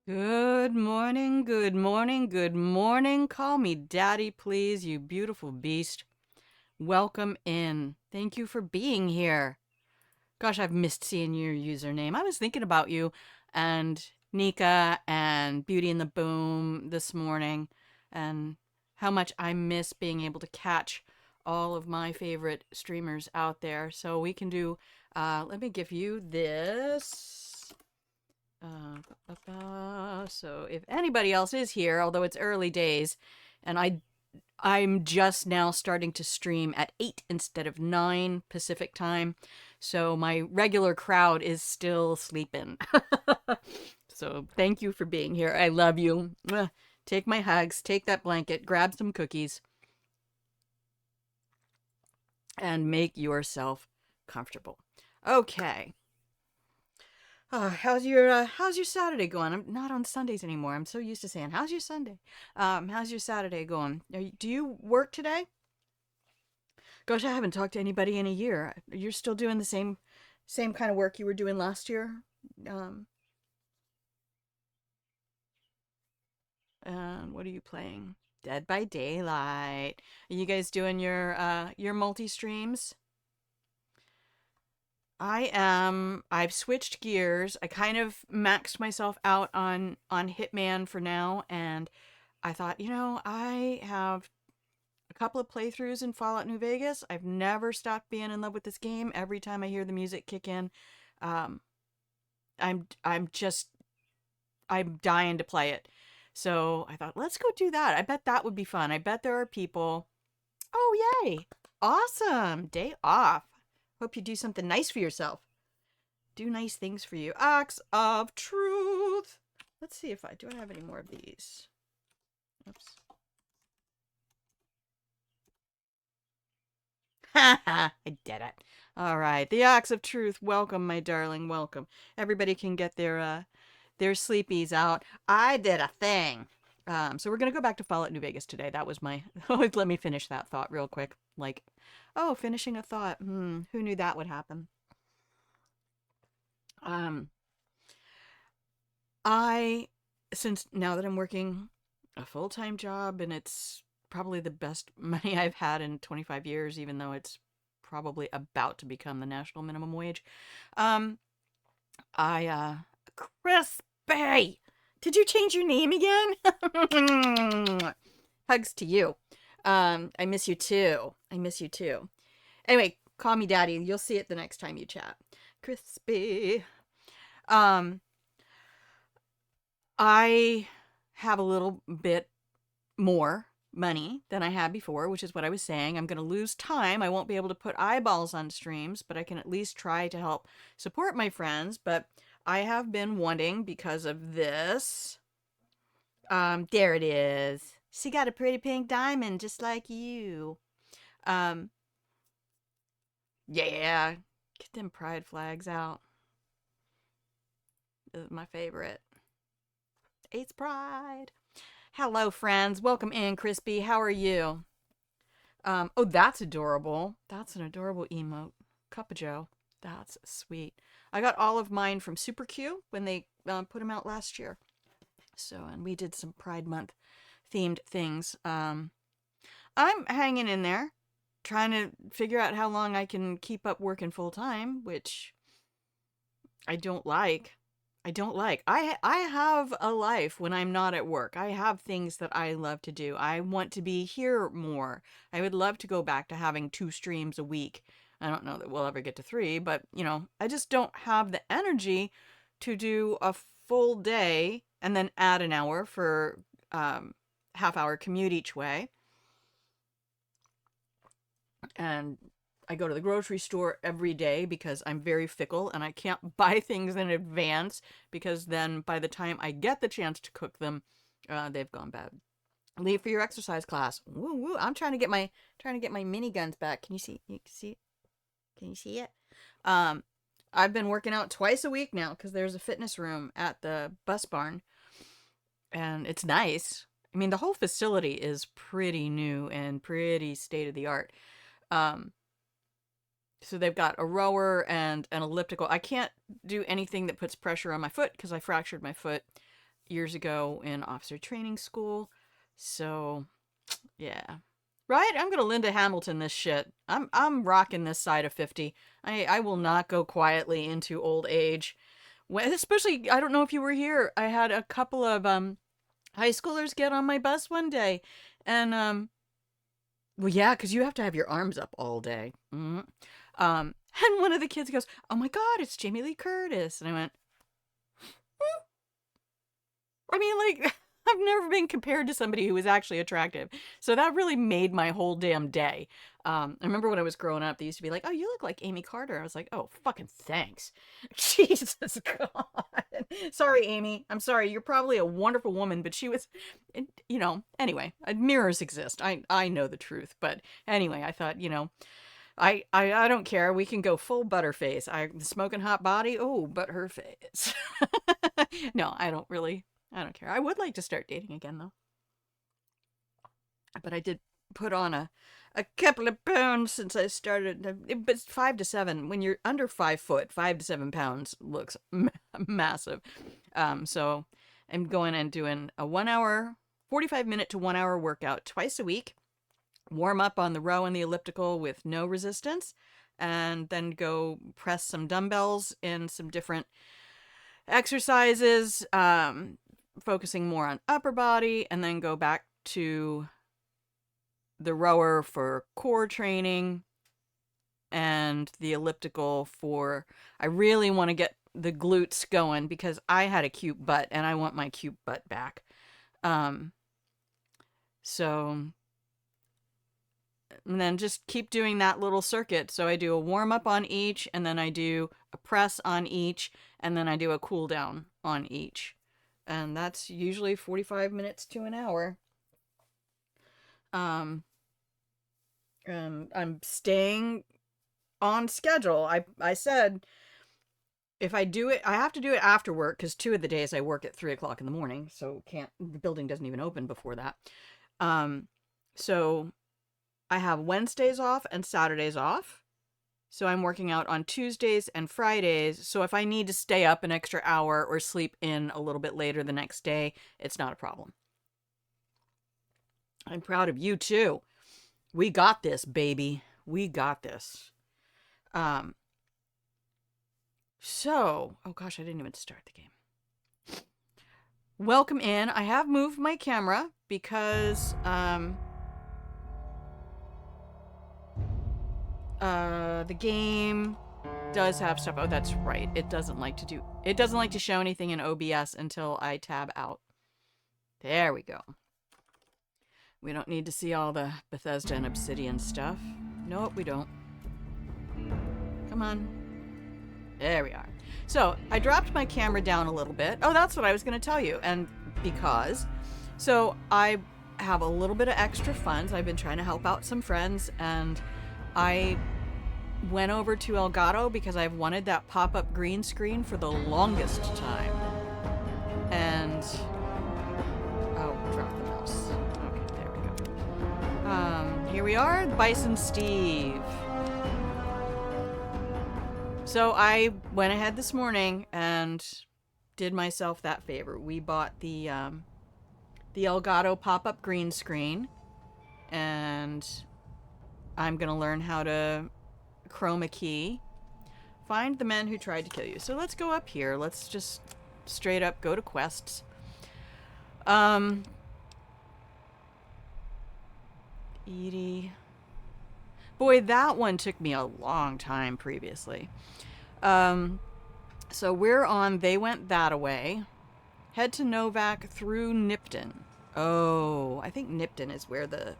Good morning, good morning, good morning. Call me daddy, please, you beautiful beast. Welcome in. Thank you for being here. Gosh, I've missed seeing your username. I was thinking about you and Nika and Beauty and the Boom this morning and how much I miss being able to catch all of my favorite streamers out there. So we can do, let me give you this. So if anybody else is here, although it's early days, and I'm just now starting to stream at 8 instead of 9 Pacific time, so my regular crowd is still sleeping. So thank you for being here. I love you. Take my hugs, take that blanket, grab some cookies, and make yourself comfortable. Okay. How's your Saturday going? I'm not on Sundays anymore. I'm so used to saying, "How's your Sunday?" How's your Saturday going? Do you work today? Gosh, I haven't talked to anybody in a year. You're still doing the same kind of work you were doing last year. Um, and what are you playing? Dead by Daylight. Are you guys doing your multi streams? I am. I've switched gears. I kind of maxed myself out on Hitman for now, and I thought, I have a couple of playthroughs in Fallout New Vegas. I've never stopped being in love with this game. Every time I hear the music kick in, um, I'm dying to play it. So I thought, let's go do that. I bet that would be fun. I bet there are people. Oh, yay! Awesome day off. Hope you do something nice for yourself. Do nice things for you. Acts of truth. Let's see if I do. I have any more of these? Oops. Ha ha! I did it. All right, the acts of truth. Welcome, my darling. Welcome. Everybody can get their sleepies out. I did a thing. So we're gonna go back to Fallout New Vegas today. That was my. Let me finish that thought real quick. Like, oh, finishing a thought. Who knew that would happen? Um, I since now that I'm working a full-time job and it's probably the best money I've had in 25 years, even though it's probably about to become the national minimum wage. Um, I Crispy, did you change your name again? Hugs to you. I miss you too. I miss you too. Anyway, call me daddy. You'll see it the next time you chat. Crispy. Um, I have a little bit more money than I had before, which is what I was saying. I'm going to lose time. I won't be able to put eyeballs on streams, but I can at least try to help support my friends. But I have been wanting, because of this. There it is. She got a pretty pink diamond just like you. Um, yeah. Get them pride flags out. This is my favorite. It's pride. Hello, friends. Welcome in, Crispy. How are you? Oh, that's adorable. That's an adorable emote. Cup of Joe. That's sweet. I got all of mine from Super Q when they put them out last year. So, and we did some Pride Month themed things. I'm hanging in there, trying to figure out how long I can keep up working full time, which I don't like. I don't like. I have a life when I'm not at work. I have things that I love to do. I want to be here more. I would love to go back to having 2 streams a week. I don't know that we'll ever get to 3, but I just don't have the energy to do a full day and then add an hour for half-hour commute each way. And I go to the grocery store every day because I'm very fickle and I can't buy things in advance because then by the time I get the chance to cook them, they've gone bad. Leave for your exercise class. Woo woo! I'm trying to get my mini guns back. Can you see? You can see it? Can you see it? Um, I've been working out twice a week now because there's a fitness room at the bus barn, and it's nice. I mean, the whole facility is pretty new and pretty state of the art. Um, So they've got a rower and an elliptical. I can't do anything that puts pressure on my foot because I fractured my foot years ago in officer training school. So, yeah. Right? I'm gonna Linda Hamilton this shit. I'm rocking this side of 50. I will not go quietly into old age. When, especially, I don't know if you were here. I had a couple of high schoolers get on my bus one day, and well, yeah, because you have to have your arms up all day. And one of the kids goes, "Oh my God, it's Jamie Lee Curtis," and I went, I mean, like, I've never been compared to somebody who was actually attractive. So that really made my whole damn day. I remember when I was growing up, they used to be like, "Oh, you look like Amy Carter." I was like, "Oh, fucking thanks." Jesus God. Sorry, Amy. I'm sorry. You're probably a wonderful woman, but she was, anyway, mirrors exist. I know the truth. But anyway, I thought, I don't care. We can go full butterface. Smoking hot body. Oh, but her face. No, I don't care. I would like to start dating again though. But I did put on a couple of pounds since I started. But 5 to 7. When you're under 5 foot, 5 to 7 pounds looks massive. So I'm going and doing a 1 hour, 45-minute to 1 hour workout twice a week. Warm up on the row and the elliptical with no resistance, and then go press some dumbbells in some different exercises, focusing more on upper body, and then go back to the rower for core training and the elliptical for, I really want to get the glutes going because I had a cute butt and I want my cute butt back. So, and then just keep doing that little circuit. So I do a warm up on each, and then I do a press on each, and then I do a cool down on each. And that's usually 45 minutes to an hour. I'm staying on schedule. I said if I do it, I have to do it after work because 2 of the days I work at 3 o'clock in the morning, so the building doesn't even open before that. So I have Wednesdays off and Saturdays off. So I'm working out on Tuesdays and Fridays. So if I need to stay up an extra hour or sleep in a little bit later the next day, it's not a problem. I'm proud of you too. We got this, baby. We got this. Oh gosh, I didn't even start the game. Welcome in. I have moved my camera because the game does have stuff. Oh, that's right. It doesn't like to show anything in OBS until I tab out. There we go. We don't need to see all the Bethesda and Obsidian stuff. Nope, we don't. Come on. There we are. So I dropped my camera down a little bit. Oh, that's what I was going to tell you. And so I have a little bit of extra funds. I've been trying to help out some friends, and I went over to Elgato because I've wanted that pop-up green screen for the longest time. And drop the mouse. Okay, there we go. Here we are, Bison Steve. So I went ahead this morning and did myself that favor. We bought the Elgato pop-up green screen, and I'm gonna learn how to chroma key. Find the men who tried to kill you. So let's go up here. Let's just straight up go to quests. Edie. Boy, that one took me a long time previously. So we're on They Went That Away. Head to Novak through Nipton. Oh, I think Nipton is where the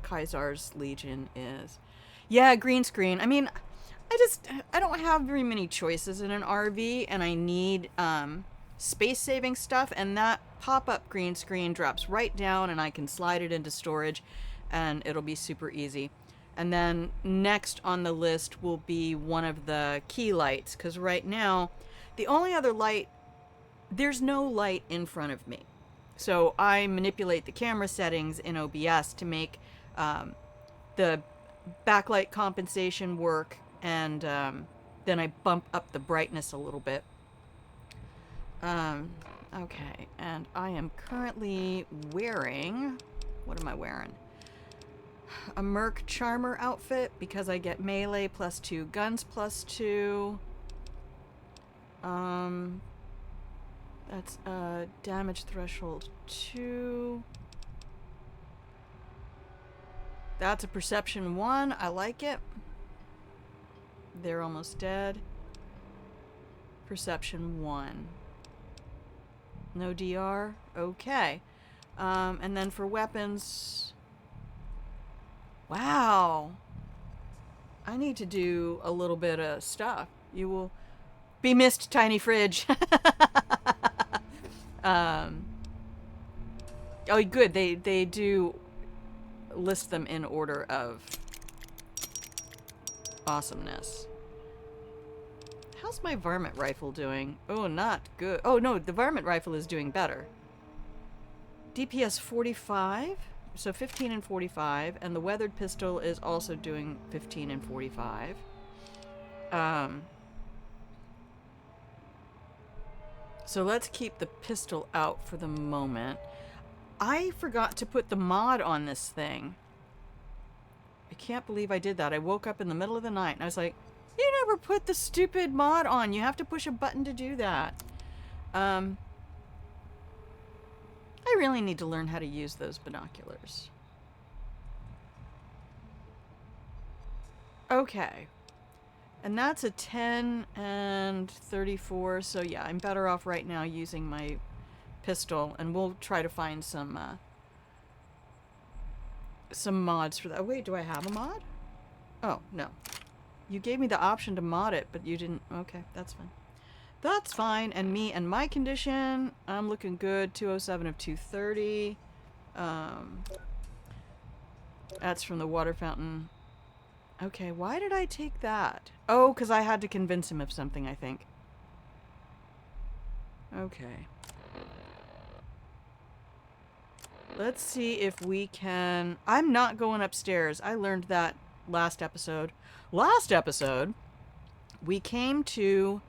Kaisar's Legion is. Yeah, green screen. I mean, I don't have very many choices in an RV, and I need space-saving stuff, and that pop-up green screen drops right down, and I can slide it into storage, and it'll be super easy. And then next on the list will be one of the key lights, because right now, the only other light, there's no light in front of me. So I manipulate the camera settings in OBS to make the backlight compensation work, and then I bump up the brightness a little bit. I'm Okay, and I am currently wearing... What am I wearing? A Merc Charmer outfit because I get melee +2, guns +2. That's damage threshold 2. That's a perception 1. I like it. They're almost dead. Perception 1. No DR? Okay. And then for weapons... Wow. I need to do a little bit of stuff. You will be missed, tiny fridge. Oh, good. They do list them in order of awesomeness. How's my varmint rifle doing? Oh, not good. Oh, no, the varmint rifle is doing better. DPS 45, so 15 and 45, and the weathered pistol is also doing 15 and 45. So let's keep the pistol out for the moment. I forgot to put the mod on this thing. I can't believe I did that. I woke up in the middle of the night and I was like, you never put the stupid mod on. You have to push a button to do that. I really need to learn how to use those binoculars. Okay. And that's a 10 and 34, so yeah, I'm better off right now using my pistol, and we'll try to find some mods for that. Oh, wait, do I have a mod? Oh, no. You gave me the option to mod it, but you didn't. Okay, that's fine. That's fine. And me and my condition, I'm looking good. 207 of 230. That's from the water fountain. Okay, why did I take that? Oh, because I had to convince him of something, I think. Okay. Let's see if we can... I'm not going upstairs. I learned that last episode. Last episode, we came to...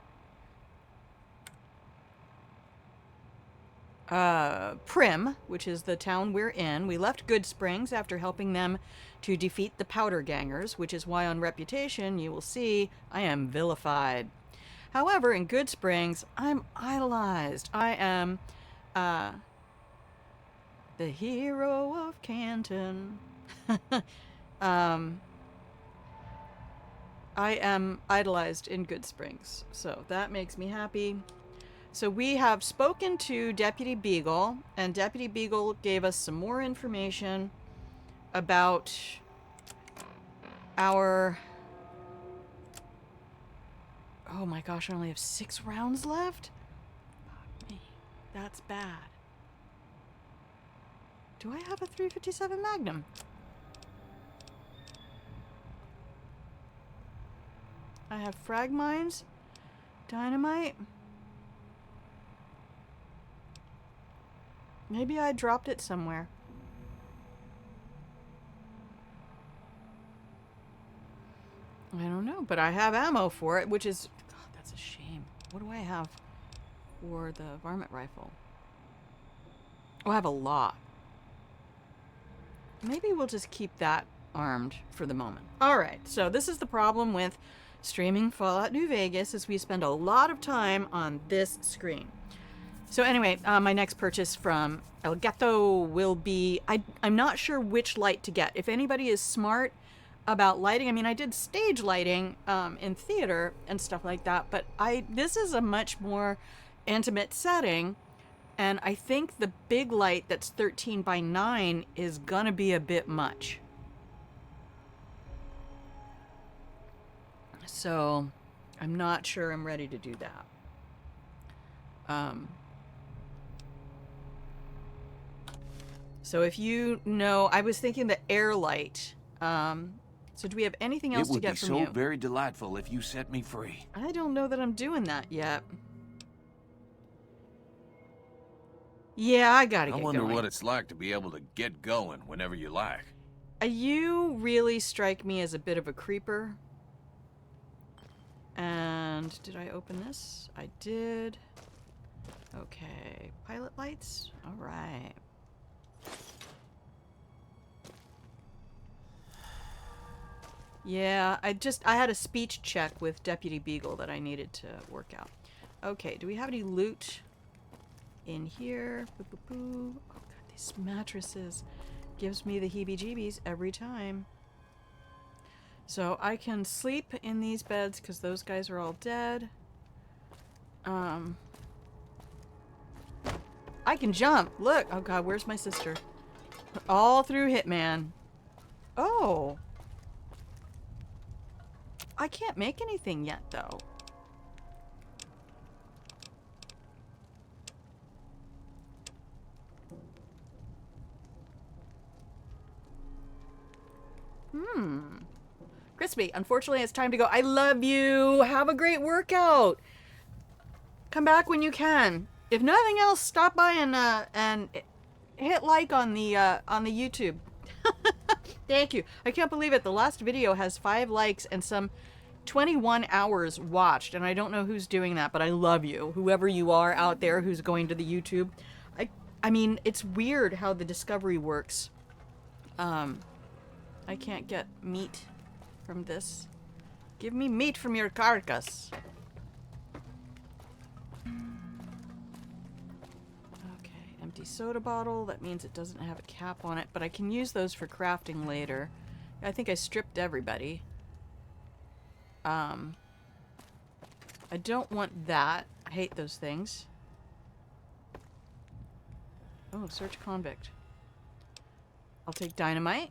Primm, which is the town we're in. We left Good Springs after helping them to defeat the Powder Gangers, which is why on reputation you will see I am vilified. However, in Good Springs, I'm idolized. I am the hero of Canton. I am idolized in Good Springs, so that makes me happy. So we have spoken to Deputy Beagle, and Deputy Beagle gave us some more information about our... Oh my gosh, I only have 6 rounds left? Fuck me. That's bad. Do I have a 357 Magnum? I have frag mines, dynamite. Maybe I dropped it somewhere. I don't know, but I have ammo for it, which is... God, that's a shame. What do I have for the varmint rifle? Oh, I have a lot. Maybe we'll just keep that armed for the moment. Alright, so this is the problem with streaming Fallout New Vegas, is we spend a lot of time on this screen. So anyway, my next purchase from Elgato will be... I'm not sure which light to get. If anybody is smart about lighting... I mean, I did stage lighting in theater and stuff like that, but this is a much more intimate setting, and I think the big light that's 13 by 9 is gonna be a bit much. So, I'm not sure I'm ready to do that. So if you know, I was thinking the air light. So do we have anything else to get from you? It would be so very delightful if you set me free. I don't know that I'm doing that yet. Yeah, I gotta get going. I wonder what it's like to be able to get going whenever you like. You really strike me as a bit of a creeper. And did I open this? I did. Okay, pilot lights. All right. Yeah, I had a speech check with Deputy Beagle that I needed to work out. Okay, do we have any loot in here? Boo, boo, boo. Oh god, these mattresses gives me the heebie-jeebies every time. So I can sleep in these beds because those guys are all dead. I can jump. Look. Oh god, where's my sister? All through Hitman. Oh. I can't make anything yet, though. Crispy, unfortunately, it's time to go. I love you. Have a great workout. Come back when you can. If nothing else, stop by and hit like on the YouTube. Thank you. I can't believe it. The last video has 5 likes and some 21 hours watched, and I don't know who's doing that, but I love you. Whoever you are out there who's going to the YouTube. I mean, it's weird how the discovery works. I can't get meat from this. Give me meat from your carcass. Okay, empty soda bottle. That means it doesn't have a cap on it, but I can use those for crafting later. I think I stripped everybody. I don't want that. I hate those things. Oh, search convict. I'll take dynamite.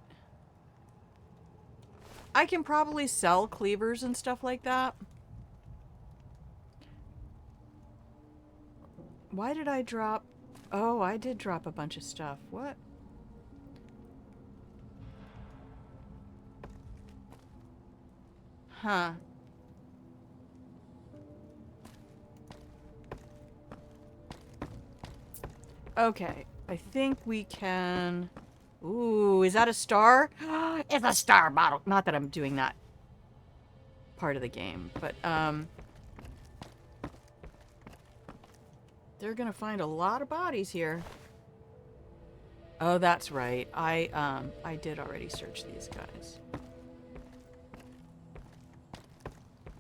I can probably sell cleavers and stuff like that. Why did I drop... Oh, I did drop a bunch of stuff. What? Huh. Okay. I think we can... Ooh, is that a star? It's a star bottle. Not that I'm doing that part of the game, but they're gonna find a lot of bodies here. Oh, that's right. I did already search these guys.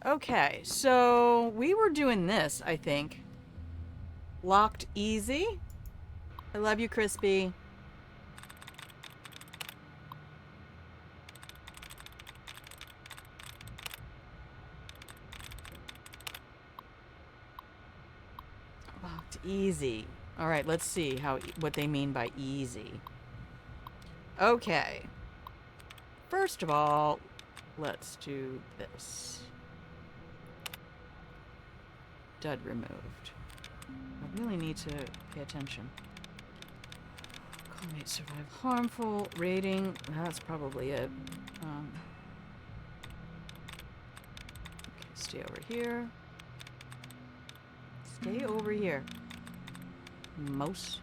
Okay, so we were doing this, I think. Locked easy. I love you, Crispy. Locked easy. All right, let's see what they mean by easy. Okay. First of all, let's do this. Dud removed. I really need to pay attention. Colmate survive harmful rating. That's probably it. Okay, stay over here. Stay over here. Mouse.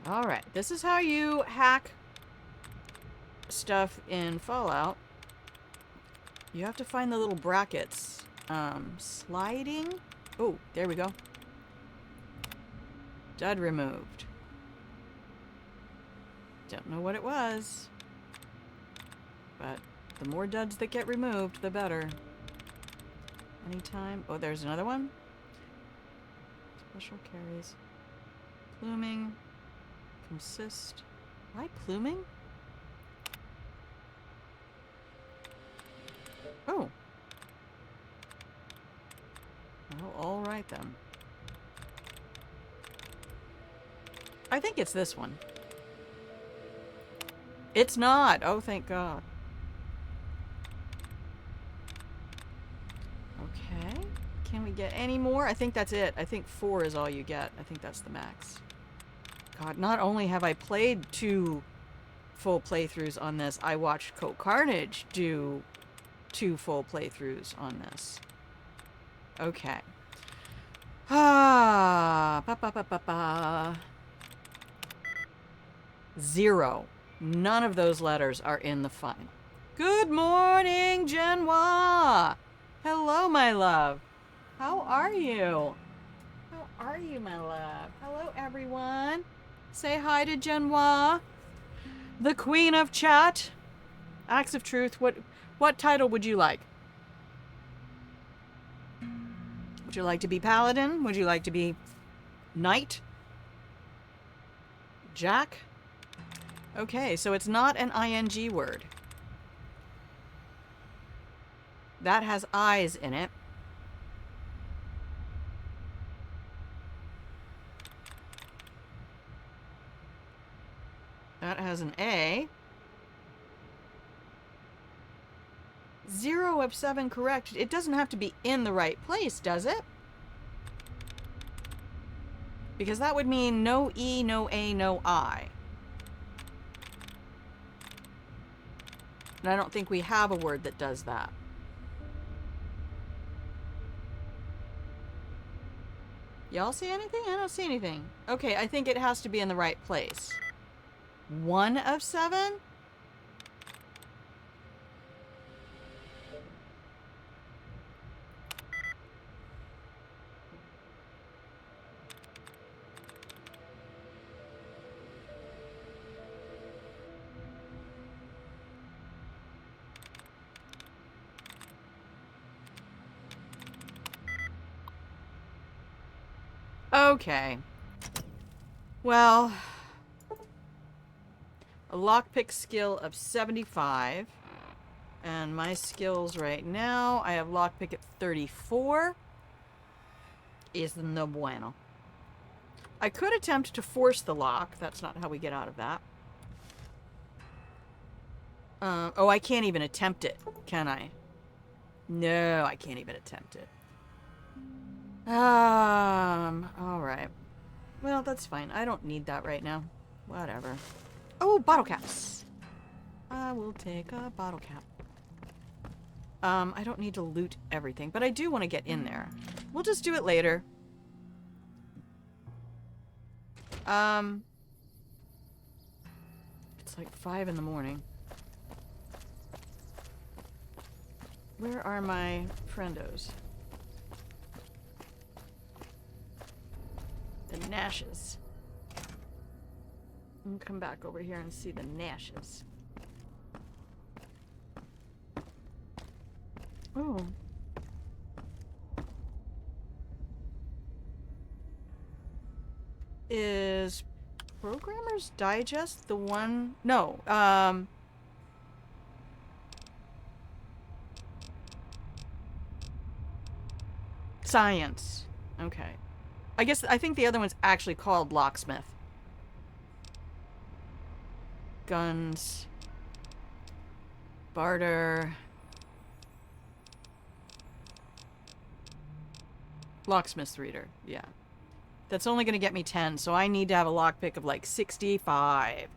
Alright, this is how you hack stuff in Fallout. You have to find the little brackets. Sliding? Oh, there we go. Dud removed. Don't know what it was. But the more duds that get removed, the better. Anytime. Oh, there's another one. Special carries. Pluming. Consist. Why pluming? Oh. Well, all right then. I think it's this one. It's not. Oh, thank God. Okay. Can we get any more? I think that's it. I think 4 is all you get. I think that's the max. God, not only have I played 2 full playthroughs on this, I watched Coat Carnage do 2 full playthroughs on this. Okay. Ah, ba, ba, ba, ba, ba. 0. None of those letters are in the final. Good morning, Genoa. Hello, my love. How are you? How are you, my love? Hello, everyone. Say hi to Genoa, the queen of chat. Acts of truth. What title would you like? Would you like to be paladin? Would you like to be knight? Jack? Okay, so it's not an ing word. That has eyes in it. That has an A. 0 of 7 correct. It doesn't have to be in the right place, does it? Because that would mean no E, no A, no I. And I don't think we have a word that does that. Y'all see anything? I don't see anything. Okay, I think it has to be in the right place. 1 of 7? Okay. Well, a lockpick skill of 75. And my skills right now, I have lockpick at 34. Is no bueno. I could attempt to force the lock. That's not how we get out of that. Oh, I can't even attempt it, can I? No, I can't even attempt it. Alright. Well, that's fine. I don't need that right now. Whatever. Oh, bottle caps. I will take a bottle cap. I don't need to loot everything, but I do want to get in there. We'll just do it later. It's like 5 in the morning. Where are my friendos? The Nashes. I'm gonna come back over here and see the Nashes. Oh. Is Programmer's Digest the one? No, Science. Okay. I think the other one's actually called Locksmith. Guns. Barter. Locksmith's Reader, yeah. That's only going to get me 10, so I need to have a lockpick of like 65.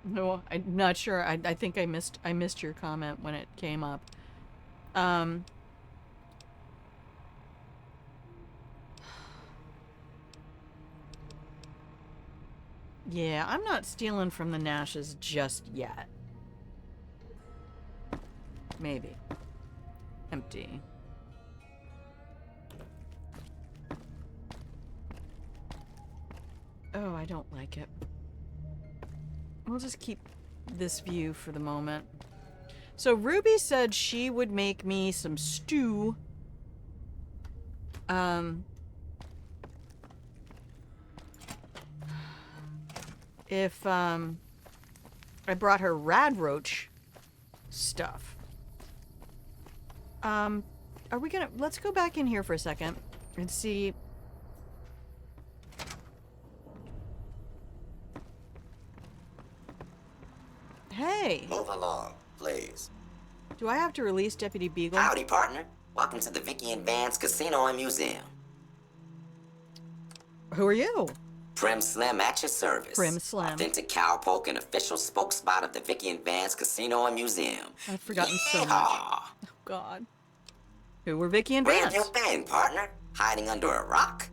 No, I'm not sure. I think I missed your comment when it came up. Yeah, I'm not stealing from the Nashes just yet. Maybe. Empty. Oh, I don't like it. We'll just keep this view for the moment. So Ruby said she would make me some stew. If I brought her radroach stuff. Are we gonna... Let's go back in here for a second and see... Hey! Move along, please. Do I have to release Deputy Beagle? Howdy, partner. Welcome to the Vicky and Vance Casino and Museum. Who are you? Primm Slim at your service. Primm Slim. Authentic cowpoke and official spokesspot of the Vicky and Vance Casino and Museum. I've forgotten so much. Yeehaw! Oh, God. Who were Vicky and Where Vance? have you been, partner? Hiding under a rock?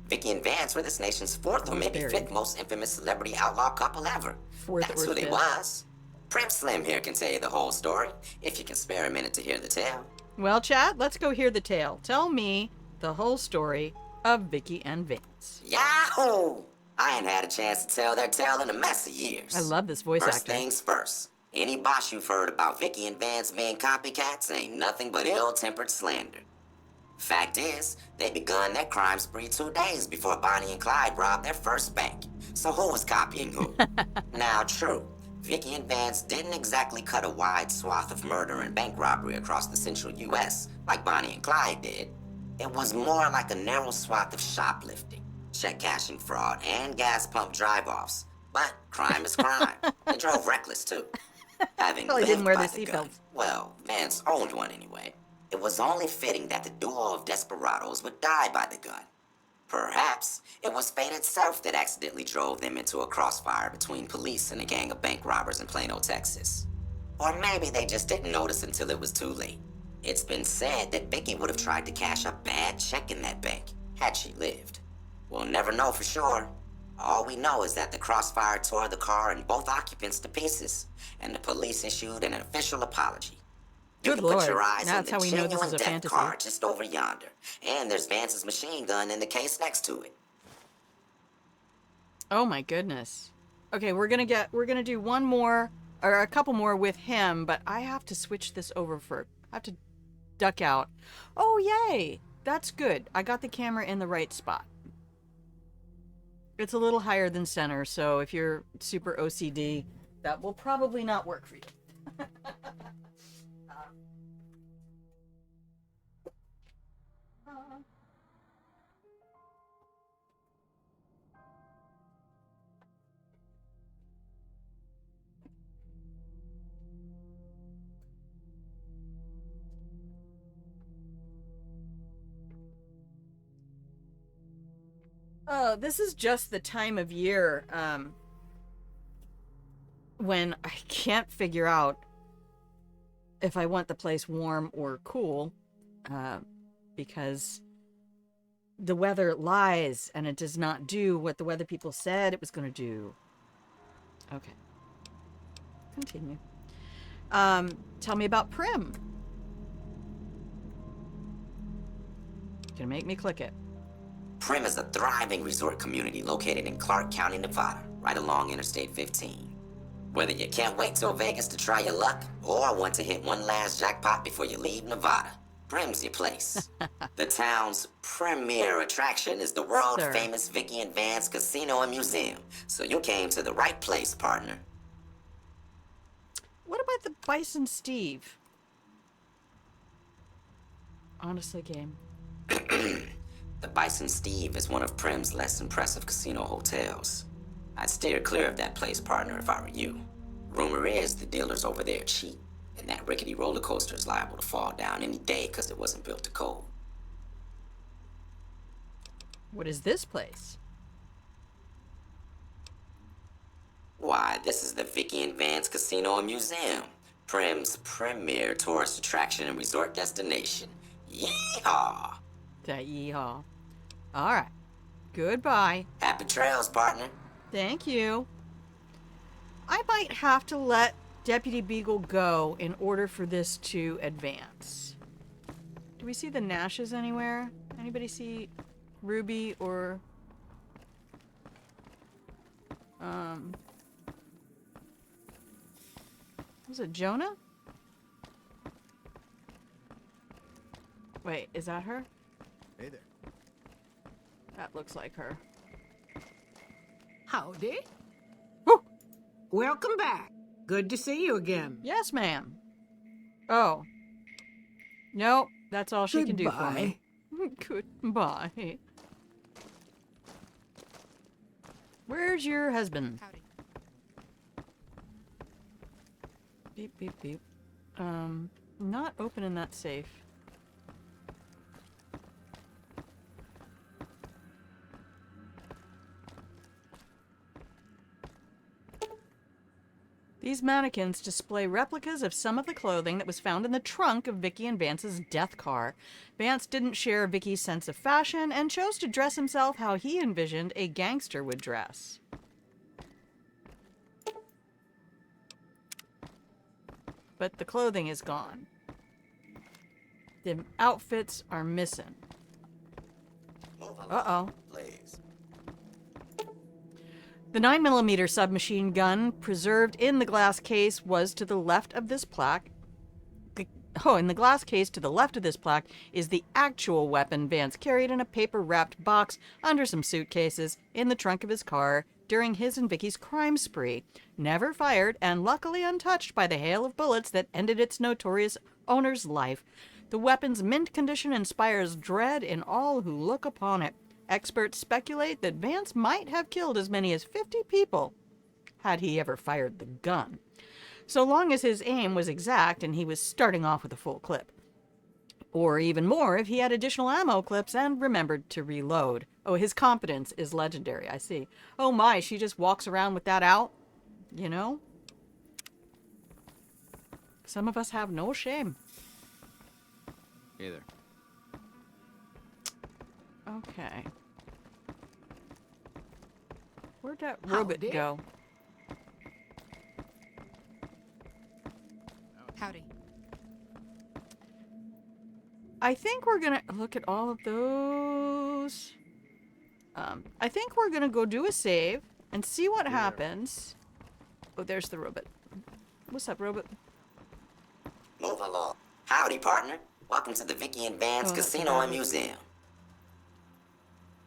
Vicky and Vance were this nation's fourth or maybe buried. fifth most infamous celebrity outlaw couple ever. Fourth That's or who they fifth. was. Primm Slim here can tell you the whole story, if you can spare a minute to hear the tale. Well, Chad, let's go hear the tale. Tell me the whole story of Vicky and Vance. Yahoo! I ain't had a chance to tell their tale in a mess of years. I love this voice First actor. things first. Any boss you've heard about Vicky and Vance being copycats ain't nothing but ill-tempered slander. Fact is, they begun their crime spree 2 days before Bonnie and Clyde robbed their first bank. So who was copying who? Now, true, Vicky and Vance didn't exactly cut a wide swath of murder and bank robbery across the central U.S. like Bonnie and Clyde did. It was more like a narrow swath of shoplifting, check cashing fraud, and gas pump drive-offs. But crime is crime. They drove reckless, too. Having Probably lived didn't wear by their the gun, seatbelts. well, Vance owned one anyway. It was only fitting that the duo of desperados would die by the gun. Perhaps it was fate itself that accidentally drove them into a crossfire between police and a gang of bank robbers in Plano, Texas. Or maybe they just didn't notice until it was too late. It's been said that Vicky would have tried to cash a bad check in that bank, had she lived. We'll never know for sure. All we know is that the crossfire tore the car and both occupants to pieces, and the police issued an official apology. You Good can put Lord. your eyes Now on that's the how we know this genuine is a death fantasy. car just over yonder, and there's Vance's machine gun in the case next to it. Oh my goodness. Okay, we're gonna do one more or a couple more with him, but I have to switch this over I have to duck out. Oh yay! That's good. I got the camera in the right spot. It's a little higher than center, so if you're super OCD, that will probably not work for you. Oh, this is just the time of year when I can't figure out if I want the place warm or cool, because the weather lies and it does not do what the weather people said it was going to do. Okay. Continue. Tell me about Primm. Gonna make me click it. Primm is a thriving resort community located in Clark County, Nevada, right along Interstate 15. Whether you can't wait till Vegas to try your luck, or want to hit one last jackpot before you leave Nevada, Primm's your place. The town's premier attraction is the world-famous Vicky and Vance Casino and Museum, so you came to the right place, partner. What about the Bison Steve? Honestly, game. The Bison Steve is one of Primm's less impressive casino hotels. I'd steer clear of that place, partner, if I were you. Rumor is the dealers over there cheat, and that rickety roller coaster is liable to fall down any day because it wasn't built to code. What is this place? Why, this is the Vicky and Vance Casino and Museum, Primm's premier tourist attraction and resort destination. Yeehaw! That yeehaw. All right. Goodbye. Happy trails, partner. Thank you. I might have to let Deputy Beagle go in order for this to advance. Do we see the Nashes anywhere? Anybody see Ruby or... Was it Jonah? Wait, is that her? Hey there. That looks like her. Howdy. Woo! Welcome back. Good to see you again. Yes, ma'am. Oh. Nope, that's all she can do for me. Goodbye. Where's your husband? Howdy. Beep, beep, beep. Not opening that safe. These mannequins display replicas of some of the clothing that was found in the trunk of Vicky and Vance's death car. Vance didn't share Vicky's sense of fashion and chose to dress himself how he envisioned a gangster would dress. But the clothing is gone. The outfits are missing. Uh-oh. Please. The 9mm submachine gun preserved in the glass case was to the left of this plaque. In the glass case to the left of this plaque is the actual weapon Vance carried in a paper-wrapped box under some suitcases in the trunk of his car during his and Vicky's crime spree. Never fired and luckily untouched by the hail of bullets that ended its notorious owner's life. The weapon's mint condition inspires dread in all who look upon it. Experts speculate that Vance might have killed as many as 50 people had he ever fired the gun, so long as his aim was exact and he was starting off with a full clip. Or even more if he had additional ammo clips and remembered to reload. Oh, his confidence is legendary, I see. Oh my, she just walks around with that out, you know? Some of us have no shame. Hey there. Okay. Where'd that Howdy. robot go? Howdy. I think we're gonna look at all of those. I think we're gonna go do a save and see what happens. Oh, there's the robot. What's up, robot? Move along. Howdy, partner. Welcome to the Vicky and Vance Oh, Casino and Museum.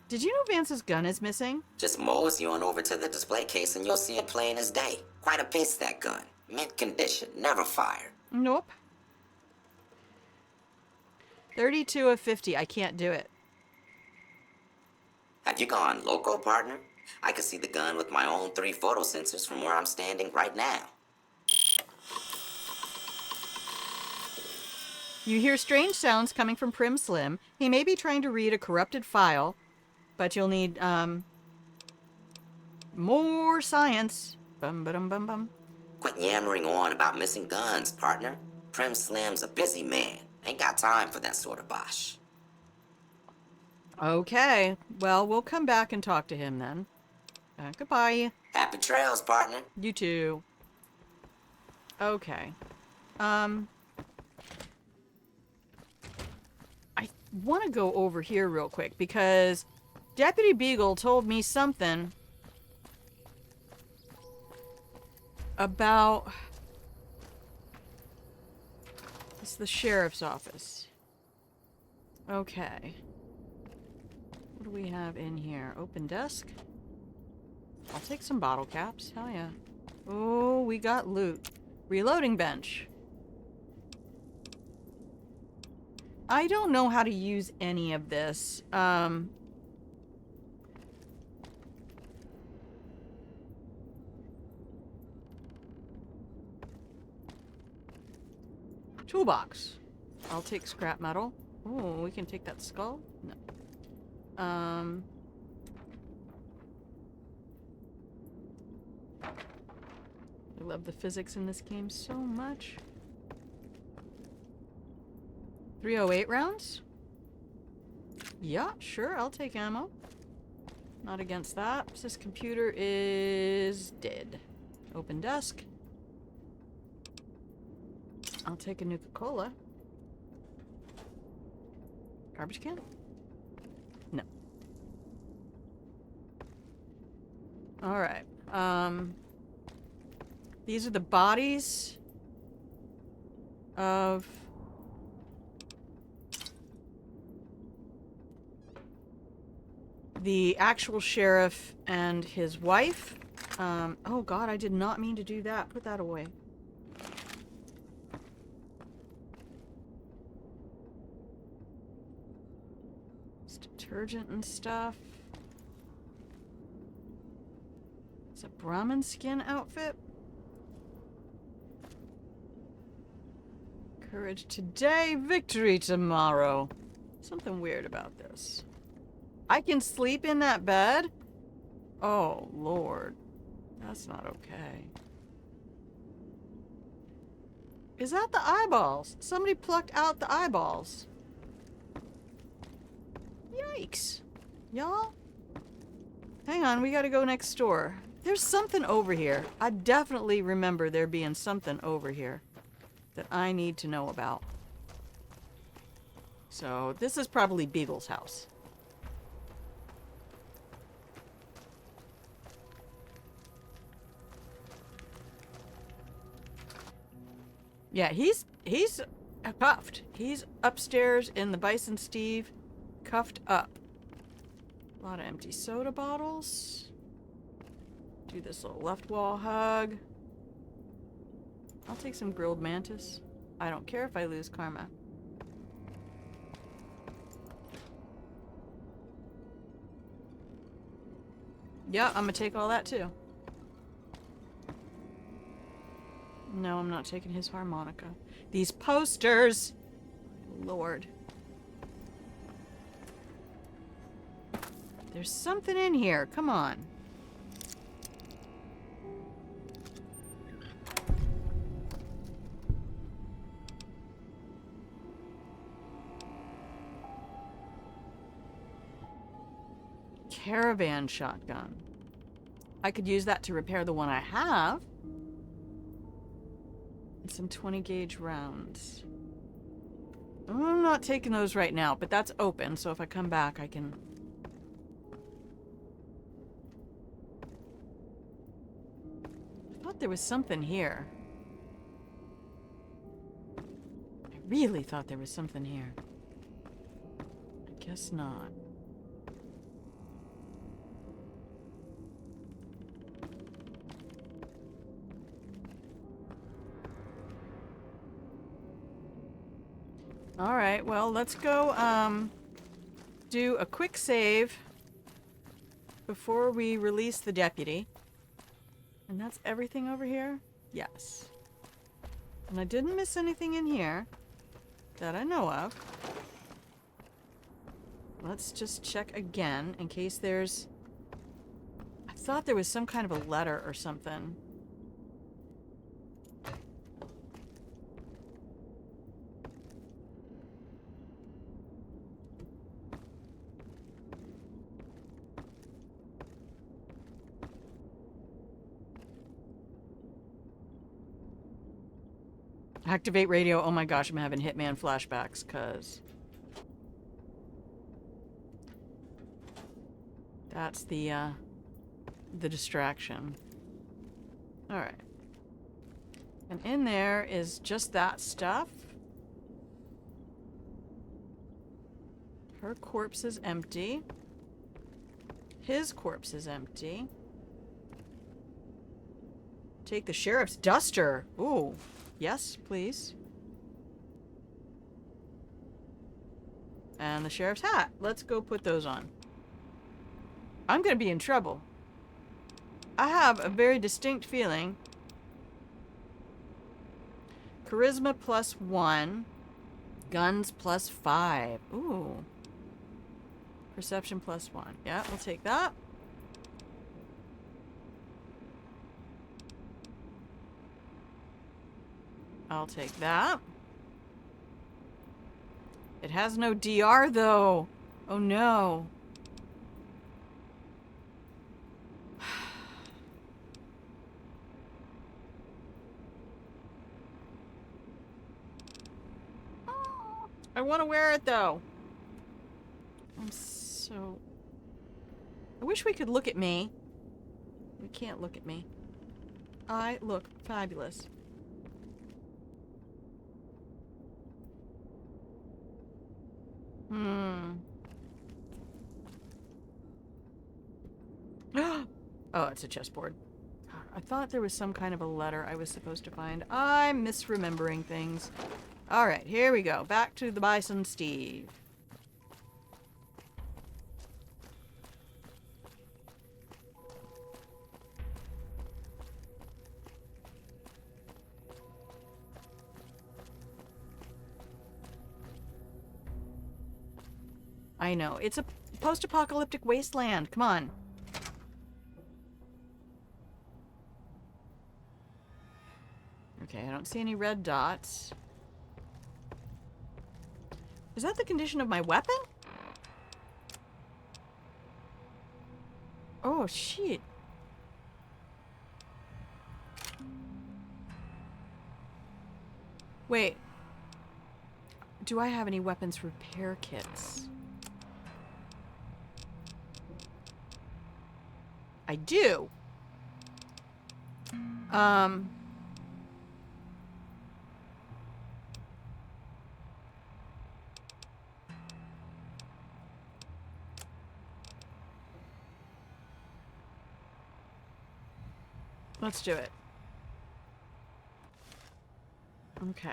Did you know Vance's gun is missing? Just mosey on over to the display case and you'll see it plain as day. Quite a piece, that gun. Mint condition, never fired. Nope. 32 of 50. I can't do it. Have you gone loco, partner? I can see the gun with my own 3 photo sensors from where I'm standing right now. You hear strange sounds coming from Primm Slim. He may be trying to read a corrupted file, but you'll need more science. Bum bum bum bum. Quit yammering on about missing guns, partner. Primm Slim's a busy man. Ain't got time for that sort of bosh. Okay. Well, we'll come back and talk to him then. Goodbye. Happy trails, partner. You too. Okay. I want to go over here real quick because Deputy Beagle told me something about... It's the sheriff's office. Okay. What do we have in here? Open desk? I'll take some bottle caps. Hell yeah. Oh, we got loot. Reloading bench. I don't know how to use any of this. Toolbox. I'll take scrap metal. Oh, we can take that skull? No. I love the physics in this game so much. 308 rounds? Yeah, sure, I'll take ammo. Not against that. This computer is dead. Open desk. I'll take a Nuka-Cola. Garbage can? No. Alright. These are the bodies of the actual sheriff and his wife. Oh god, I did not mean to do that. Put that away. It's detergent and stuff. It's a Brahmin skin outfit. Courage today, victory tomorrow. Something weird about this. I can sleep in that bed? Oh, Lord. That's not okay. Is that the eyeballs? Somebody plucked out the eyeballs. Yikes. Y'all? Hang on, we gotta go next door. There's something over here. I definitely remember there being something over here that I need to know about. So, this is probably Beagle's house. Yeah, he's cuffed. He's upstairs in the Bison Steve, cuffed up. A lot of empty soda bottles. Do this little left wall hug. I'll take some grilled mantis. I don't care if I lose karma. Yeah, I'm gonna take all that too. No, I'm not taking his harmonica. These posters! Lord. There's something in here. Come on. Caravan shotgun. I could use that to repair the one I have. And some 20 gauge rounds. I'm not taking those right now, but that's open, so if I come back, I can... I thought there was something here. I really thought there was something here. I guess not. Alright, well, let's go, do a quick save before we release the deputy. And that's everything over here? Yes. And I didn't miss anything in here that I know of. Let's just check again in case there's... I thought there was some kind of a letter or something. Activate radio. Oh my gosh, I'm having Hitman flashbacks, cuz... That's the distraction. Alright. And in there is just that stuff. Her corpse is empty. His corpse is empty. Take the sheriff's duster. Ooh. Yes, please. And the sheriff's hat. Let's go put those on. I'm gonna be in trouble. I have a very distinct feeling. Charisma +1. Guns +5. Ooh. Perception +1. Yeah, we'll take that. I'll take that. It has no DR though. Oh no. I want to wear it though. I'm so... I wish we could look at me. We can't look at me. I look fabulous. Oh, it's a chessboard. I thought there was some kind of a letter I was supposed to find. I'm misremembering things. Alright, here we go. Back to the Bison Steve. I know. It's a post-apocalyptic wasteland. Come on. Okay, I don't see any red dots. Is that the condition of my weapon? Oh, shit. Wait. Do I have any weapons repair kits? I do. Let's do it. Okay.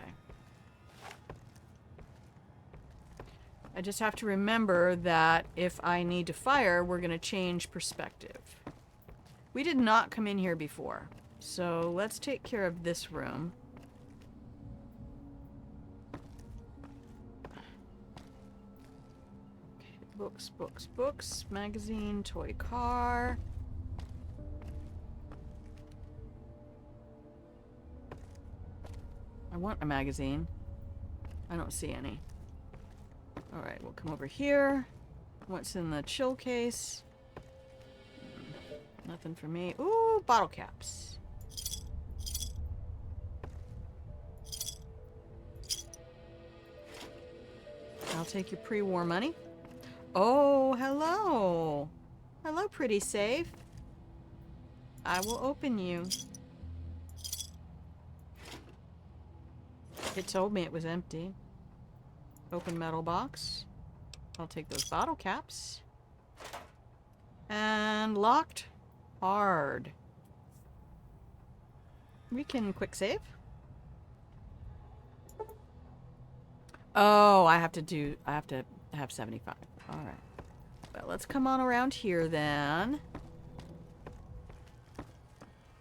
I just have to remember that if I need to fire, we're going to change perspective. We did not come in here before, so let's take care of this room. Okay, books, books, books, magazine, toy car. I want a magazine. I don't see any. Alright, we'll come over here. What's in the chill case? Nothing for me. Ooh, bottle caps. I'll take your pre-war money. Oh, hello. Hello, pretty safe. I will open you. It told me it was empty. Open metal box. I'll take those bottle caps. And locked hard. We can quick save. Oh, I have to have 75. All right. Well, let's come on around here then.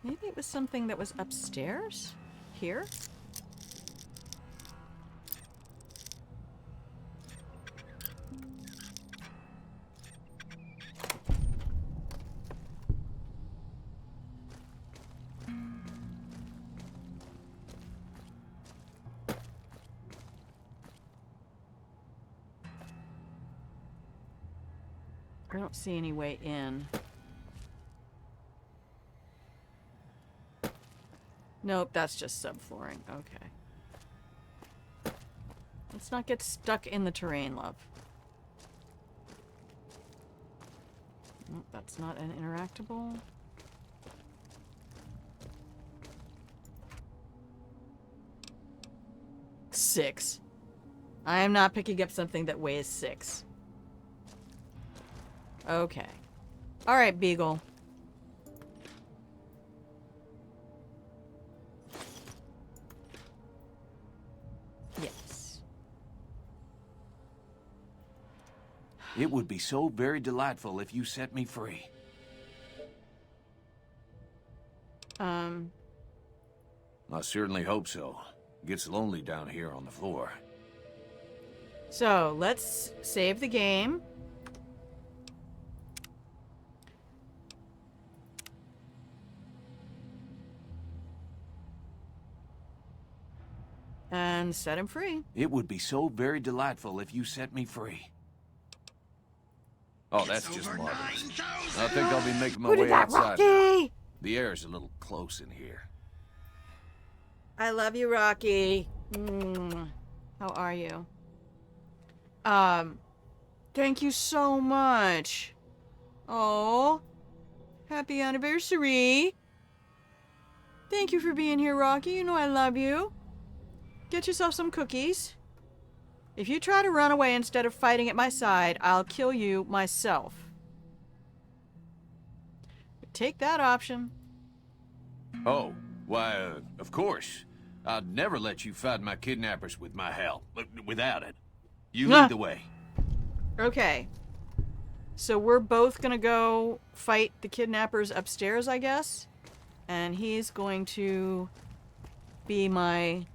Maybe it was something that was upstairs? Here? I don't see any way in. Nope, that's just subflooring. Okay. Let's not get stuck in the terrain, love. Nope, that's not an interactable. Six. I am not picking up something that weighs 6. Okay. Alright, Beagle. Yes. It would be so very delightful if you set me free. I certainly hope so. Gets lonely down here on the floor. So, let's save the game. And set him free. It would be so very delightful if you set me free. Oh, that's just marvelous. I think I'll be making my Who did way that, outside now. Rocky? The air's a little close in here. I love you, Rocky. How are you? Thank you so much. Oh, happy anniversary. Thank you for being here, Rocky. You know I love you. Get yourself some cookies. If you try to run away instead of fighting at my side, I'll kill you myself. Take that option. Oh, why, of course. I'd never let you fight my kidnappers with my help. Without it. You lead the way. Okay. So we're both gonna go fight the kidnappers upstairs, I guess. And he's going to be my...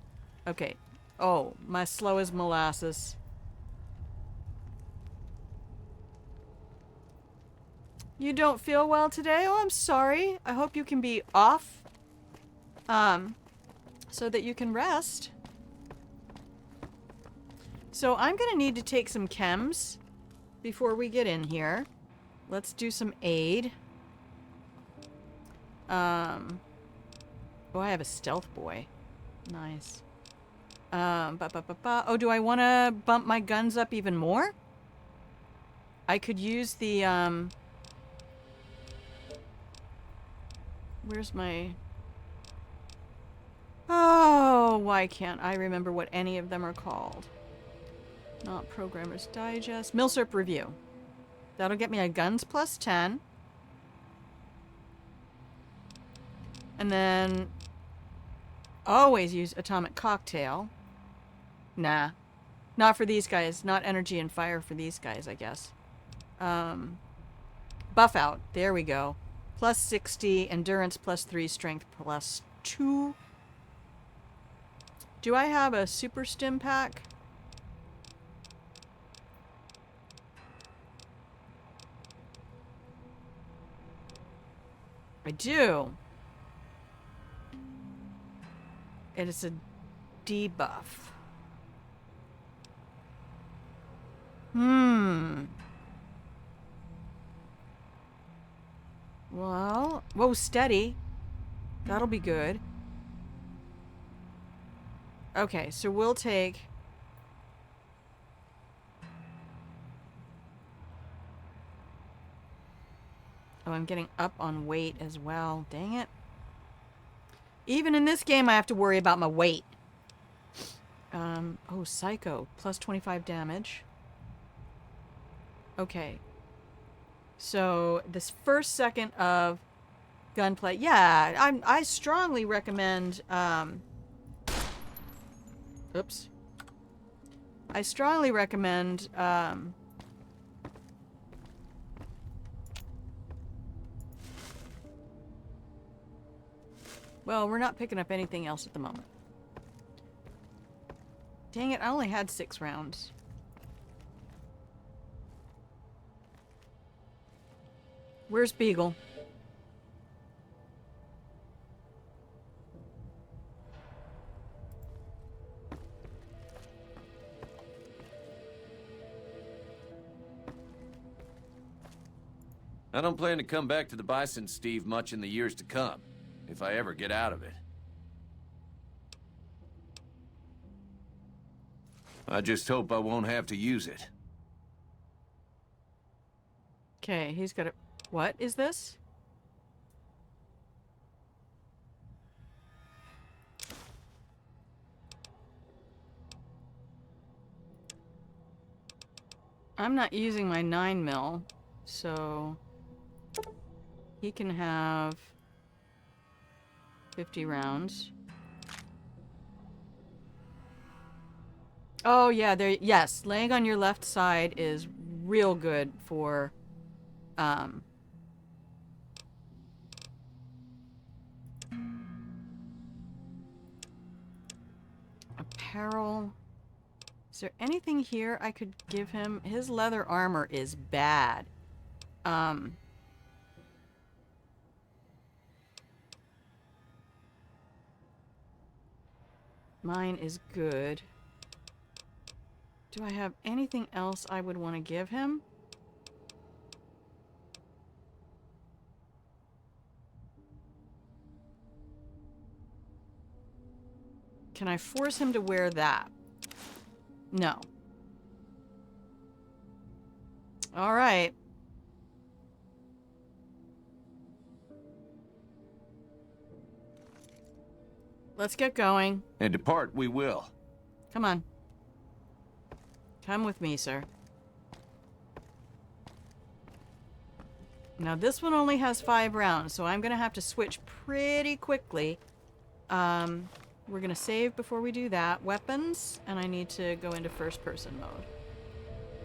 Okay. Oh, my slow as molasses. You don't feel well today? Oh, I'm sorry. I hope you can be off. so that you can rest. So I'm going to need to take some chems before we get in here. Let's do some aid. Oh, I have a stealth boy. Nice. Oh, do I want to bump my guns up even more? I could use the, where's my... Oh, why can't I remember what any of them are called? Not Programmer's Digest. Milsurp Review. That'll get me a guns plus 10. And then... always use Atomic Cocktail. Nah. Not for these guys. Not Energy and Fire for these guys, I guess. Buff out. There we go. Plus 60. Endurance plus 3. Strength plus 2. Do I have a super stim pack? I do. It is a debuff. Well, whoa, steady. That'll be good. Okay, so we'll take... Oh, I'm getting up on weight as well. Dang it. Even in this game, I have to worry about my weight. Oh, Psycho. Plus 25 damage. Okay. So, this first second of gunplay. Yeah, I strongly recommend, oops. I strongly recommend, well, we're not picking up anything else at the moment. Dang it, I only had 6 rounds. Where's Beagle? I don't plan to come back to the Bison, Steve, much in the years to come, if I ever get out of it. I just hope I won't have to use it. Okay, he's got a... What is this? I'm not using my 9mm, so he can have 50 rounds. Oh yeah, there. Yes, laying on your left side is real good for apparel. Is there anything here I could give him? His leather armor is bad. Mine is good. Do I have anything else I would want to give him? Can I force him to wear that? No. All right. Let's get going. And depart we will. Come on. Come with me, sir. Now this one only has 5 rounds, so I'm gonna have to switch pretty quickly. We're gonna save before we do that. Weapons, and I need to go into first person mode.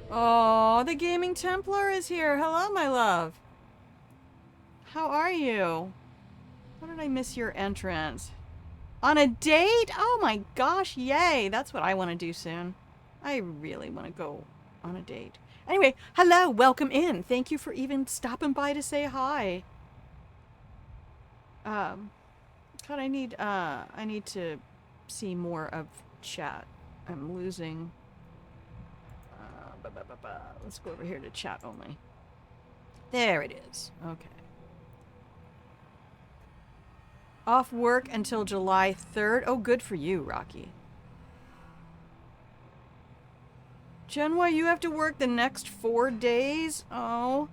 Oh, the Gaming Templar is here. Hello, my love. How are you? How did I miss your entrance? On a date? Oh my gosh, yay. That's what I want to do soon. I really want to go on a date. Anyway, hello, welcome in. Thank you for even stopping by to say hi. God, I need to see more of chat. I'm losing. Let's go over here to chat only. There it is. Okay. Off work until July 3rd. Oh, good for you, Rocky. Genwa, you have to work the next 4 days? Oh.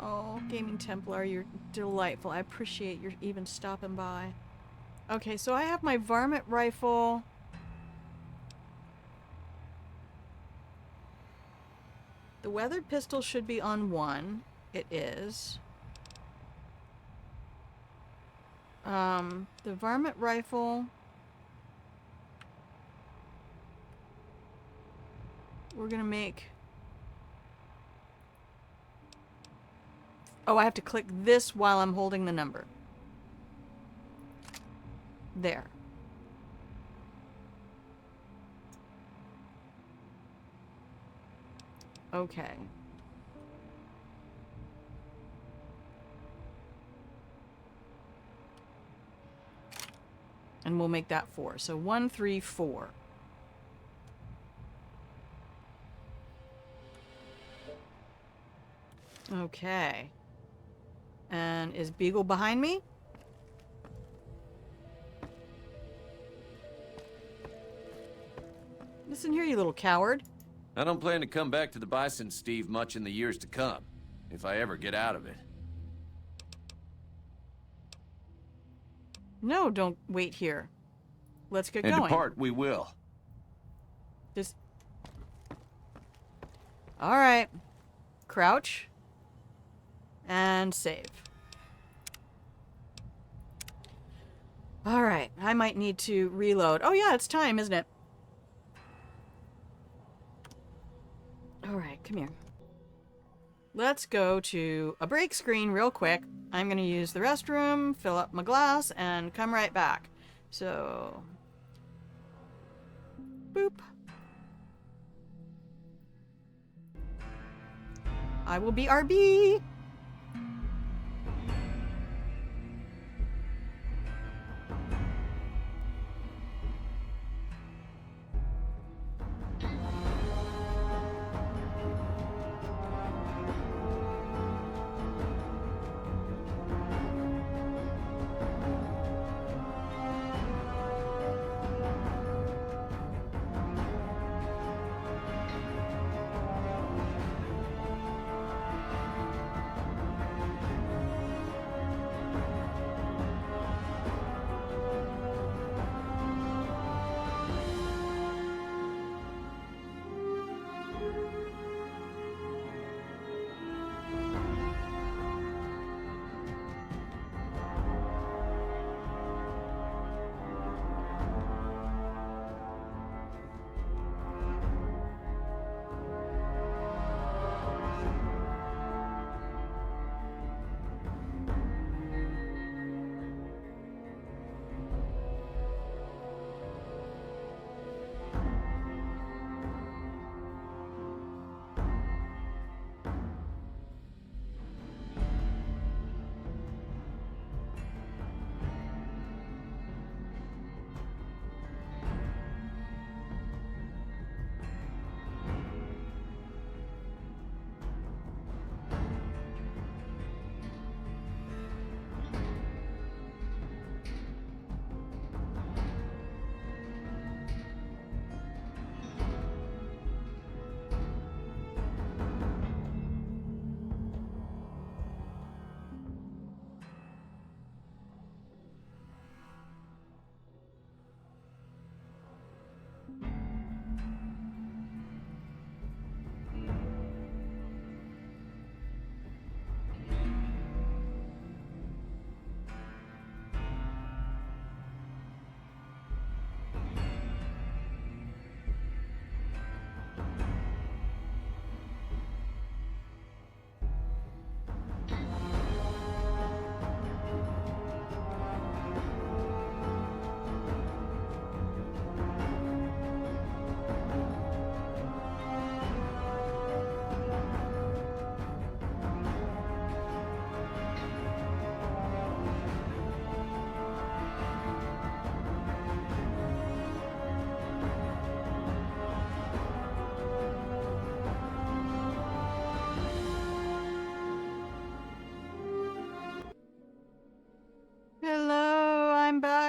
Oh, Gaming Templar, you're delightful. I appreciate your even stopping by. Okay, so I have my varmint rifle. The weathered pistol should be on 1. It is. The varmint rifle. We're gonna make... Oh, I have to click this while I'm holding the number. There. Okay. And we'll make that 4. So 1, 3, 4. Okay. And is Beagle behind me? Listen here, you little coward. I don't plan to come back to the Bison, Steve, much in the years to come. If I ever get out of it. No, don't wait here. Let's get And going. depart we will. Just... Alright. Crouch. And save. Alright, I might need to reload. Oh yeah, it's time, isn't it? Alright, come here. Let's go to a break screen real quick. I'm going to use the restroom, fill up my glass, and come right back. So... Boop. I will be RB.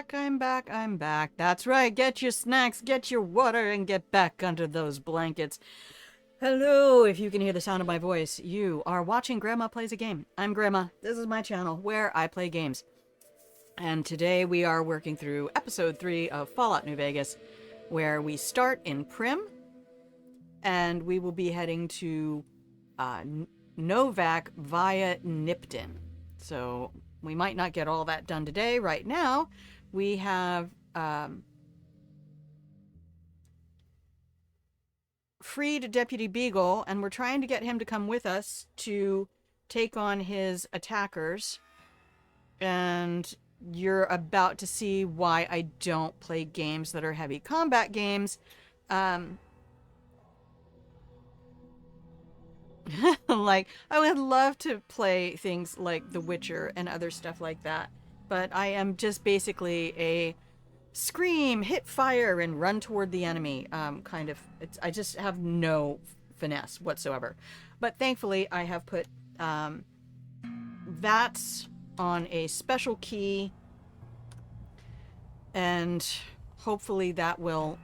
back, I'm back, I'm back. That's right, get your snacks, get your water, and get back under those blankets. Hello, if you can hear the sound of my voice, you are watching Grandma Plays a Game. I'm Grandma. This is my channel where I play games. And today we are working through episode 3 of Fallout New Vegas, where we start in Primm, and we will be heading to Novak via Nipton. So we might not get all that done today. Right now, we have freed Deputy Beagle, and we're trying to get him to come with us to take on his attackers. And you're about to see why I don't play games that are heavy combat games. Like, I would love to play things like The Witcher and other stuff like that, but I am just basically a scream, hit fire, and run toward the enemy kind of. I just have no finesse whatsoever. But thankfully, I have put VATS on a special key, and hopefully that will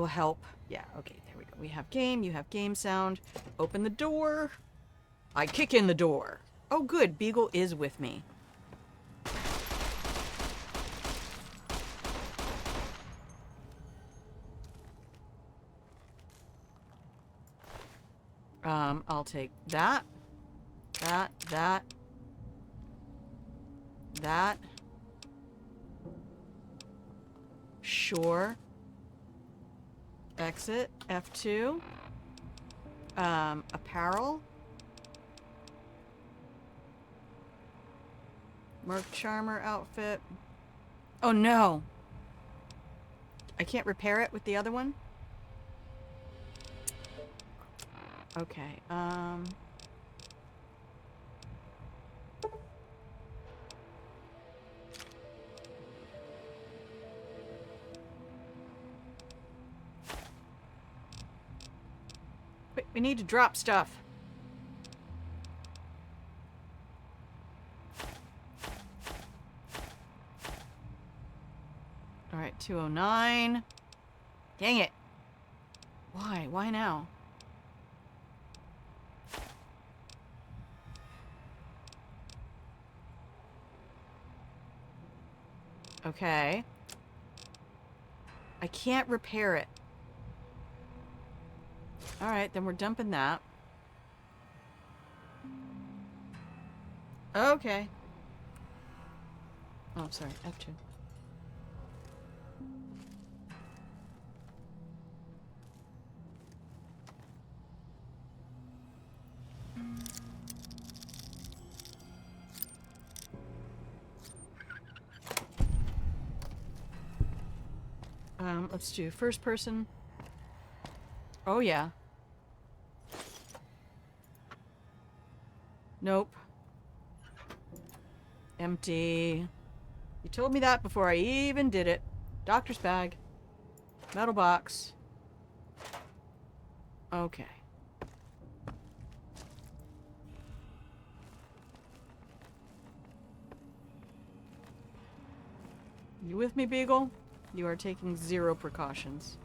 help. Yeah, okay. We have game, you have game sound. Open the door. I kick in the door. Oh good, Beagle is with me. I'll take that. That. Sure. Exit, F2. Apparel. Merc Charmer outfit. Oh no! I can't repair it with the other one? Okay, we need to drop stuff. All right, 209. Dang it. Why? Why now? Okay. I can't repair it. Alright, then we're dumping that. Okay. Oh, sorry, F2. Let's do first person. Oh yeah. Nope. Empty. You told me that before I even did it. Doctor's bag. Metal box. Okay. You with me, Beagle? You are taking 0 precautions.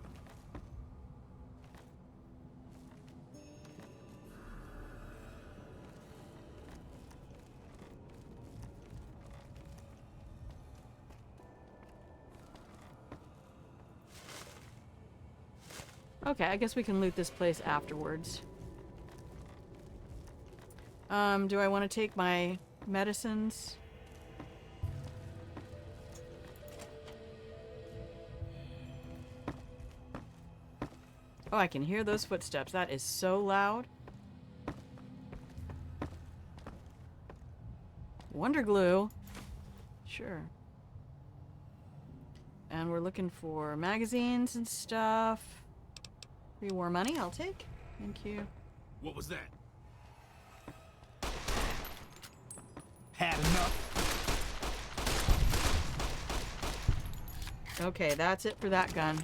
Okay, I guess we can loot this place afterwards. Do I want to take my medicines? Oh, I can hear those footsteps. That is so loud. Wonder glue. Sure. And we're looking for magazines and stuff. Pre-war money, I'll take. Thank you. What was that? Had enough? Okay, that's it for that gun.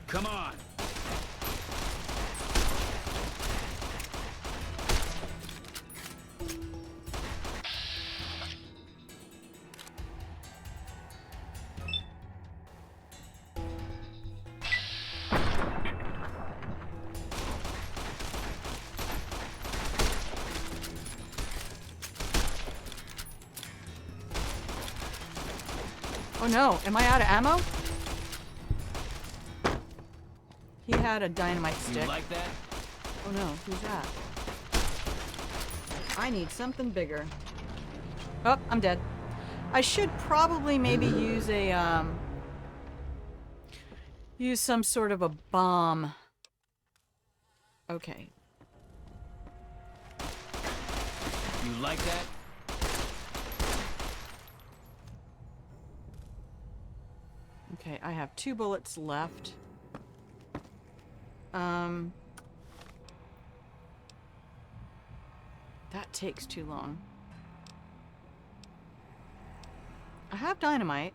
Come on. Oh no, am I out of ammo? He had a dynamite stick. You like that? Oh no, who's that? I need something bigger. Oh, I'm dead. I should probably maybe use a, use some sort of a bomb. Okay. You like that? Okay, I have 2 bullets left. That takes too long. I have dynamite.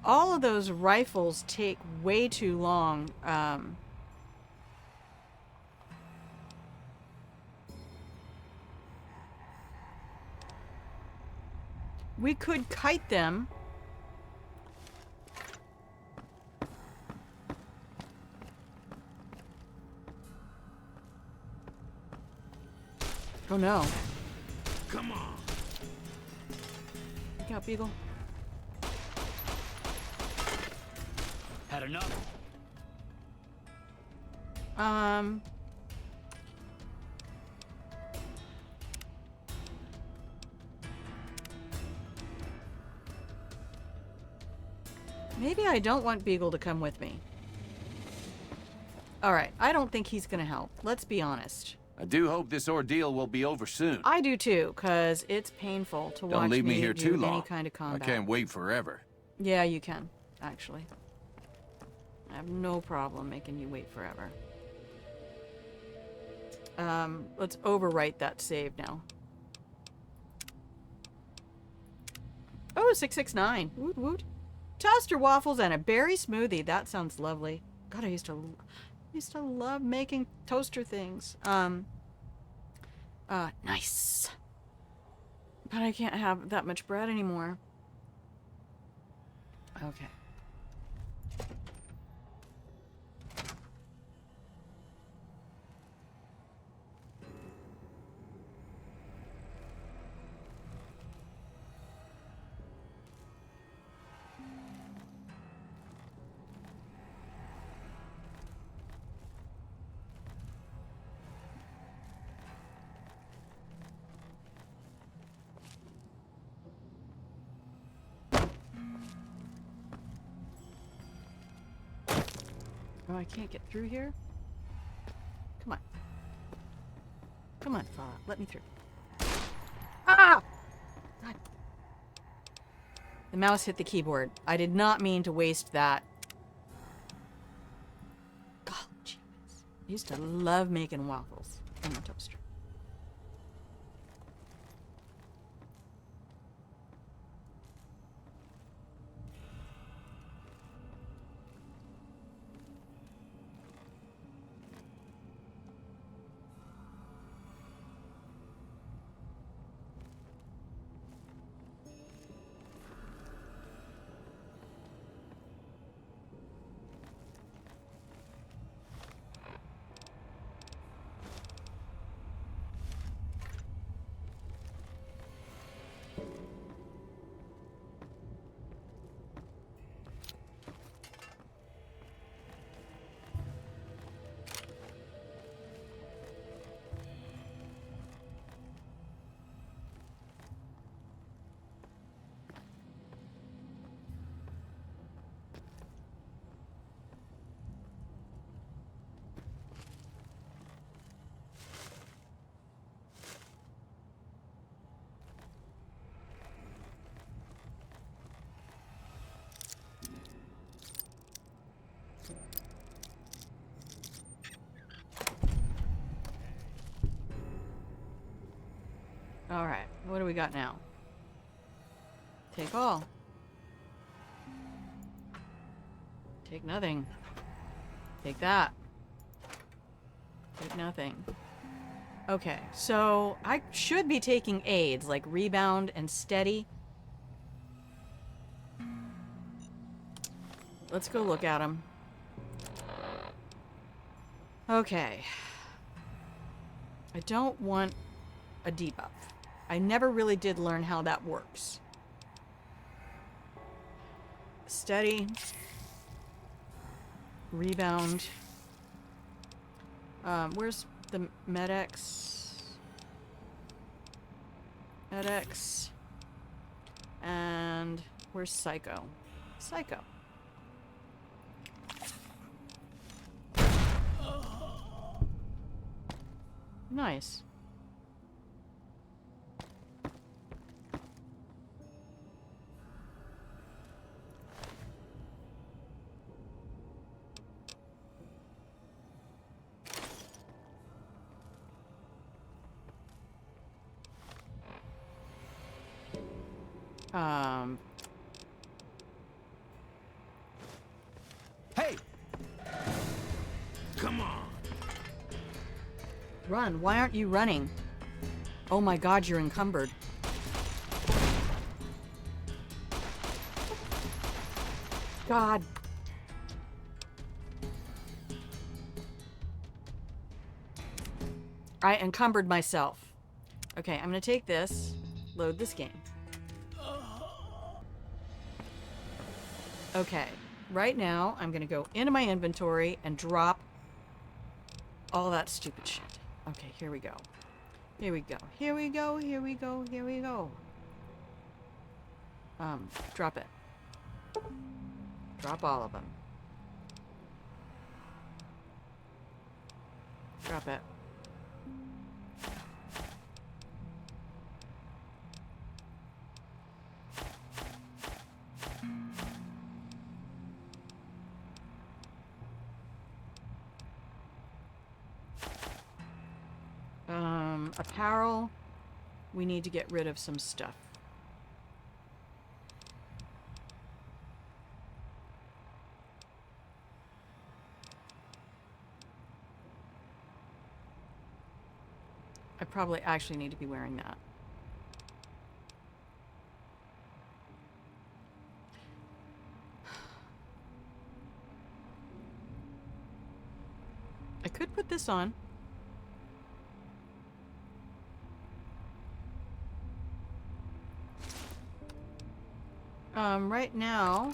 All of those rifles take way too long. We could kite them. Oh no. Come on. Look out, Beagle. Had enough? Maybe I don't want Beagle to come with me. Alright, I don't think he's gonna help. Let's be honest. I do hope this ordeal will be over soon. I do too, because it's painful to watch Don't leave me here do too long. any kind of combat. I can't wait forever. Yeah, you can, actually. I have no problem making you wait forever. Let's overwrite that save now. Oh, 669. Woot woot. Toaster waffles and a berry smoothie. That sounds lovely. God, I used to love making toaster things. Nice. But I can't have that much bread anymore. Okay. Oh, I can't get through here? Come on. Come on, Fallout. Let me through. Ah! God. The mouse hit the keyboard. I did not mean to waste that. God, jeez. I used to love making waffles in the toaster. Alright, what do we got now? Take all. Take nothing. Take that. Take nothing. Okay, so I should be taking aids like rebound and steady. Let's go look at them. Okay. I don't want a debuff. I never really did learn how that works. Steady. Rebound. Where's the Med-X? Med-X. And where's Psycho? Psycho. Nice. Hey! Come on! Run. Why aren't you running? Oh my god, you're encumbered. God. I encumbered myself. Okay, I'm gonna take this, load this game. Okay, right now I'm gonna go into my inventory and drop all that stupid shit. Okay, here we go. Here we go. Here we go. Here we go. Here we go. Drop it. Drop all of them. Drop it. Apparel. We need to get rid of some stuff. I probably actually need to be wearing that. I could put this on. Right now,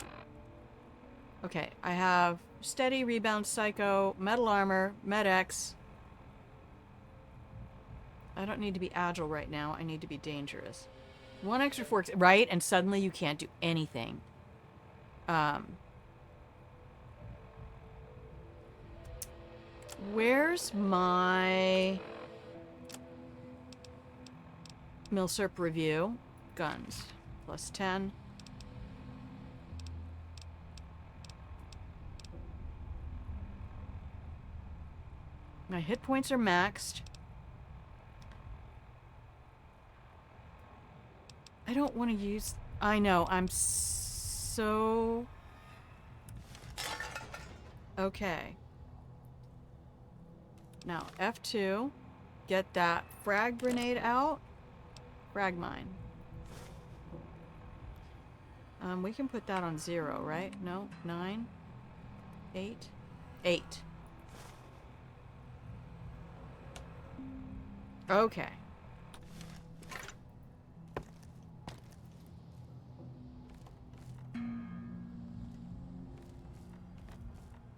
okay, I have Steady, Rebound, Psycho, Metal Armor, Med-X. I don't need to be agile right now. I need to be dangerous. One extra fork, right? And suddenly you can't do anything. Where's my Milsurp review? Guns. Plus 10. My hit points are maxed. I don't want to use... I know, I'm so... Okay. Now, F2. Get that frag grenade out. Frag mine. We can put that on 0, right? No? 9? 8? 8. Okay.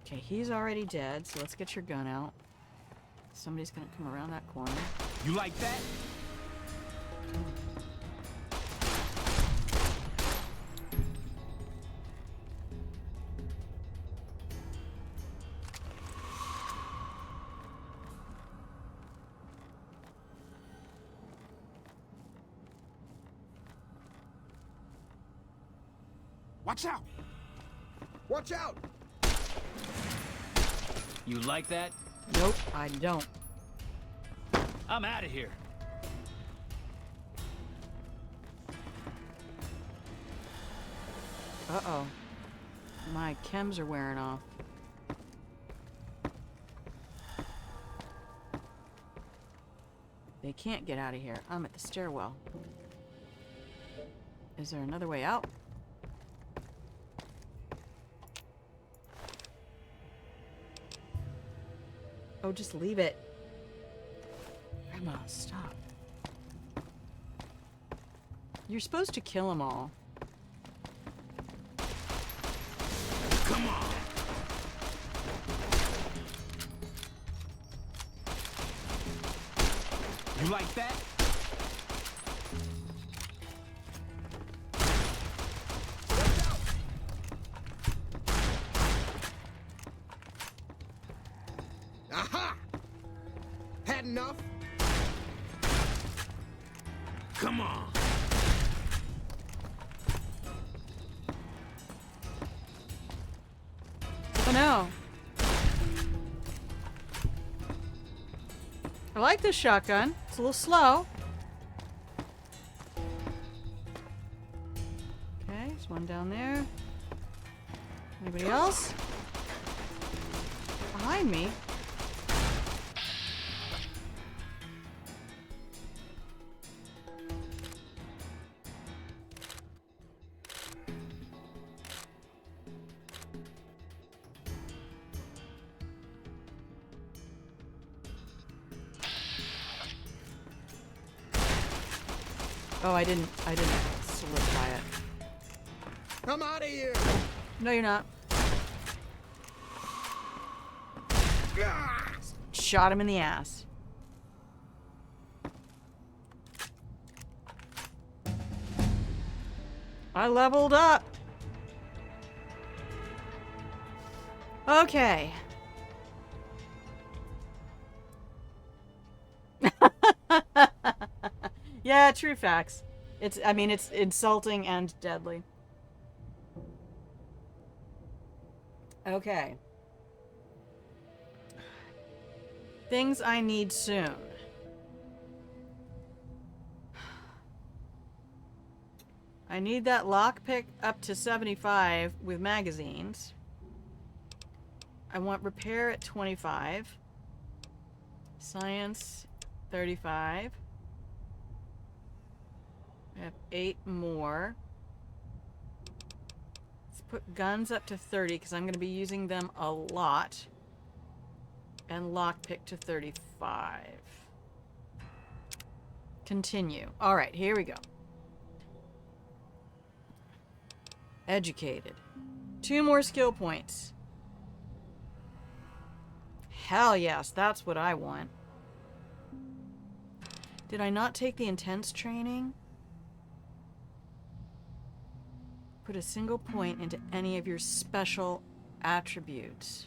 Okay, he's already dead, so let's get your gun out. Somebody's gonna come around that corner. You like that? Watch out! Watch out! You like that? Nope, I don't. I'm out of here. Uh-oh. My chems are wearing off. They can't get out of here. I'm at the stairwell. Is there another way out? Oh, just leave it. Grandma, stop. You're supposed to kill them all. Come on. You like that? Aha! Had enough? Come on. Oh no. I like this shotgun. It's a little slow. Okay, there's one down there. Anybody else? Behind me? Oh, I didn't solidify it. I'm out of here! No, you're not. Ah! Shot him in the ass. I leveled up. Okay. Yeah, true facts. I mean, it's insulting and deadly. Okay. Things I need soon. I need that lockpick up to 75 with magazines. I want repair at 25. Science, 35. I have 8 more. Let's put guns up to 30 because I'm going to be using them a lot. And lockpick to 35. Continue. Alright, here we go. Educated. 2 more skill points. Hell yes, that's what I want. Did I not take the intense training? Put a single point into any of your special attributes.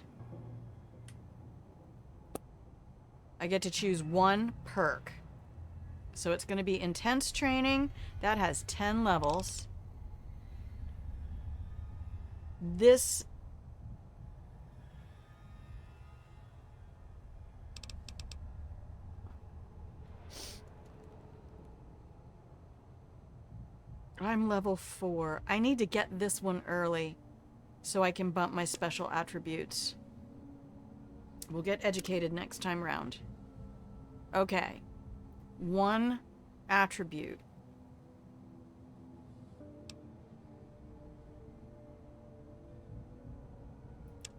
I get to choose 1 perk. So it's going to be intense training. That has 10 levels. This... I'm level 4. I need to get this one early so I can bump my special attributes. We'll get educated next time round. Okay. 1 attribute.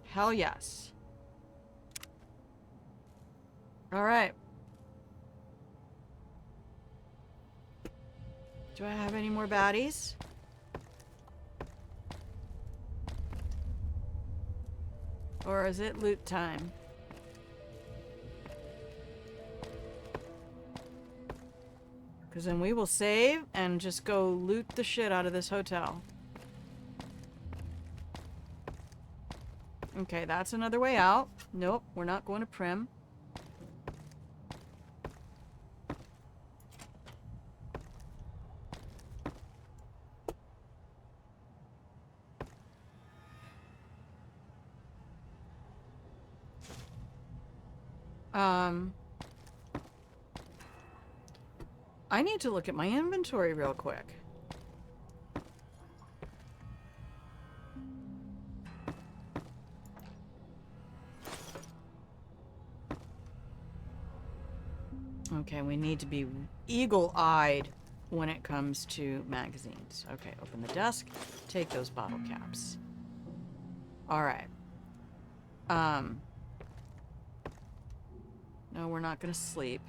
Hell yes. All right. Do I have any more baddies? Or is it loot time? Because then we will save and just go loot the shit out of this hotel. Okay, that's another way out. Nope, we're not going to Primm. I need to look at my inventory real quick. Okay, we need to be eagle-eyed when it comes to magazines. Okay, open the desk, take those bottle caps. All right. No, we're not gonna sleep.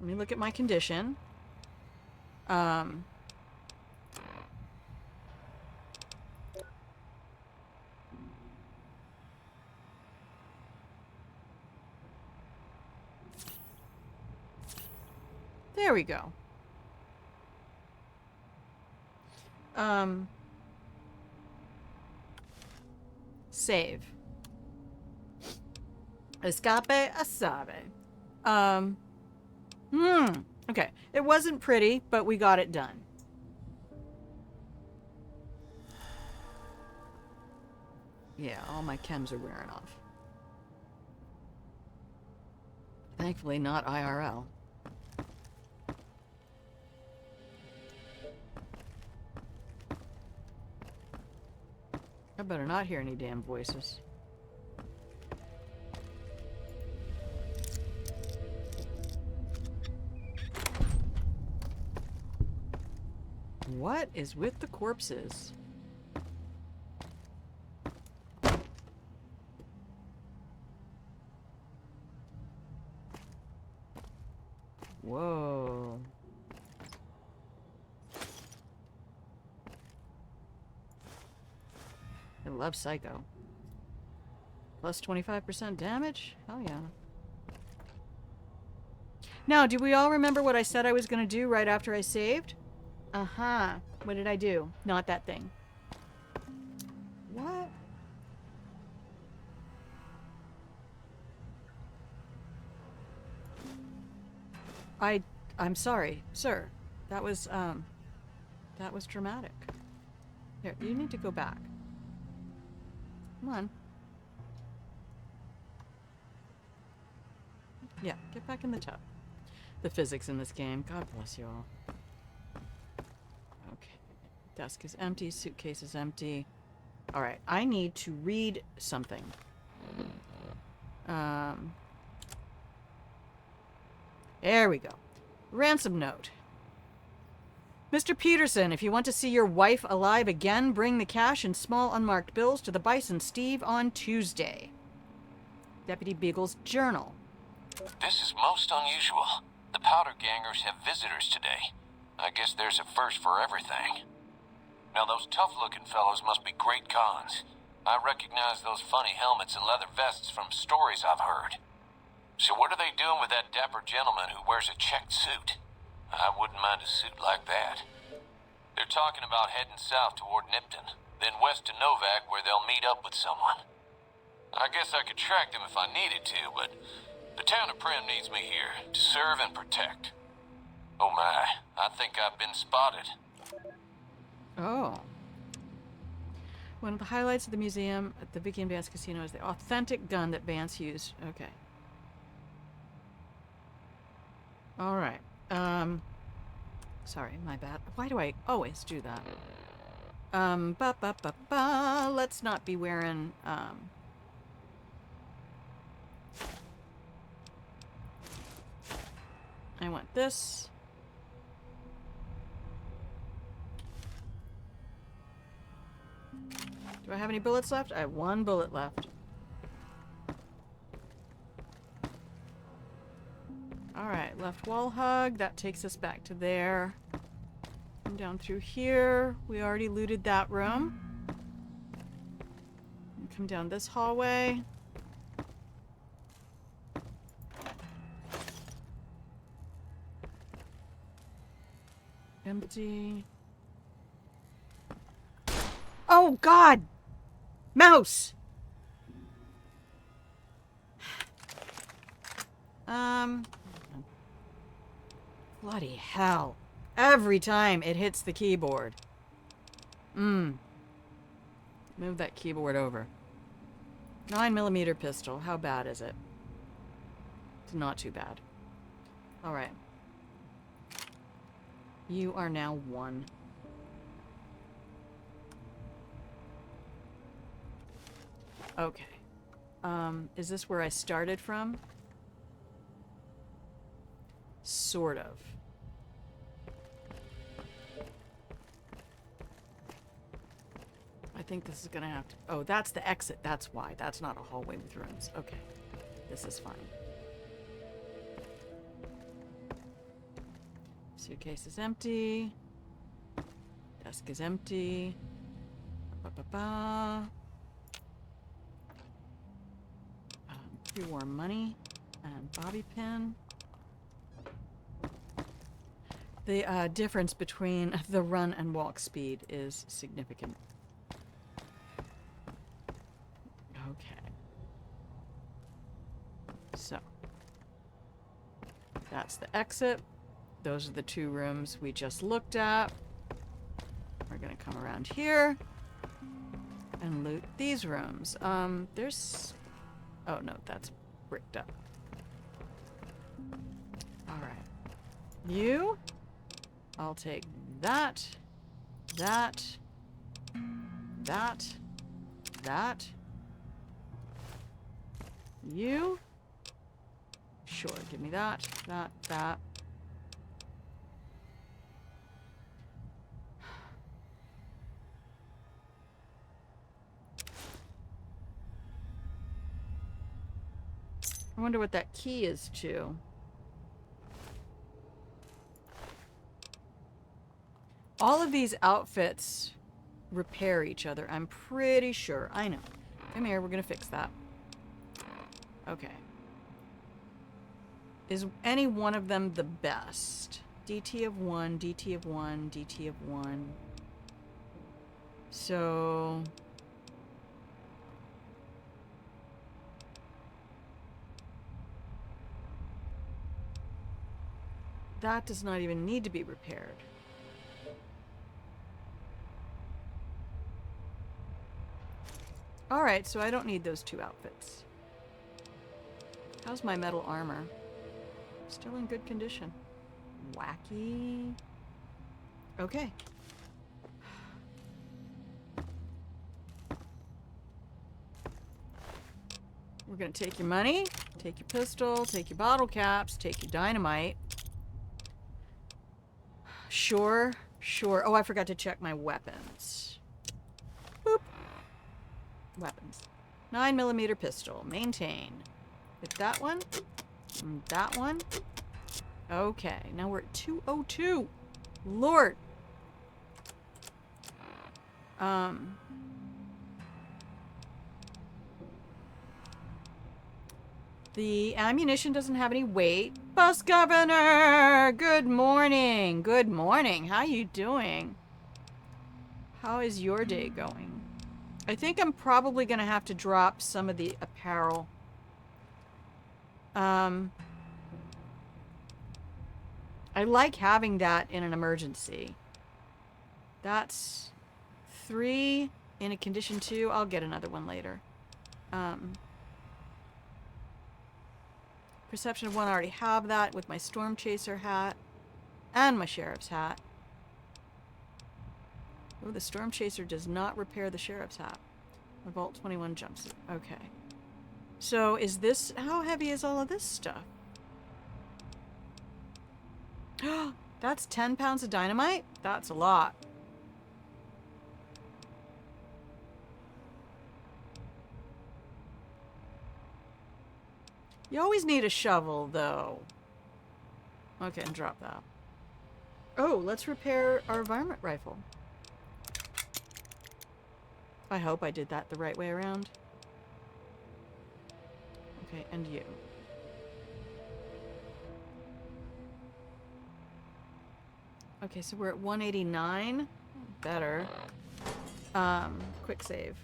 Let me look at my condition. There we go. Save. Escape asabe. Okay. It wasn't pretty, but we got it done. Yeah, all my chems are wearing off. Thankfully, not IRL. I better not hear any damn voices. What is with the corpses? Whoa. I love Psycho. Plus 25% damage? Hell yeah. Now, do we all remember what I said I was going to do right after I saved? Uh-huh. What did I do? Not that thing. What? I'm sorry, sir. That was dramatic. Here, you need to go back. Come on. Yeah, get back in the tub. The physics in this game. God bless you all. Okay. Desk is empty. Suitcase is empty. Alright, I need to read something. There we go. Ransom note. Mr. Peterson, if you want to see your wife alive again, bring the cash and small unmarked bills to the Bison Steve on Tuesday. Deputy Beagle's journal. This is most unusual. The Powder Gangers have visitors today. I guess there's a first for everything. Now those tough-looking fellows must be great cons. I recognize those funny helmets and leather vests from stories I've heard. So what are they doing with that dapper gentleman who wears a checked suit? I wouldn't mind a suit like that. They're talking about heading south toward Nipton, then west to Novak where they'll meet up with someone. I guess I could track them if I needed to, but the town of Primm needs me here to serve and protect. Oh my, I think I've been spotted. Oh. One of the highlights of the museum at the Vicky and Vance Casino is the authentic gun that Vance used. Okay. Alright. Sorry, my bad. Why do I always do that? Let's not be wearing, I want this. Do I have any bullets left? I have one bullet left. Alright, left wall hug. That takes us back to there. Come down through here. We already looted that room. Come down this hallway. Empty. Oh, God! Mouse! Bloody hell. Every time it hits the keyboard. Move that keyboard over. 9mm pistol. How bad is it? It's not too bad. Alright. You are now 1. Okay. Is this where I started from? Sort of. I think this is gonna have to... Oh, that's the exit. That's why. That's not a hallway with rooms. Okay. This is fine. Suitcase is empty. Desk is empty. Ba-ba-ba. Pre-war money and bobby pin. The difference between the run and walk speed is significant. Okay. So. That's the exit. Those are the 2 rooms we just looked at. We're gonna come around here and loot these rooms. There's... Oh, no, that's bricked up. Alright. You... I'll take that, that, that, that. You. Sure, give me that, that, that. I wonder what that key is to. All of these outfits repair each other, I'm pretty sure. I know. Come here, we're gonna fix that. Okay. Is any one of them the best? DT of 1, DT of 1, DT of 1. So... that does not even need to be repaired. Alright, so I don't need those 2 outfits. How's my metal armor? Still in good condition. Wacky. Okay. We're gonna take your money, take your pistol, take your bottle caps, take your dynamite. Sure, sure. Oh, I forgot to check my weapons. Boop. Weapons. 9mm pistol. Maintain. Get that one. And that one. Okay, now we're at 202. Lord. The ammunition doesn't have any weight. Bus governor! Good morning. Good morning. How you doing? How is your day going? I think I'm probably going to have to drop some of the apparel. I like having that in an emergency. That's 3 in a condition 2. I'll get another one later. Perception of 1, I already have that with my Storm Chaser hat and my Sheriff's hat. Oh, the Storm Chaser does not repair the Sheriff's hat. A Vault 21 jumpsuit. Okay. So is this... how heavy is all of this stuff? That's 10 pounds of dynamite? That's a lot. You always need a shovel, though. Okay, and drop that. Oh, let's repair our varmint rifle. I hope I did that the right way around. Okay, and you. Okay, so we're at 189. Better. Quick save.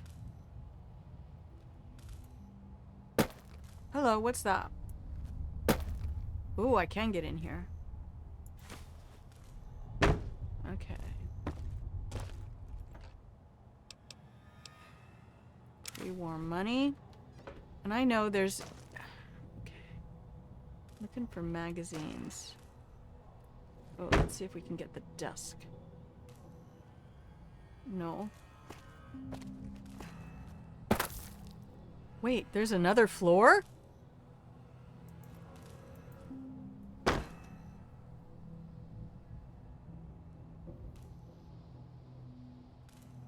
Hello, what's that? Ooh, I can get in here. Okay. Pre-war money. And I know there's... okay. Looking for magazines. Oh, let's see if we can get the desk. No. Wait, there's another floor?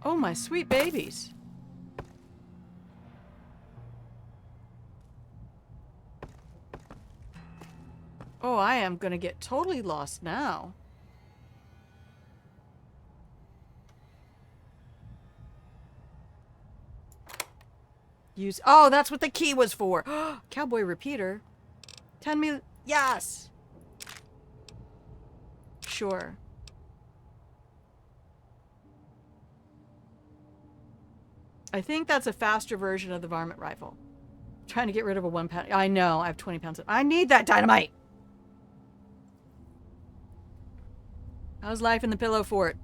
Oh, my sweet babies. Oh, I am gonna get totally lost now. Use. Oh, that's what the key was for. Cowboy repeater. 10 million. Yes. Sure. I think that's a faster version of the varmint rifle. Trying to get rid of a 1 pound. I know. I have 20 pounds. I need that dynamite. How's life in the pillow fort?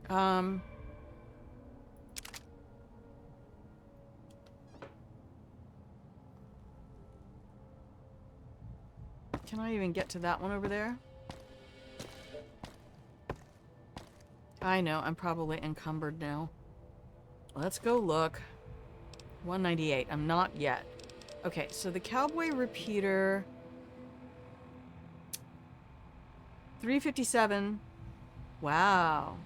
Can I even get to that one over there? I know, I'm probably encumbered now. Let's go look. 198. I'm not yet. Okay, so the cowboy repeater. 357. Wow.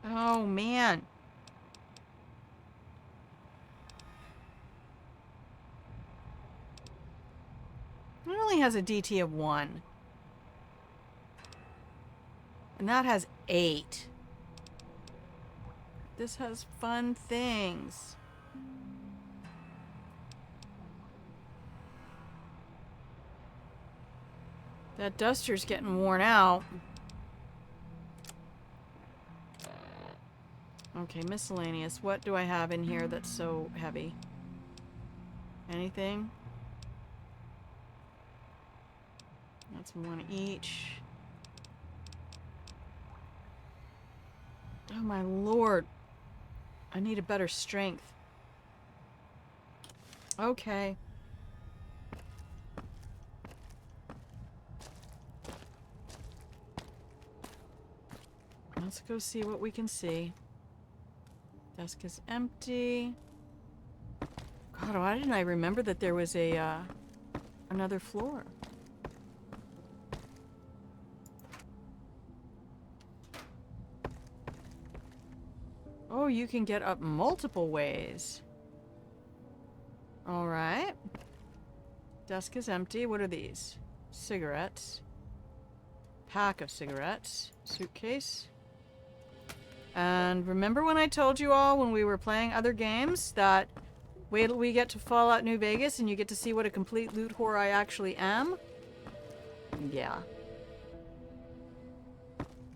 Oh, man. It only has a DT of 1. And that has 8. This has fun things. That duster's getting worn out. Okay, miscellaneous. What do I have in here that's so heavy? Anything? That's 1 each. Oh my lord. I need a better strength. Okay. Let's go see what we can see. Desk is empty. God, why didn't I remember that there was a, another floor? Oh, you can get up multiple ways. Alright. Desk is empty. What are these? Cigarettes. Pack of cigarettes. Suitcase. And remember when I told you all when we were playing other games that wait till we get to Fallout New Vegas and you get to see what a complete loot whore I actually am? Yeah.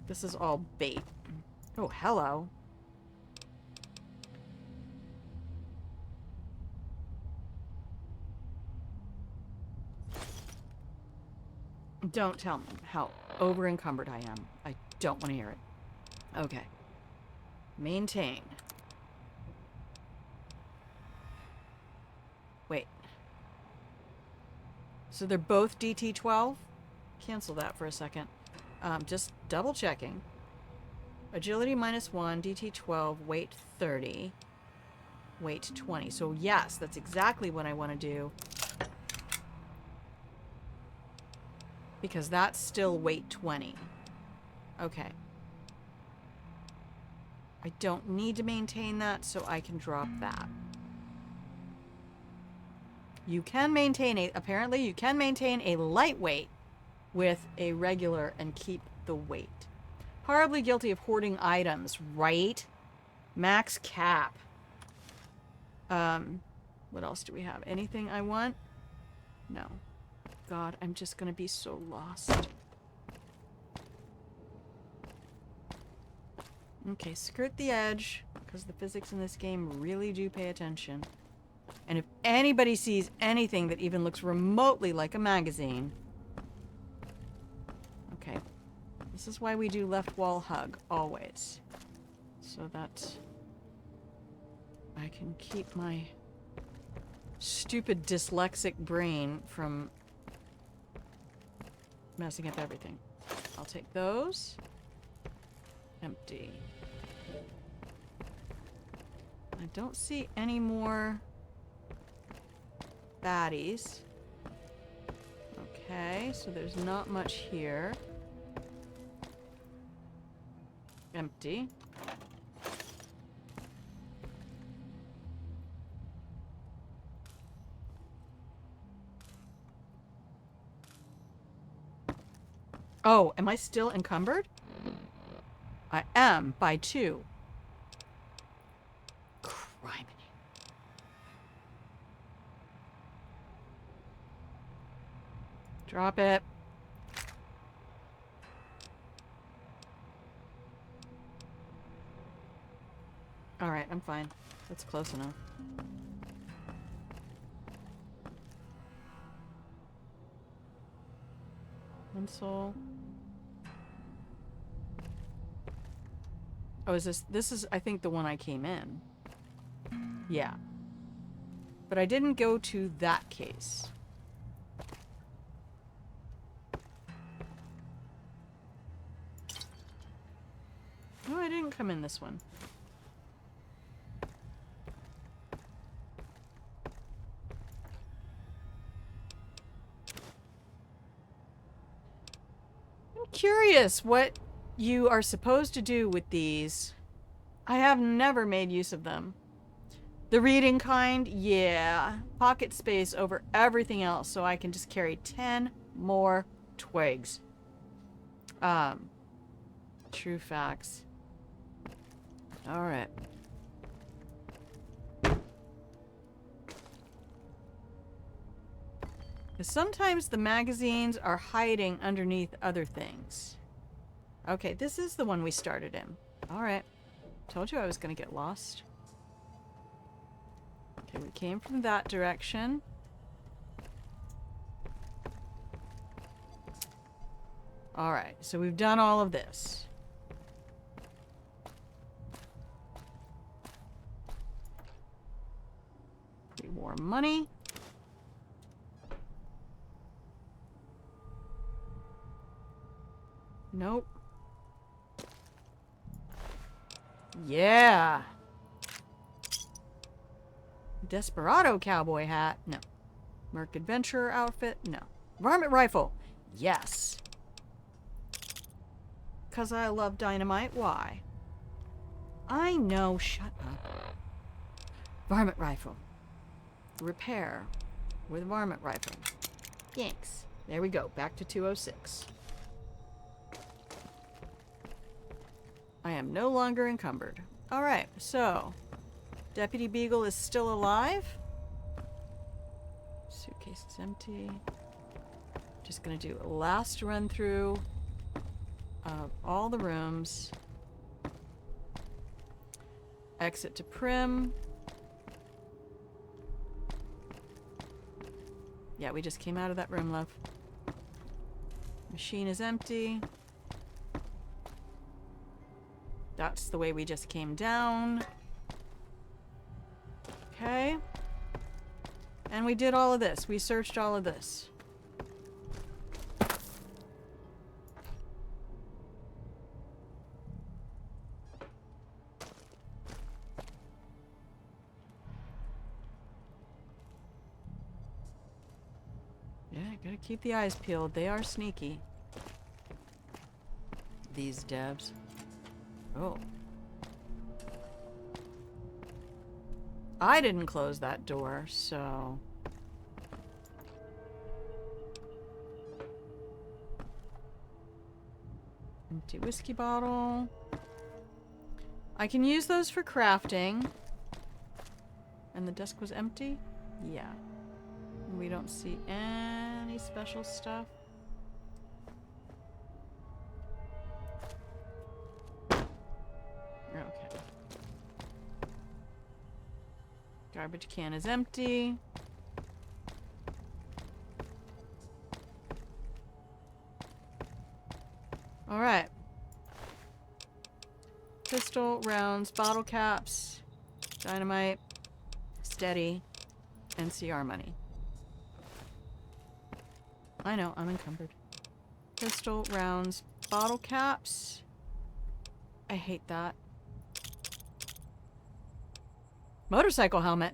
This is all bait. Oh, hello. Don't tell me how over encumbered I am. I don't want to hear it. Okay. Maintain. Wait. So they're both DT12? Cancel that for a second. Just double checking. Agility -1, DT12, weight 30, weight 20. So yes, that's exactly what I want to do. Because that's still weight 20. Okay. I don't need to maintain that, so I can drop that. You can maintain a, apparently you can maintain a lightweight with a regular and keep the weight. Horribly guilty of hoarding items, right? Max cap. What else do we have? Anything I want? No. God, I'm just gonna be so lost. Okay, skirt the edge, because the physics in this game really do pay attention. And if anybody sees anything that even looks remotely like a magazine... Okay. This is why we do left wall hug, always. So that I can keep my stupid dyslexic brain from messing up everything. I'll take those. Empty. I don't see any more baddies. Okay, so there's not much here. Empty. Oh, am I still encumbered? I am by 2. Criminy. Drop it. Alright, I'm fine. That's close enough. Console. Oh, is this is, I think, the one I came in. Yeah. But I didn't go to that case. No, I didn't come in this one. I'm curious what you are supposed to do with these. I have never made use of them. The reading kind, yeah. Pocket space over everything else, so I can just carry 10 more twigs. True facts. Alright. Because sometimes the magazines are hiding underneath other things. Okay, this is the one we started in. Alright. Told you I was going to get lost. Okay, we came from that direction. Alright, so we've done all of this. More money. Nope. Yeah. Desperado cowboy hat. No. Merc adventurer outfit. No. Varmint rifle. Yes. 'Cause I love dynamite. Why? I know. Shut up. Varmint rifle. Repair with varmint rifle. Thanks. There we go. Back to 206. I am no longer encumbered. Alright, so Deputy Beagle is still alive. Suitcase is empty. Just gonna do a last run through of all the rooms. Exit to Primm. Yeah, we just came out of that room, love. Machine is empty. That's the way we just came down. Okay. And we did all of this. We searched all of this. Yeah, gotta keep the eyes peeled. They are sneaky. These devs. Oh. I didn't close that door, so... Empty whiskey bottle. I can use those for crafting. And the desk was empty? Yeah. We don't see any special stuff. Okay. Garbage can is empty. All right. Pistol, rounds, bottle caps, dynamite, steady, NCR money. I know, I'm encumbered. Pistol, rounds, bottle caps. I hate that. Motorcycle helmet.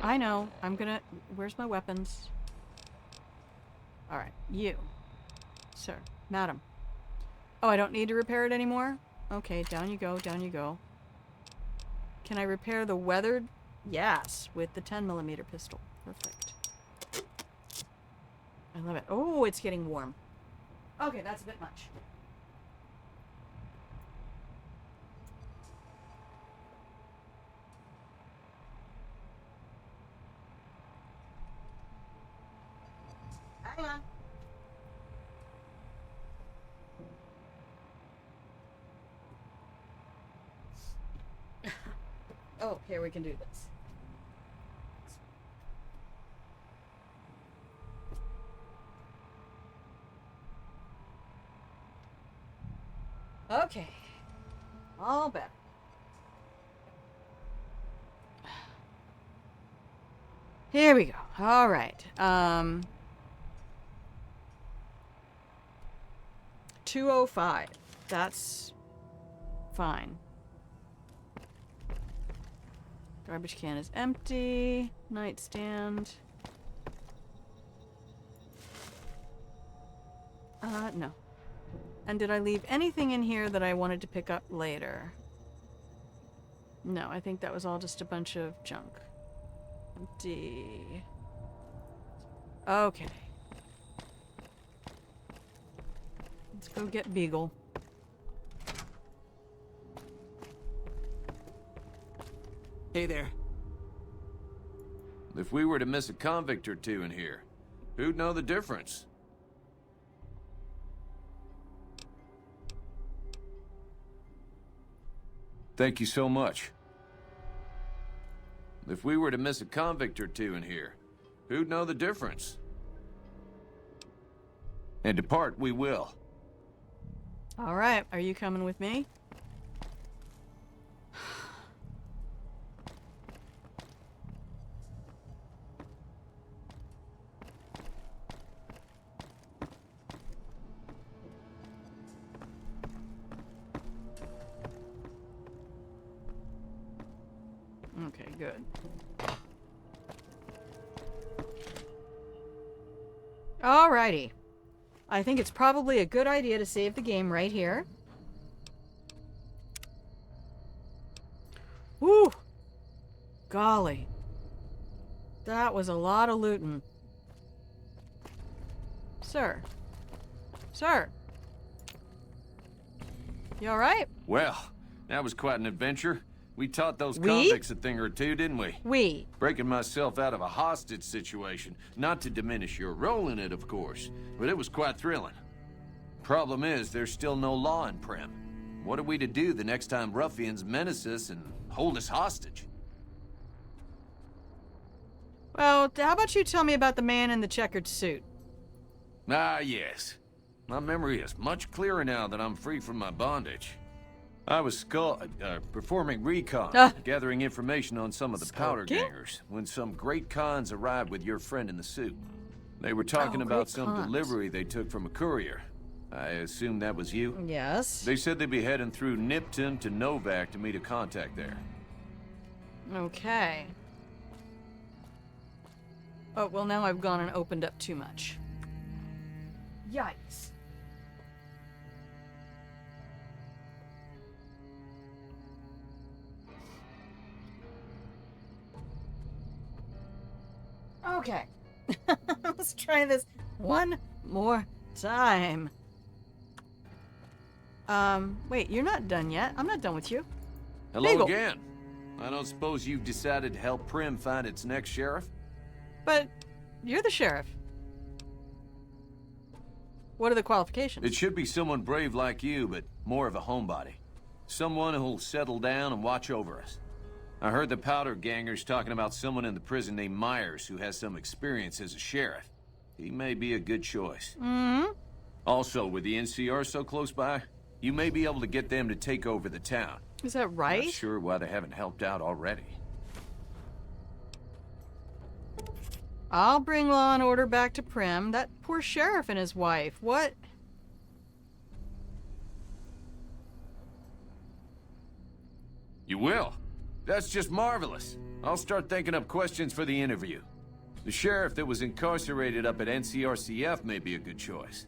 I know. I'm gonna... Where's my weapons? Alright. You. Sir. Madam. Oh, I don't need to repair it anymore? Okay, down you go, down you go. Can I repair the weathered? Yes, with the 10mm pistol. Perfect. I love it. Oh, it's getting warm. Okay, that's a bit much. Hang on. Oh, here we can do this. Okay. All better. Here we go. All right. 205. That's fine. Garbage can is empty. Nightstand. No. And did I leave anything in here that I wanted to pick up later? No, I think that was all just a bunch of junk. Empty. Okay. Let's go get Beagle. Hey there. If we were to miss a convict or two in here, who'd know the difference? Thank you so much. If we were to miss a convict or two in here, who'd know the difference? And depart we will. All right, are you coming with me? Okay, good. Alrighty. I think it's probably a good idea to save the game right here. Woo! Golly. That was a lot of looting. Sir. Sir. You alright? Well, that was quite an adventure. We taught those We? convicts a thing or two, didn't we? We. Breaking myself out of a hostage situation. Not to diminish your role in it, of course, but it was quite thrilling. Problem is, there's still no law in Primm. What are we to do the next time ruffians menace us and hold us hostage? Well, how about you tell me about the man in the checkered suit? Ah, yes. My memory is much clearer now that I'm free from my bondage. I was performing recon, gathering information on some of the powder Skulking? gangers, when some great cons arrived with your friend in the suit. They were talking about great some cons. delivery they took from a courier. I assume that was you? Yes. They said they'd be heading through Nipton to Novak to meet a contact there. Okay. Oh, well, now I've gone and opened up too much. Yikes. Okay. Let's try this one more time. Wait, you're not done yet. I'm not done with you. Hello Beagle. again. I don't suppose you've decided to help Primm find its next sheriff? But you're the sheriff. What are the qualifications? It should be someone brave like you, but more of a homebody. Someone who'll settle down and watch over us. I heard the powder gangers talking about someone in the prison named Myers who has some experience as a sheriff. He may be a good choice. Mm-hmm. Also, with the NCR so close by, you may be able to get them to take over the town. Is that right? Not sure why they haven't helped out already. I'll bring law and order back to Primm. That poor sheriff and his wife. What? You will? That's just marvelous. I'll start thinking up questions for the interview. The sheriff that was incarcerated up at NCRCF may be a good choice.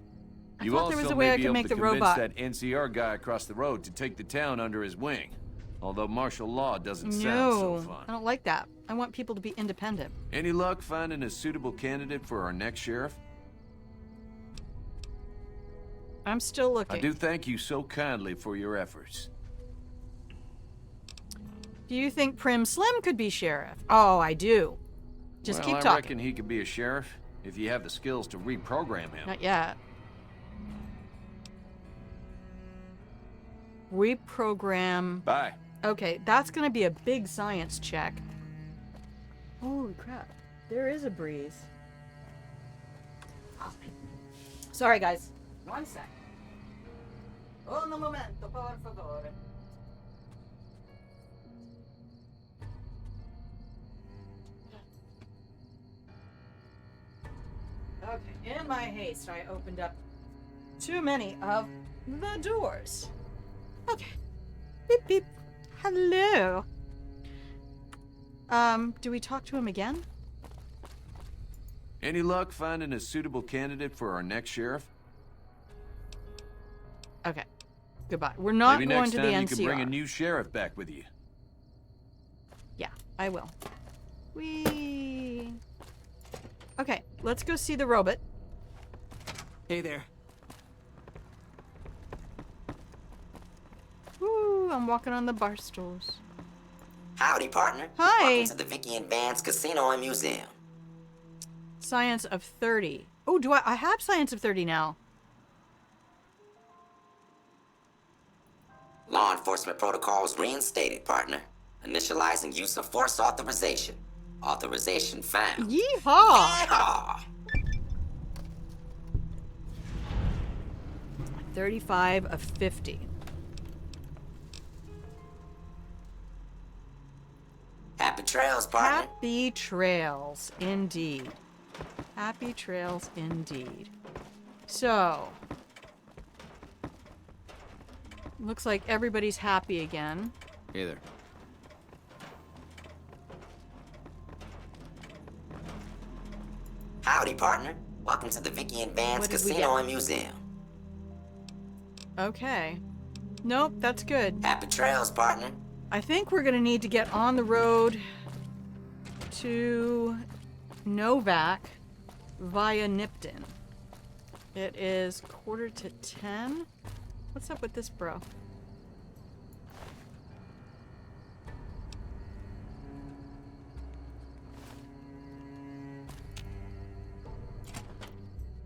I You thought also there was a may way I be could able make to the convince robot. that NCR guy across the road to take the town under his wing. Although martial law doesn't sound so No, fun. I don't like that. I want people to be independent. Any luck finding a suitable candidate for our next sheriff? I'm still looking. I do thank you so kindly for your efforts. Do you think Primm Slim could be sheriff? Oh, I do. Just keep I talking. reckon he could be a sheriff if you have the skills to reprogram him. Not yet. Reprogram. Bye. Okay, that's gonna be a big science check. Holy crap. There is a breeze. Sorry, guys. 1 sec. Un momento, por favore. Okay, in my haste, I opened up too many of the doors. Okay. Beep, beep. Hello. Do we talk to him again? Any luck finding a suitable candidate for our next sheriff? Okay. Goodbye. We're not Maybe going next to the time you NCR. can bring a new sheriff back with you. Yeah, I will. Whee! Okay, let's go see the robot. Hey there. Woo, I'm walking on the bar stools. Howdy, partner. Hi. Welcome to the Vicky and Vance Casino and Museum. Science of 30. Oh, I have Science of 30 now. Law enforcement protocols reinstated, partner. Initializing use of force authorization. Authorization found. Yeehaw! Yeehaw! 35 of 50. Happy trails, partner. Happy trails, indeed. Happy trails, indeed. So, looks like everybody's happy again. Hey there. Howdy, partner. Welcome to the Vicky and Vance What did we Casino get? and Museum. Okay. Nope, that's good. Happy trails, partner. I think we're gonna need to get on the road to Novak via Nipton. It is 9:45. What's up with this, bro?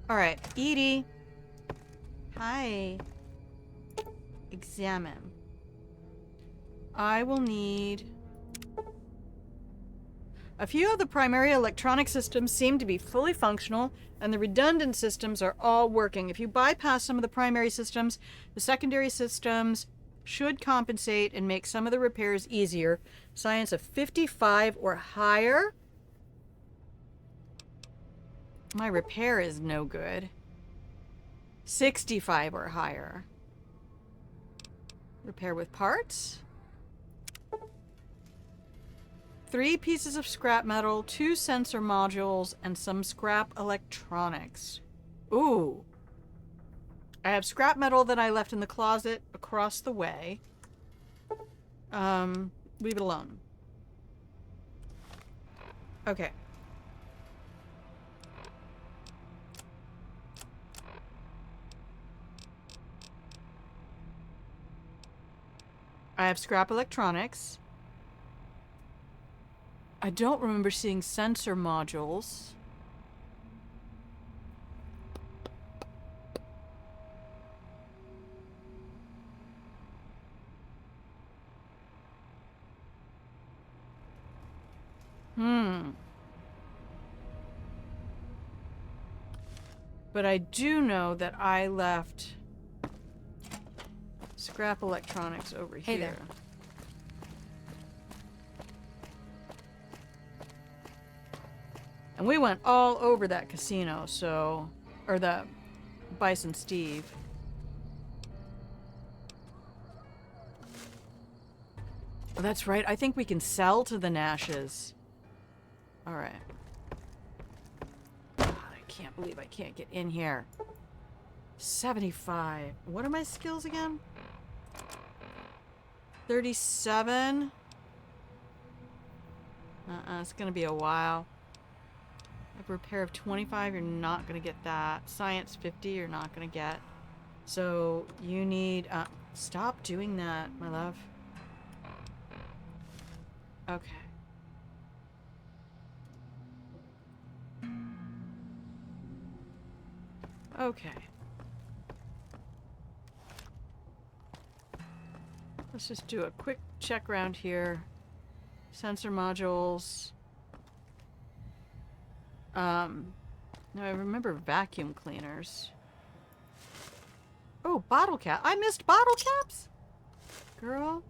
All right, Edie. Hi. Examine. I will need... A few of the primary electronic systems seem to be fully functional, and the redundant systems are all working. If you bypass some of the primary systems, the secondary systems should compensate and make some of the repairs easier. Science of 55 or higher. My repair is no good. 65 or higher. Repair with parts. 3 pieces of scrap metal, 2 sensor modules, and some scrap electronics. Ooh. I have scrap metal that I left in the closet across the way. Leave it alone. Okay. I have scrap electronics. I don't remember seeing sensor modules. But I do know that I left scrap electronics over here. Hey there. And we went all over that casino, so... Or the Bison Steve. Oh, that's right. I think we can sell to the Nashes. Alright. God, I can't believe I can't get in here. 75. What are my skills again? 37. It's gonna be a while. A repair of 25, you're not gonna get that. Science 50, you're not gonna get. So you need, stop doing that, my love. Okay. Okay. Let's just do a quick check around here. Sensor modules. Now I remember vacuum cleaners. Oh, bottle cap. I missed bottle caps? Girl.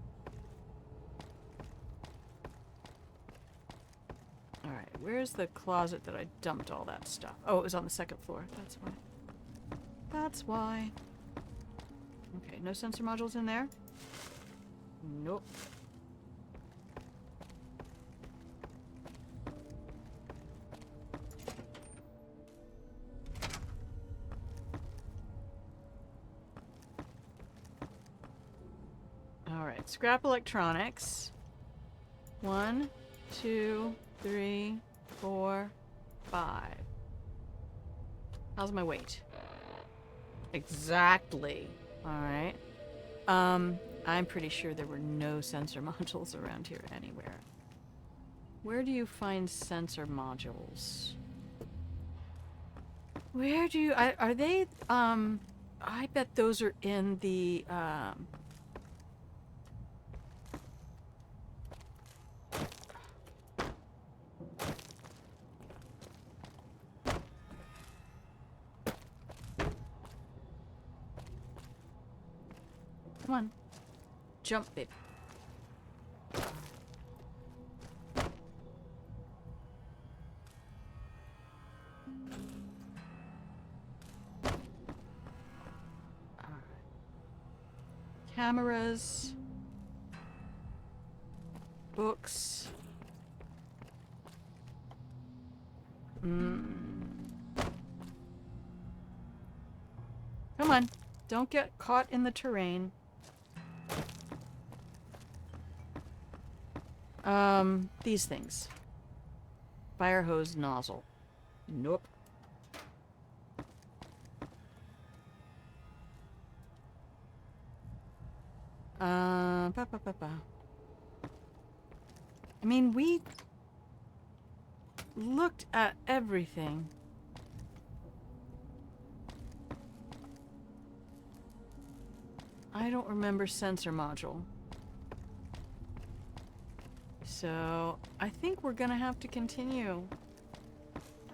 Alright, where's the closet that I dumped all that stuff? Oh, it was on the second floor. That's why. That's why. Okay, no sensor modules in there? Nope. Alright, scrap electronics. 1, 2, 3, 4, 5. How's my weight? Exactly. Alright. I'm pretty sure there were no sensor modules around here anywhere. Where do you find sensor modules? Where do you... are they... I bet those are in the... Come on. Jump, babe. Cameras. Books. Come on. Don't get caught in the terrain. These things. Fire hose nozzle. Nope. I mean, we looked at everything. I don't remember sensor module. So, I think we're gonna have to continue.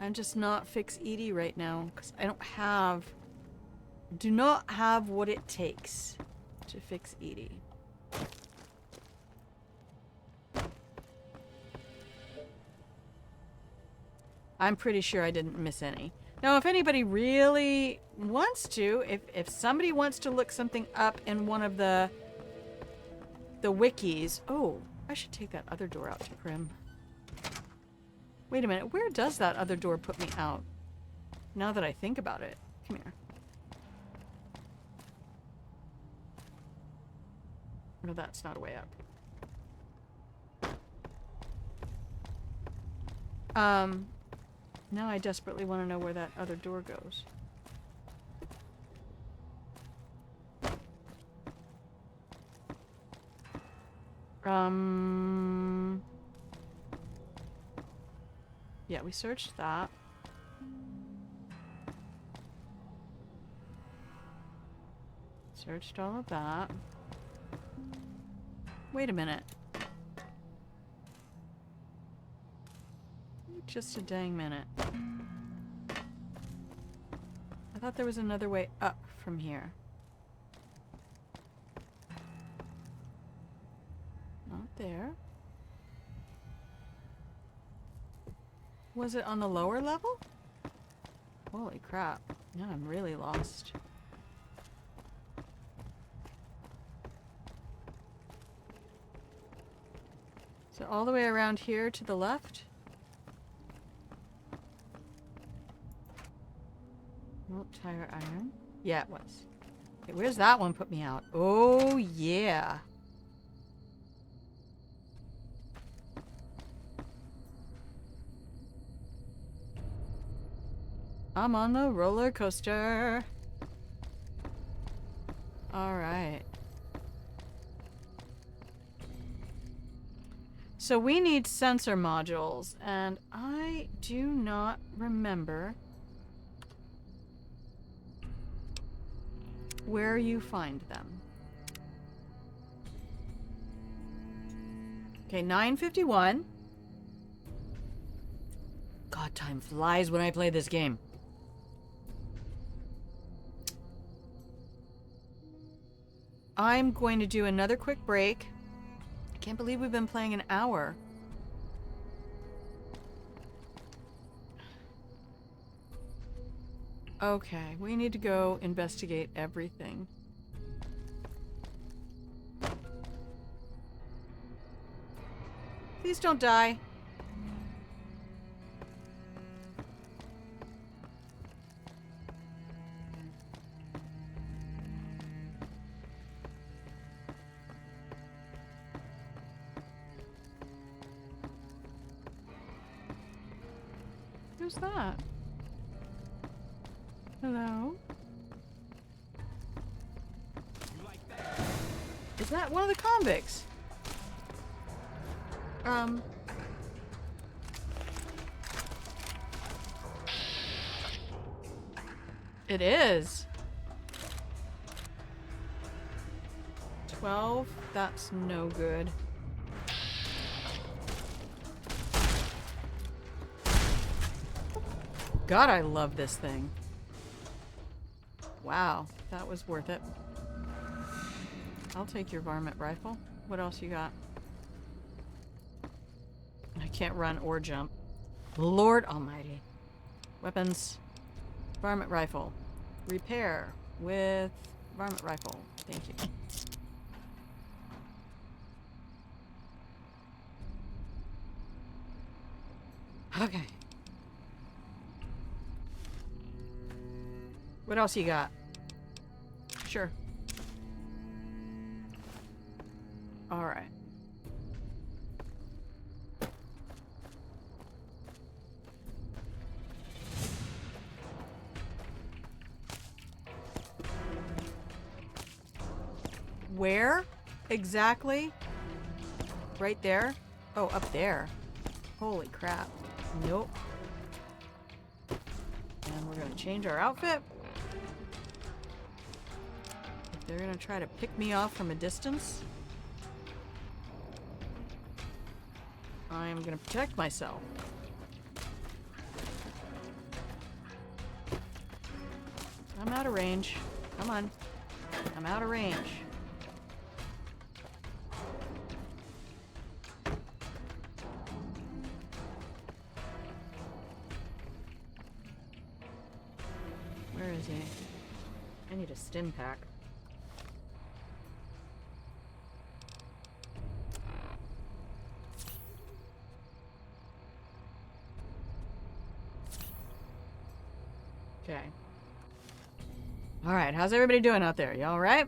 And just not fix Edie right now, because I don't have... do not have what it takes to fix Edie. I'm pretty sure I didn't miss any. Now, if anybody really wants to, if somebody wants to look something up in one of the wikis... Oh, I should take that other door out to Primm. Wait a minute, where does that other door put me out? Now that I think about it. Come here. No, that's not a way up. Now I desperately want to know where that other door goes. Yeah, we searched that. Searched all of that. Wait a minute. Just a dang minute. I thought there was another way up from here. Not there. Was it on the lower level? Holy crap. Now I'm really lost. So all the way around here to the left? Oh, tire iron. Yeah, it was. Okay, where's that one put me out? Oh, yeah. I'm on the roller coaster. All right. So we need sensor modules, and I do not remember where you find them. Okay, 9:51. God, time flies when I play this game. I'm going to do another quick break. I can't believe we've been playing an hour. Okay, we need to go investigate everything. Please don't die. Who's that? Hello? Is that one of the convicts? It is. 12? That's no good. God, I love this thing. Wow, that was worth it. I'll take your varmint rifle. What else you got? I can't run or jump. Lord Almighty. Weapons. Varmint rifle. Repair with varmint rifle. Thank you. Okay. What else you got? Sure. All right. Where exactly? Right there? Oh, up there. Holy crap. Nope. And we're gonna change our outfit. If they're gonna try to pick me off from a distance, I am gonna protect myself. I'm out of range. Come on. I'm out of range. Where is he? I need a stim pack. Okay. Alright, how's everybody doing out there? You alright?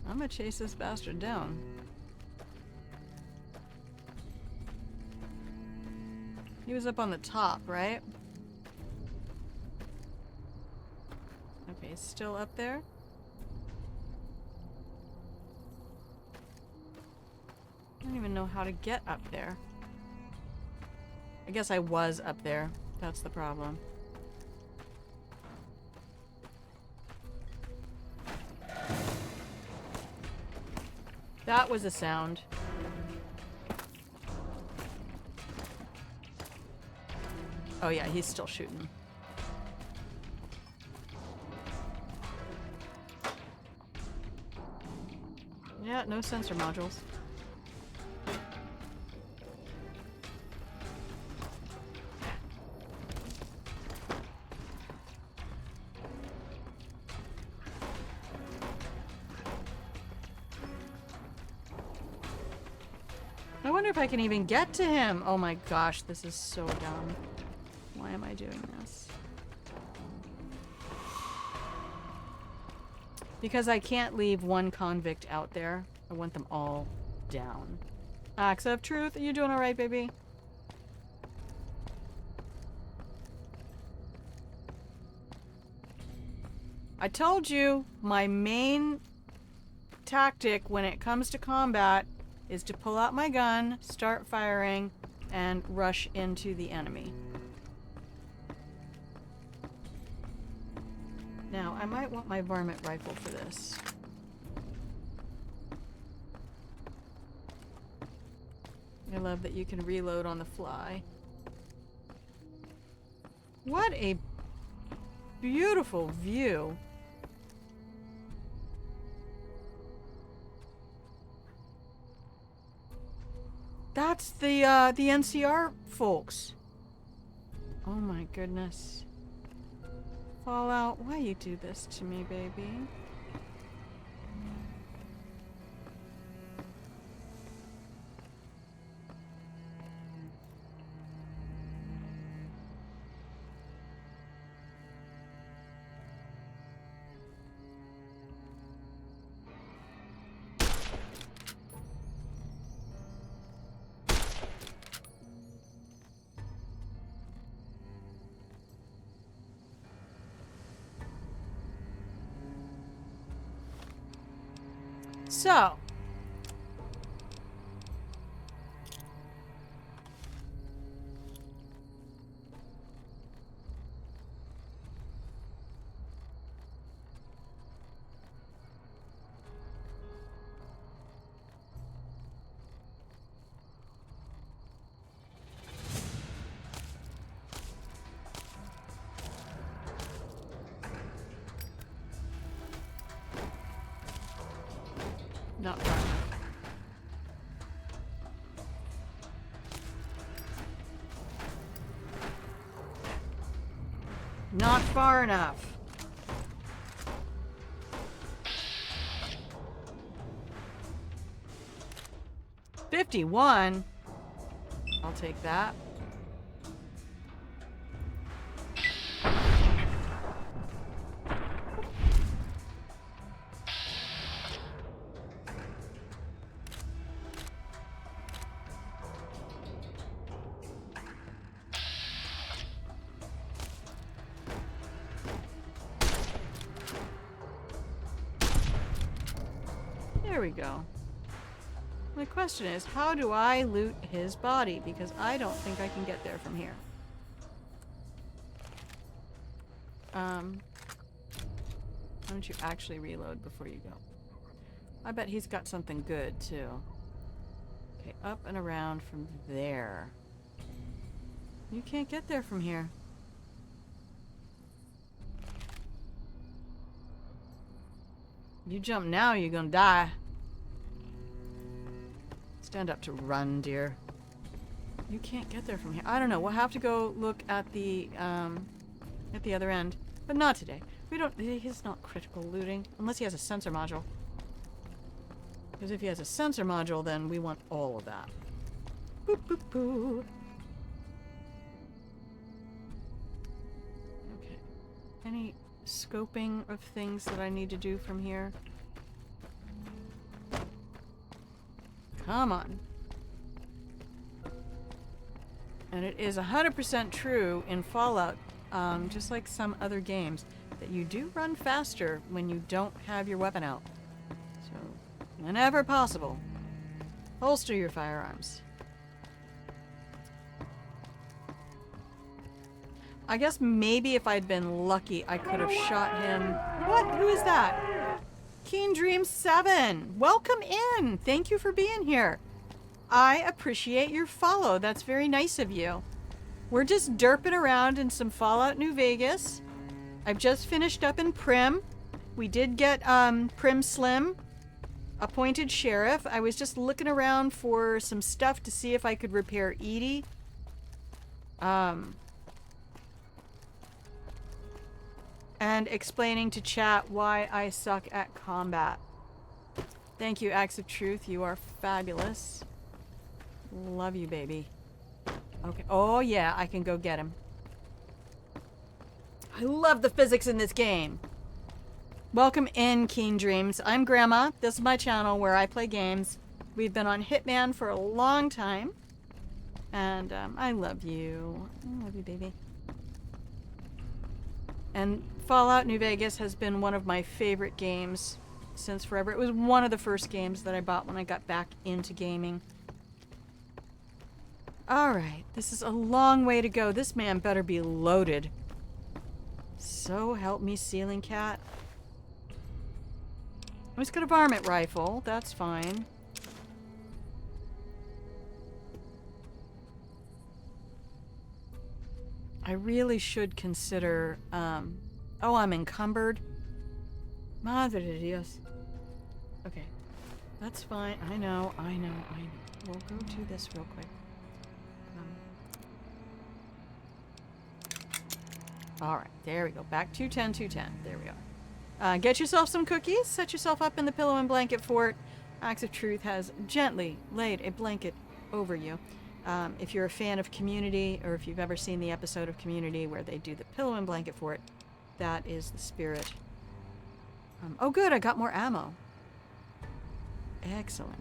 I'm gonna chase this bastard down. He was up on the top, right? Okay, he's still up there. I don't even know how to get up there. I guess I was up there. That's the problem. That was a sound. Oh yeah, he's still shooting. Yeah, no sensor modules. I wonder if I can even get to him. Oh my gosh, this is so dumb. Why am I doing this? Because I can't leave one convict out there. I want them all down. Acts of truth. Are you doing alright, baby? I told you my main tactic when it comes to combat is to pull out my gun, start firing, and rush into the enemy. Now, I might want my varmint rifle for this. I love that you can reload on the fly. What a beautiful view. That's the NCR folks. Oh my goodness. Fallout, why you do this to me, baby? So, not far enough. Not far enough. $51. I'll take that. There we go. My question is, how do I loot his body? Because I don't think I can get there from here. Why don't you actually reload before you go? I bet he's got something good, too. Okay, up and around from there. You can't get there from here. You jump now, you're gonna die. Stand up to run, dear. You can't get there from here. I don't know. We'll have to go look at the other end, but not today. We don't. He's not critical looting unless he has a sensor module. Because if he has a sensor module, then we want all of that. Boop boop boo. Okay. Any scoping of things that I need to do from here? Come on. And it is 100% true in Fallout, just like some other games, that you do run faster when you don't have your weapon out. So, whenever possible, holster your firearms. I guess maybe if I'd been lucky, I could have shot him. What? Who is that? Keen Dream 7. Welcome in. Thank you for being here. I appreciate your follow. That's very nice of you. We're just derping around in some Fallout New Vegas. I've just finished up in Primm. We did get Primm Slim appointed sheriff. I was just looking around for some stuff to see if I could repair Edie. And explaining to chat why I suck at combat. Thank you, Acts of Truth. You are fabulous. Love you, baby. Okay. Oh, yeah, I can go get him. I love the physics in this game. Welcome in, Keen Dreams. I'm Grandma. This is my channel where I play games. We've been on Hitman for a long time. And I love you. I love you, baby. And Fallout New Vegas has been one of my favorite games since forever. It was one of the first games that I bought when I got back into gaming. Alright, this is a long way to go. This man better be loaded. So help me, ceiling cat. He's got a varmint rifle. That's fine. I really should consider, oh, I'm encumbered. Madre de Dios. Okay. That's fine. I know. We'll go do this real quick. Alright, there we go. Back 210, 210. There we go. Get yourself some cookies. Set yourself up in the pillow and blanket fort. Axe of Truth has gently laid a blanket over you. If you're a fan of Community, or if you've ever seen the episode of Community where they do the pillow and blanket fort, that is the spirit. Oh good, I got more ammo. Excellent.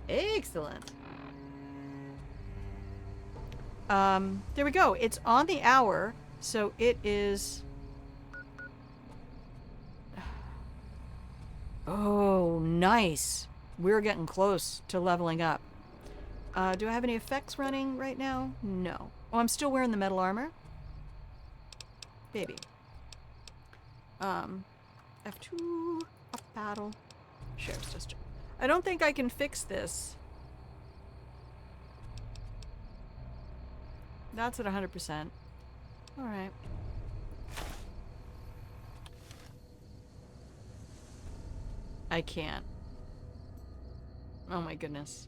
Excellent. There we go. It's on the hour, so it is... Oh, nice. We're getting close to leveling up. Do I have any effects running right now? No. Oh, I'm still wearing the metal armor. Baby. F2, up paddle. Sheriff's District. I don't think I can fix this. That's at 100%. Alright. I can't. Oh my goodness.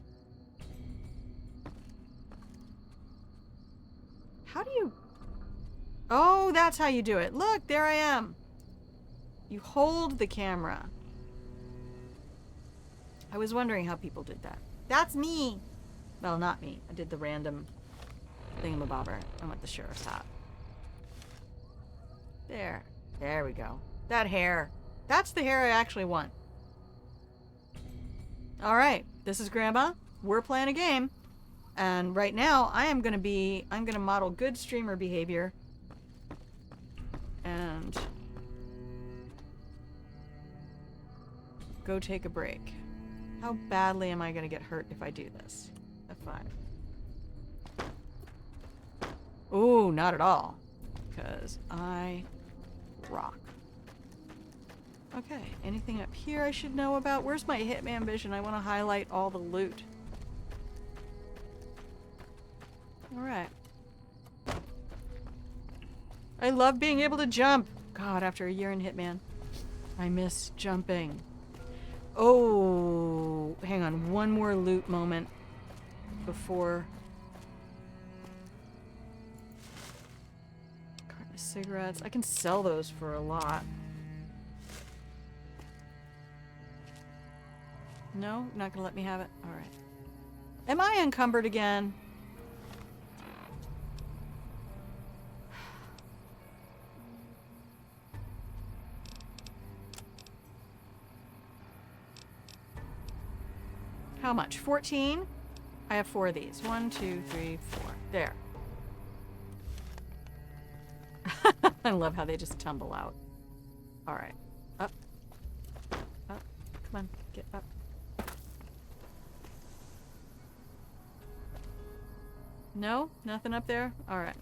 How do you... Oh, that's how you do it. Look, there I am. You hold the camera. I was wondering how people did that. That's me. Well, not me. I did the random thingamabobber. I want the sheriff's hat. There. There we go. That hair. That's the hair I actually want. Alright. This is Grandma. We're playing a game. And right now, I'm gonna model good streamer behavior. And go take a break. How badly am I gonna get hurt if I do this? F5. Ooh, not at all. Because I rock. Okay, anything up here I should know about? Where's my Hitman vision? I want to highlight all the loot. Alright. I love being able to jump. God, after a year in Hitman, I miss jumping. Oh, hang on. One more loot moment before... Carton of cigarettes. I can sell those for a lot. No? Not gonna let me have it? Alright. Am I encumbered again? How much? 14? I have 4 of these. 1, 2, 3, 4. There. I love how they just tumble out. Alright. Up. Up. Come on. Get up. No? Nothing up there? Alright.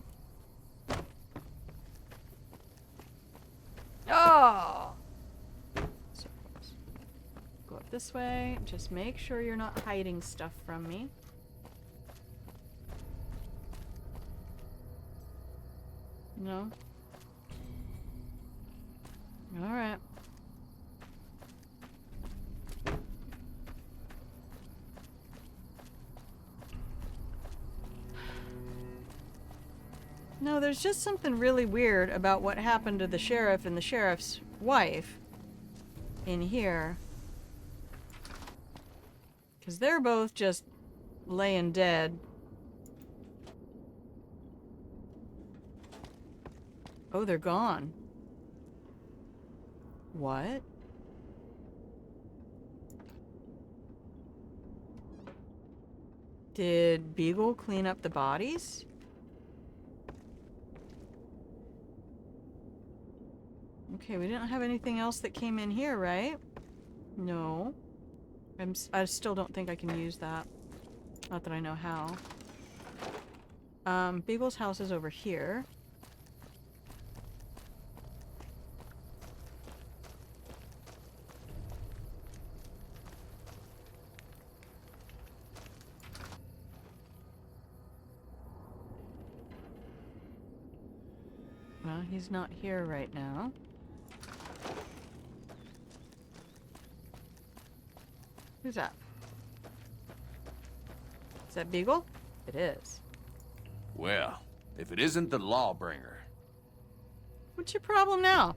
Oh! So close. Go up this way. Just make sure you're not hiding stuff from me. No? Alright. No, there's just something really weird about what happened to the sheriff and the sheriff's wife in here. Because they're both just laying dead. Oh, they're gone. What? Did Beagle clean up the bodies? Okay, we didn't have anything else that came in here, right? No. I still don't think I can use that. Not that I know how. Beagle's house is over here. Well, he's not here right now. Who's that? Is that Beagle? It is. Well, if it isn't the Lawbringer. What's your problem now?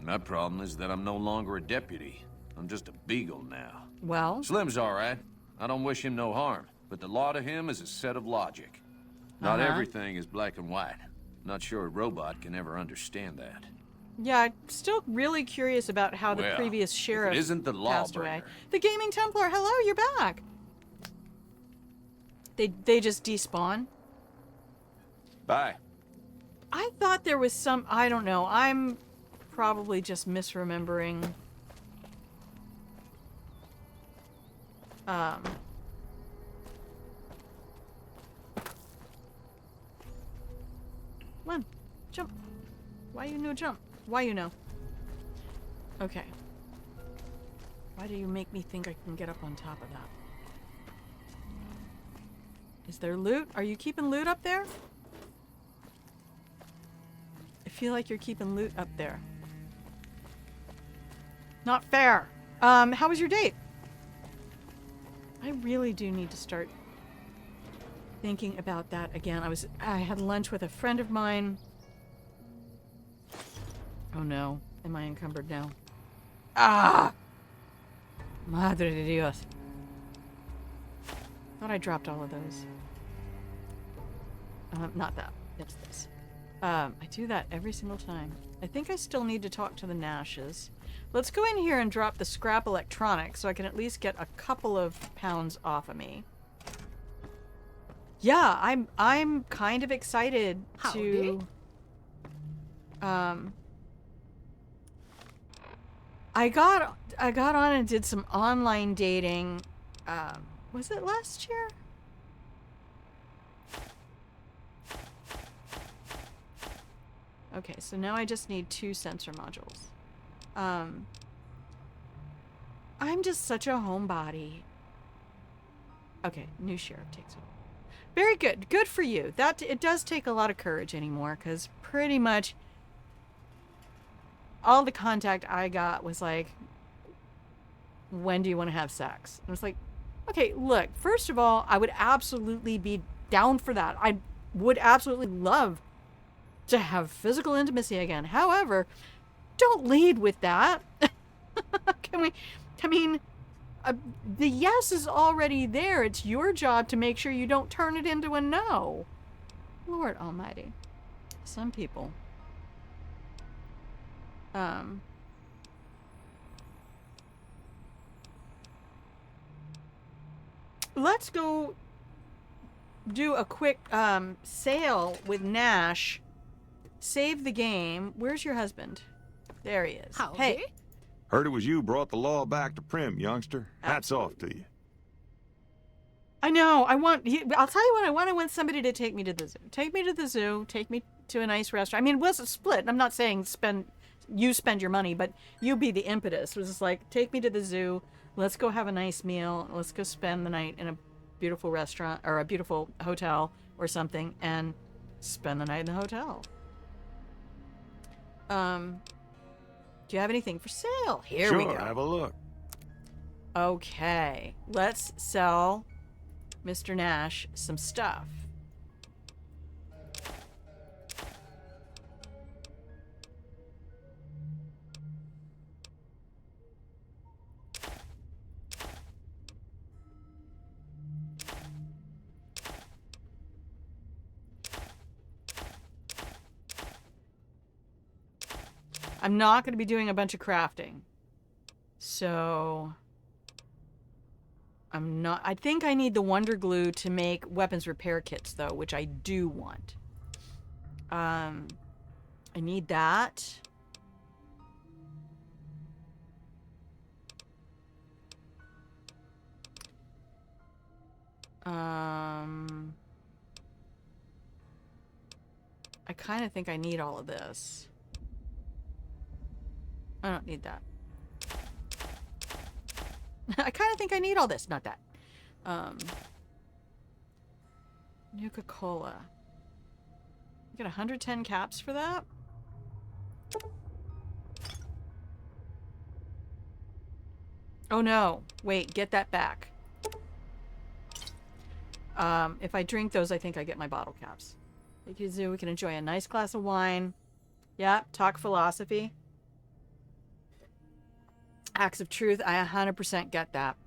My problem is that I'm no longer a deputy. I'm just a beagle now. Well, Slim's all right. I don't wish him no harm, but the law to him is a set of logic. Not everything is black and white. Not sure a robot can ever understand that. yeah, I'm still really curious about how the Well, previous if it sheriff isn't the passed away. Lawbringer. The Gaming Templar, hello, you're back. They just despawn. Bye. I thought there was some, I don't know, I'm probably just misremembering. Come on, jump. Why you no jump? Why you no? Okay. Why do you make me think I can get up on top of that? Is there loot? Are you keeping loot up there? I feel like you're keeping loot up there. Not fair. How was your date? I really do need to start thinking about that again. I had lunch with a friend of mine. Oh no. Am I encumbered now? Ah! Madre de Dios. Thought I dropped all of those. Not that. It's this. I do that every single time. I think I still need to talk to the Nashes. Let's go in here and drop the scrap electronics so I can at least get a couple of pounds off of me. Yeah, I'm kind of excited to I got on and did some online dating. Was it last year? Okay, so now I just need 2 sensor modules. I'm just such a homebody. Okay, new sheriff takes over. Very good. Good for you. It does take a lot of courage anymore, because pretty much all the contact I got was like, when do you want to have sex? And it's like, okay, look, first of all, I would absolutely be down for that. I would absolutely love to have physical intimacy again. However, don't lead with that. The yes is already there. It's your job to make sure you don't turn it into a no. Lord almighty. Some people. Let's go do a quick sale with Nash. Save the game. Where's your husband? There he is. Howdy. Hey. Heard it was you brought the law back to Primm, youngster. Hats off to you. I know. I'll tell you what. I want somebody to take me to the zoo. Take me to the zoo. Take me to a nice restaurant. I mean, it was a split. I'm not saying you spend your money, but you be the impetus. It was just like, take me to the zoo. Let's go have a nice meal. Let's go spend the night in a beautiful restaurant or a beautiful hotel or something and spend the night in the hotel. Do you have anything for sale? Here we go. Sure, have a look. Okay, let's sell Mr. Nash some stuff. I'm not going to be doing a bunch of crafting. So I'm not... I think I need the Wonder Glue to make weapons repair kits, though, which I do want. I need that. I kind of think I need all of this. I don't need that. I kind of think I need all this, not that. Nuka-Cola. You get 110 caps for that? Oh no. Wait, get that back. If I drink those, I think I get my bottle caps. We can enjoy a nice glass of wine. Yeah, talk philosophy. Acts of truth, I 100% get that.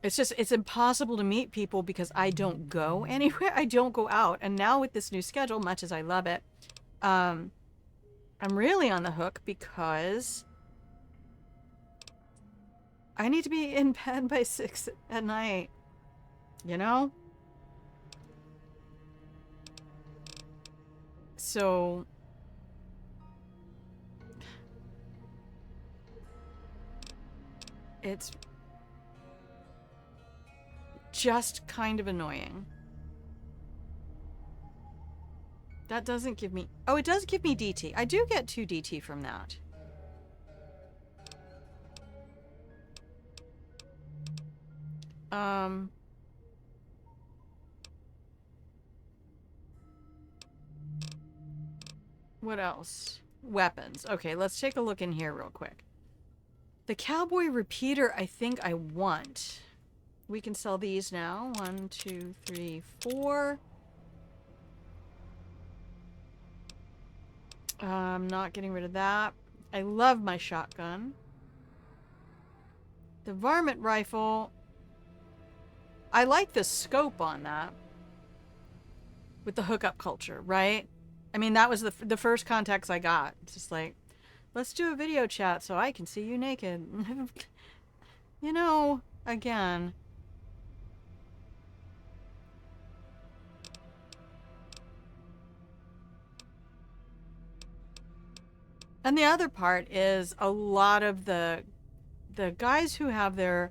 It's impossible to meet people because I don't go anywhere. I don't go out. And now with this new schedule, much as I love it, I'm really on the hook because I need to be in bed by 6 at night. You know? So... it's just kind of annoying. That doesn't give me... oh, it does give me DT. I do get 2 DT from that. What else? Weapons. Okay, let's take a look in here real quick. The cowboy repeater, I think I want. We can sell these now. 1, 2, 3, 4. I'm not getting rid of that. I love my shotgun. The varmint rifle. I like the scope on that. With the hookup culture, right? I mean, that was the first contacts I got. It's just like, let's do a video chat so I can see you naked. You know, again. And the other part is a lot of the guys who have their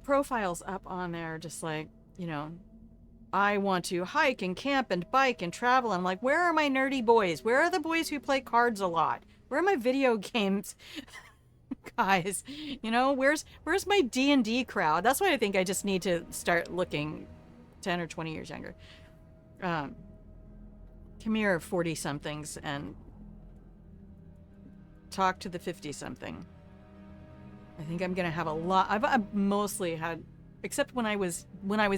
profiles up on there, just like, you know, I want to hike and camp and bike and travel. I'm like, where are my nerdy boys? Where are the boys who play cards a lot? Where are my video games guys? You know, where's my D&D crowd? That's why I think I just need to start looking 10 or 20 years younger. Come here, 40-somethings, and talk to the 50-something. I think I'm gonna have a lot. I've mostly had, except when I was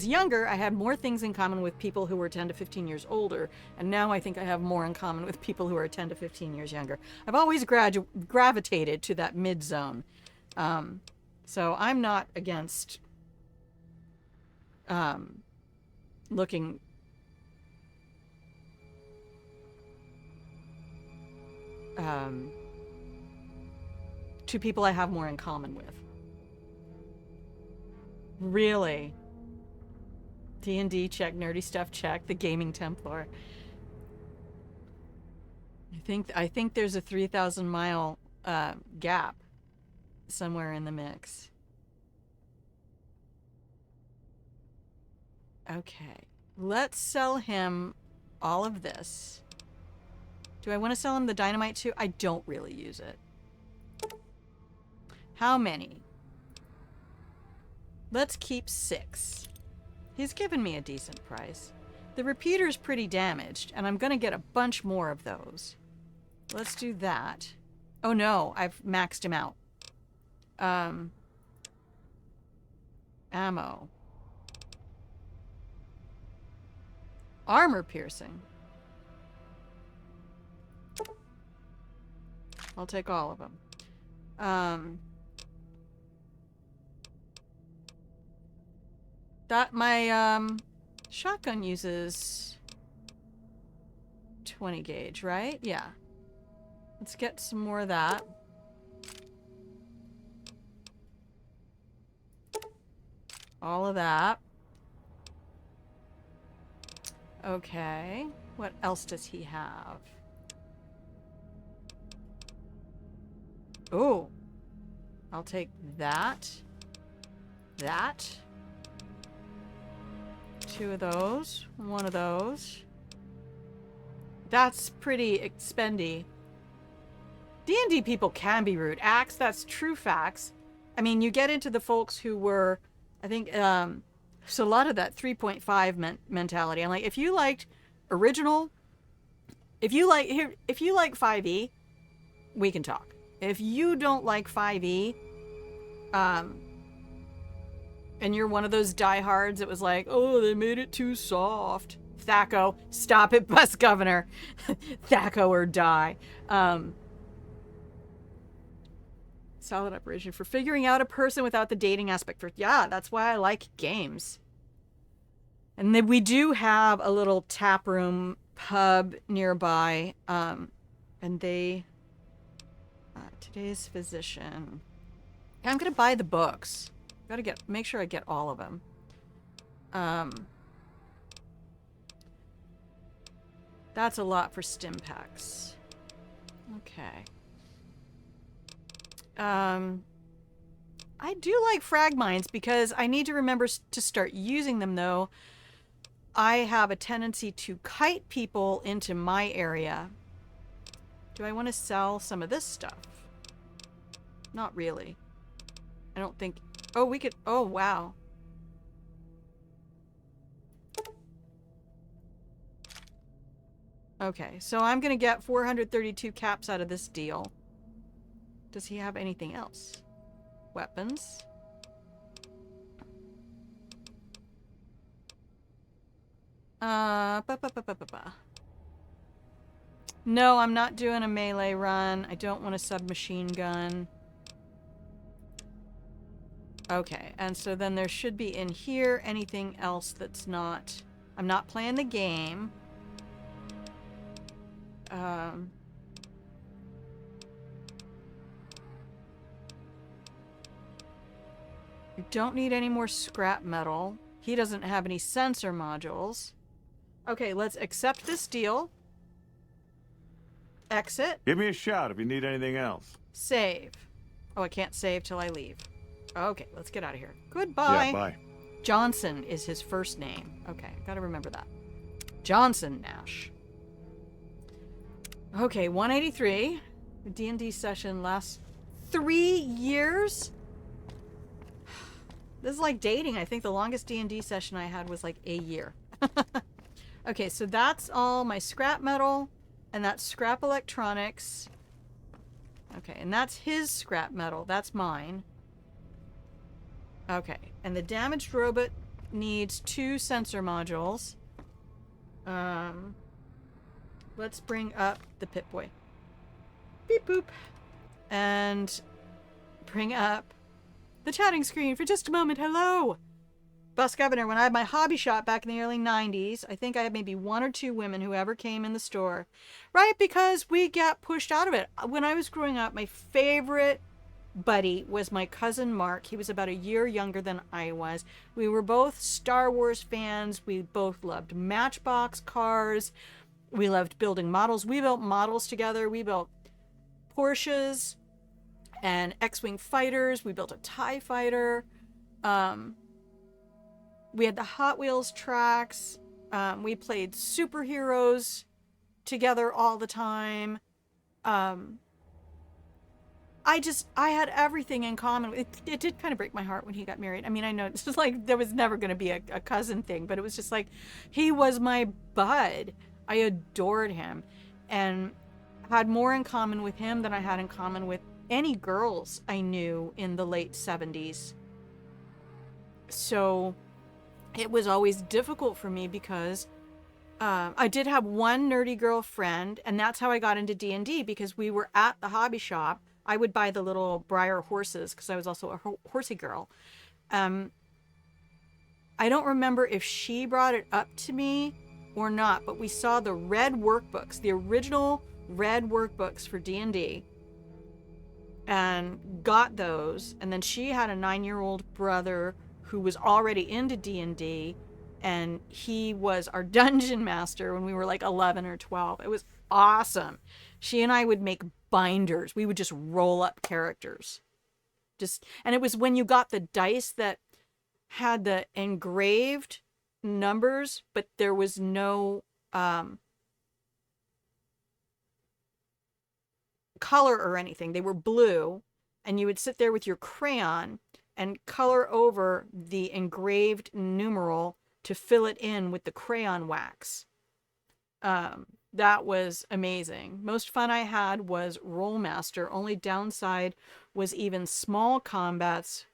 younger, I had more things in common with people who were 10 to 15 years older, and now I think I have more in common with people who are 10 to 15 years younger. I've always gravitated to that mid zone, so I'm not against looking. To people I have more in common with. Really? D&D check, nerdy stuff check, the gaming Templar. I think there's a 3,000 mile gap somewhere in the mix. Okay, let's sell him all of this. Do I want to sell him the dynamite too? I don't really use it. How many? Let's keep 6. He's given me a decent price. The repeater's pretty damaged, and I'm gonna get a bunch more of those. Let's do that. Oh no, I've maxed him out. Ammo. Armor piercing. I'll take all of them. That my shotgun uses 20 gauge, right? Yeah. Let's get some more of that. All of that. Okay. What else does he have? Oh. I'll take that. That. 2 of those. 1 of those. That's pretty expendy. D&D people can be rude. Axe, that's true facts. I mean, you get into the folks who were, I think, so a lot of that 3.5 mentality. I'm like, if you liked original, if you like 5e, we can talk. If you don't like 5e, and you're one of those diehards that was like, oh, they made it too soft. Thaco, stop it, bus governor. Thaco or die. Solid operation for figuring out a person without the dating aspect. Yeah, that's why I like games. And then we do have a little tap room pub nearby. And they... today's physician. I'm going to buy the books. Gotta make sure I get all of them. That's a lot for stim packs. Okay. I do like frag mines because I need to remember to start using them, though. I have a tendency to kite people into my area. Do I want to sell some of this stuff? Not really. I don't think... Oh, we could... Oh, wow. Okay, so I'm going to get 432 caps out of this deal. Does he have anything else? Weapons. No, I'm not doing a melee run. I don't want a submachine gun. Okay, and so then there should be in here anything else that's not... I'm not playing the game. You don't need any more scrap metal. He doesn't have any sensor modules. Okay, let's accept this deal. Exit. Give me a shout if you need anything else. Save. Oh, I can't save till I leave. Okay, let's get out of here. Goodbye. Yeah, bye. Johnson is his first name. Okay, gotta remember that. Johnson Nash. Okay, 183. The D&D session lasts 3 years? This is like dating. I think the longest D&D session I had was like a year. Okay, so that's all my scrap metal, and that's scrap electronics. Okay, and that's his scrap metal. That's mine. Okay, and the damaged robot needs 2 sensor modules. Let's bring up the Pip-Boy. Beep boop. And bring up the chatting screen for just a moment. Hello! Bus Governor, when I had my hobby shop back in the early 90s, I think I had maybe 1 or 2 women who ever came in the store. Right? Because we got pushed out of it. When I was growing up, my favorite buddy was my cousin Mark. He was about a year younger than I was. We were both Star Wars fans. We both loved Matchbox cars. We loved building models. We built models together. We built Porsches and X-Wing fighters. We built a TIE fighter. We had the Hot Wheels tracks. We played superheroes together all the time. I had everything in common. It did kind of break my heart when he got married. I mean, I know it's just like there was never going to be a cousin thing, but it was just like he was my bud. I adored him and had more in common with him than I had in common with any girls I knew in the late 70s. So it was always difficult for me because I did have one nerdy girlfriend, and that's how I got into D&D, because we were at the hobby shop. I would buy the little Breyer horses because I was also a horsey girl. I don't remember if she brought it up to me or not, but we saw the red workbooks, the original read workbooks for D&D and got those. And then she had a 9-year-old brother who was already into D&D, and he was our dungeon master when we were like 11 or 12. It was awesome. She and I would make binders. We would just roll up characters. And it was when you got the dice that had the engraved numbers, but there was no color or anything. They were blue, and you would sit there with your crayon and color over the engraved numeral to fill it in with the crayon wax. That was amazing. Most fun I had was Rollmaster. Only downside was even small combats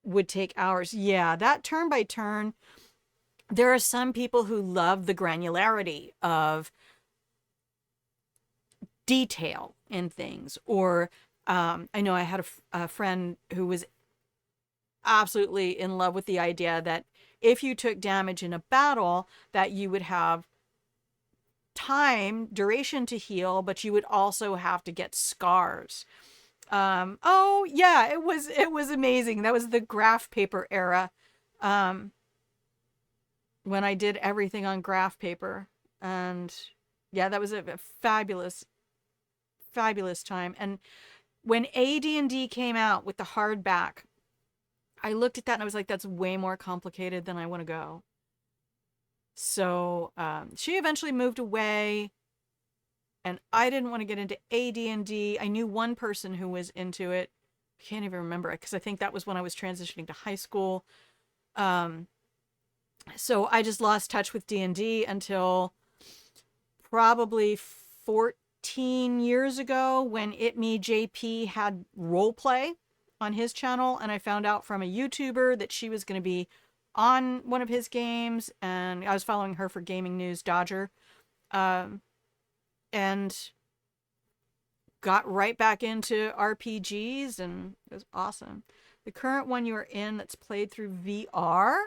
would take hours. Yeah, that turn by turn, there are some people who love the granularity of detail in things. Or I know I had a friend who was absolutely in love with the idea that if you took damage in a battle, that you would have duration to heal, but you would also have to get scars. Oh yeah, it was amazing. That was the graph paper era, when I did everything on graph paper. And yeah, that was a fabulous time. And when AD&D came out with the hardback, I looked at that and I was like, that's way more complicated than I want to go. So she eventually moved away, and I didn't want to get into AD&D. I knew one person who was into it. I can't even remember it because I think that was when I was transitioning to high school. So I just lost touch with D&D until probably 14 years ago when JP had roleplay on his channel, and I found out from a YouTuber that she was going to be on one of his games, and I was following her for Gaming News Dodger, and got right back into RPGs, and it was awesome. The current one you are in that's played through VR?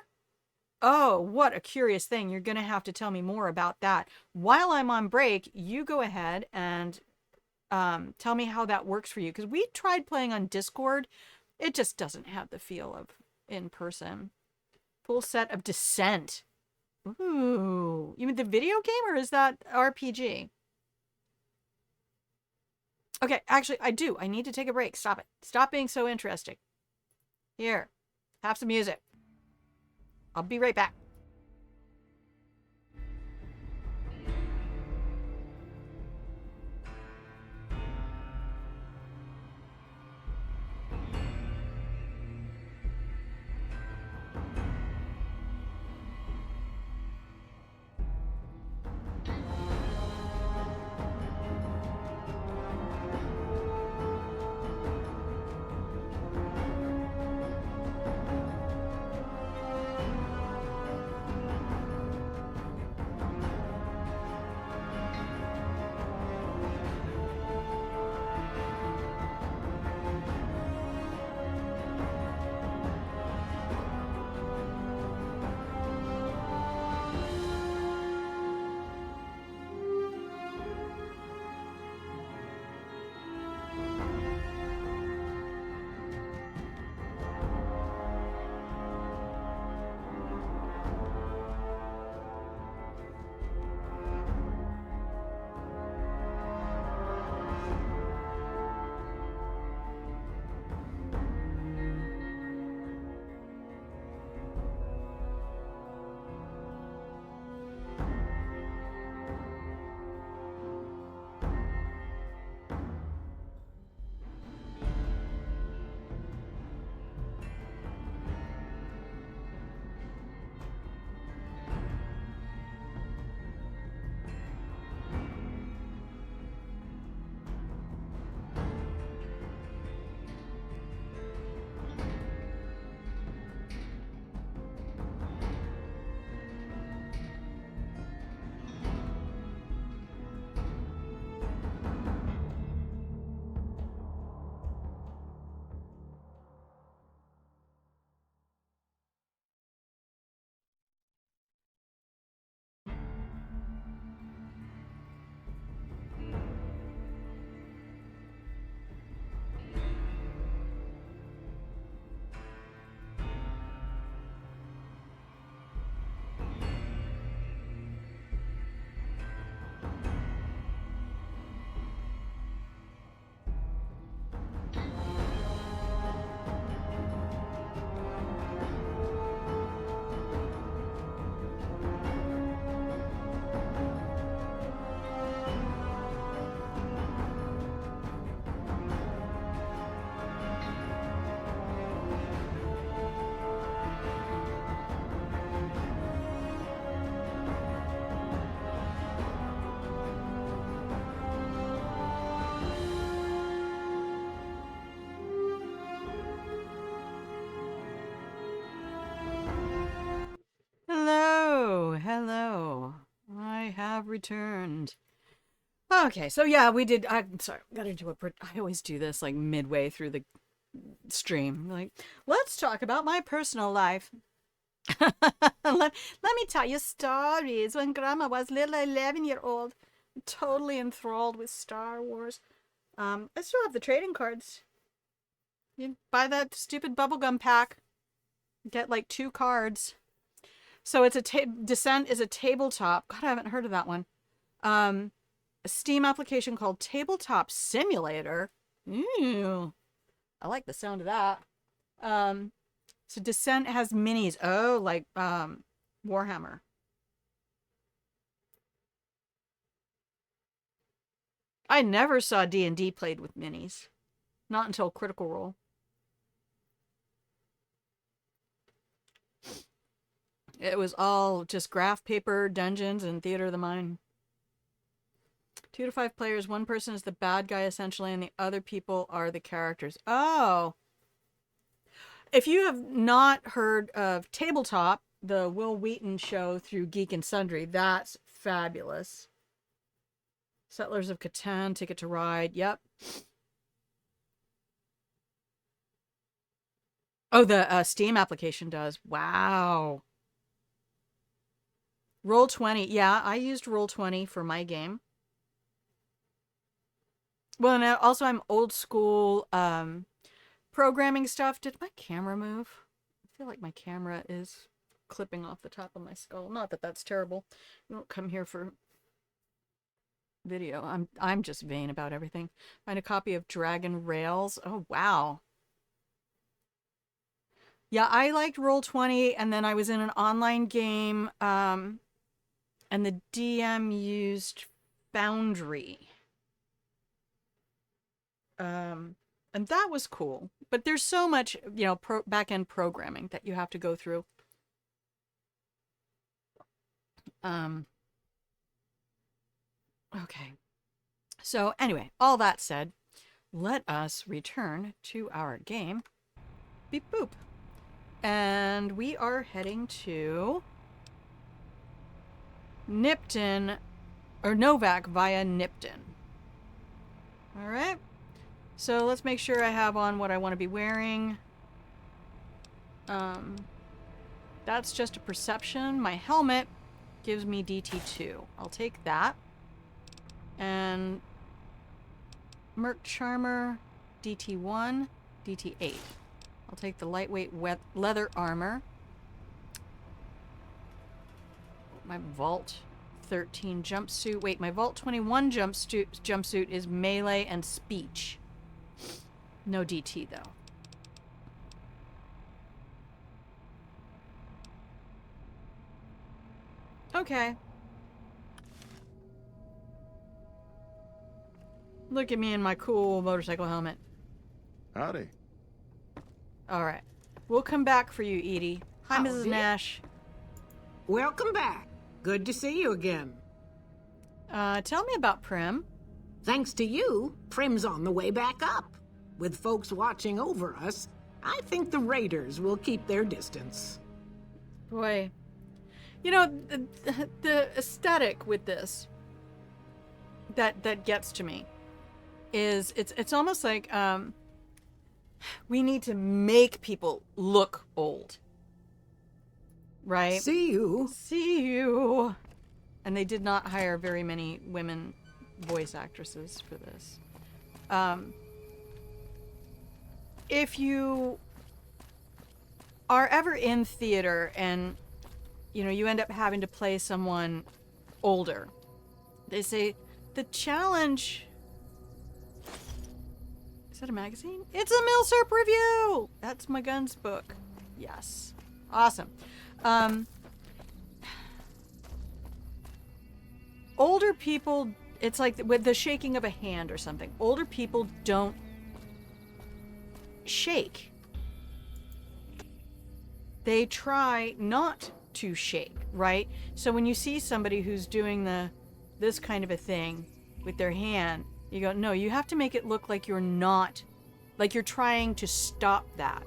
Oh, what a curious thing. You're going to have to tell me more about that. While I'm on break, you go ahead and tell me how that works for you, because we tried playing on Discord. It just doesn't have the feel of in person. Full set of Descent. Ooh. You mean the video game, or is that RPG? Okay, actually, I do. I need to take a break. Stop it. Stop being so interesting. Here. Have some music. I'll be right back. returned. Okay, so yeah, we did. I'm sorry, gotta do I always do this like midway through the stream. Like, let's talk about my personal life. let me tell you stories. When Grandma was little 11-year-old, totally enthralled with Star Wars. I still have the trading cards. You buy that stupid bubblegum pack. Get like 2 cards. So it's Descent is a tabletop. God, I haven't heard of that one. A Steam application called Tabletop Simulator. Ooh, I like the sound of that. So Descent has minis. Oh, like Warhammer. I never saw D&D played with minis. Not until Critical Role. It was all just graph paper, dungeons, and Theater of the Mind. 2 to 5 players. One person is the bad guy, essentially, and the other people are the characters. Oh! If you have not heard of Tabletop, the Will Wheaton show through Geek and Sundry, that's fabulous. Settlers of Catan, Ticket to Ride, yep. Oh, the Steam application does. Wow. Roll20. Yeah, I used Roll20 for my game. Well, and also I'm old school programming stuff. Did my camera move? I feel like my camera is clipping off the top of my skull. Not that that's terrible. You don't come here for video. I'm just vain about everything. Find a copy of Dragon Rails. Oh, wow. Yeah, I liked Roll20, and then I was in an online game, and the DM used Foundry. And that was cool. But there's so much, you know, back-end programming that you have to go through. Okay. So anyway, all that said, let us return to our game. Beep boop. And we are heading to Nipton, or Novak via Nipton. All right. So let's make sure I have on what I want to be wearing. That's just a perception. My helmet gives me DT2. I'll take that. And Merc Charmer, DT1, DT8. I'll take the lightweight leather armor. My Vault 13 jumpsuit. Wait, my Vault 21 jumpsuit is melee and speech. No DT, though. Okay. Look at me in my cool motorcycle helmet. Howdy. All right. We'll come back for you, Edie. Hi, Howdy. Mrs. Nash. Welcome back. Good to see you again. Tell me about Primm. Thanks to you, Primm's on the way back up. With folks watching over us, I think the Raiders will keep their distance. Boy. You know, the aesthetic with this that gets to me is it's almost like we need to make people look old. Right? See you. See you. And they did not hire very many women voice actresses for this. If you are ever in theater and, you know, you end up having to play someone older, they say the challenge... Is that a magazine? It's a Milsurp review! That's my guns book. Yes. Awesome. Older people, it's like with the shaking of a hand or something. Older people don't shake. They try not to shake, right? So when you see somebody who's doing this kind of a thing with their hand, you go, no, you have to make it look like you're not, like you're trying to stop that,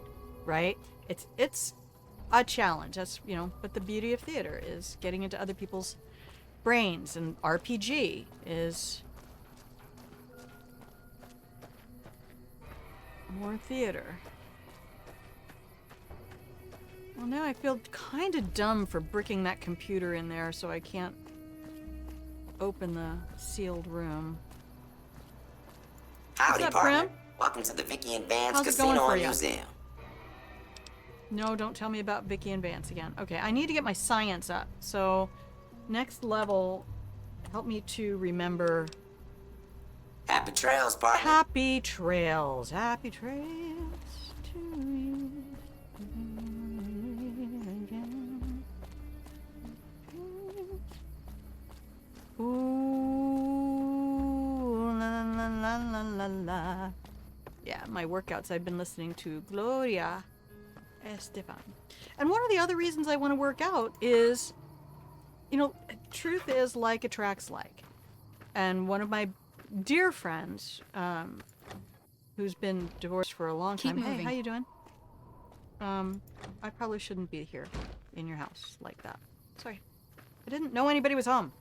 right? It's a challenge. That's, you know, but the beauty of theater is getting into other people's brains, and RPG is more theater. Well, now I feel kind of dumb for bricking that computer in there so I can't open the sealed room. Howdy, What's up, partner. Primm? Welcome to the Vicky and Vance How's it going Casino for and ya? Museum. No, don't tell me about Vicky and Vance again. Okay, I need to get my science up. So, next level, help me to remember. Happy trails, partner. Happy trails. Happy trails to you. Ooh, la la la la la la. Yeah, my workouts, I've been listening to Gloria Estefan. And one of the other reasons I want to work out is, you know, truth is like attracts like. And one of my dear friends, who's been divorced for a long time. Hey, how you doing? I probably shouldn't be here in your house like that. Sorry. I didn't know anybody was home.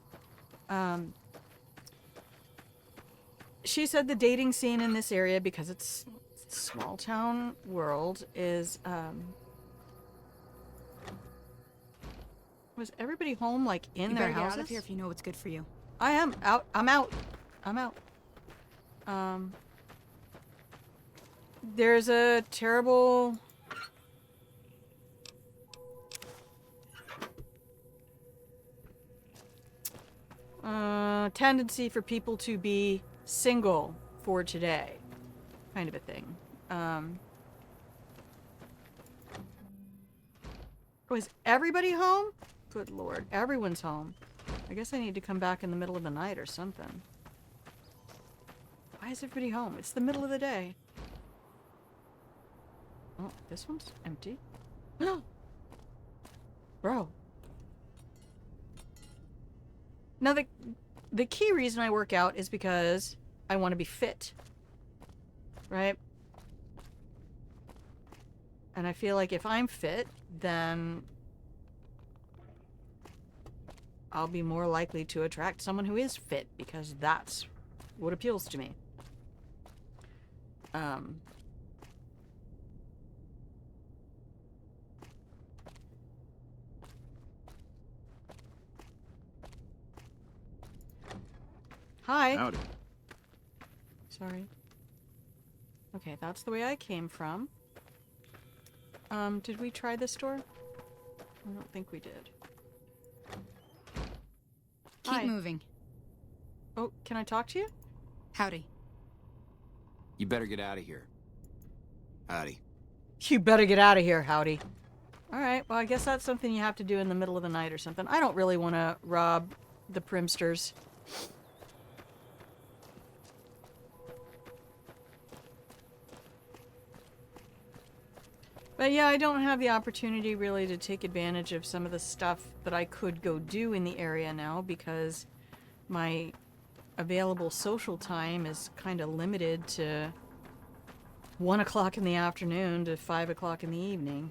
She said the dating scene in this area, because it's a small town world, is, was everybody home, like, in their houses? Get out of here if you know what's good for you. I am out. I'm out. I'm out. There's a terrible tendency for people to be single for today, kind of a thing. Was everybody home? Good Lord, everyone's home. I guess I need to come back in the middle of the night or something. Why is everybody home? It's the middle of the day. Oh, this one's empty. No! Bro. Now, the key reason I work out is because I want to be fit. Right? And I feel like if I'm fit, then I'll be more likely to attract someone who is fit, because that's what appeals to me. Hi. Howdy. Sorry. Okay, that's the way I came from. Did we try this door? I don't think we did. Keep Hi. moving. Oh, can I talk to you? Howdy. You better get out of here. Howdy. You better get out of here, howdy. Alright, well, I guess that's something you have to do in the middle of the night or something. I don't really want to rob the Primmsters. But yeah, I don't have the opportunity really to take advantage of some of the stuff that I could go do in the area now, because my available social time is kind of limited to 1 o'clock in the afternoon to 5 o'clock in the evening.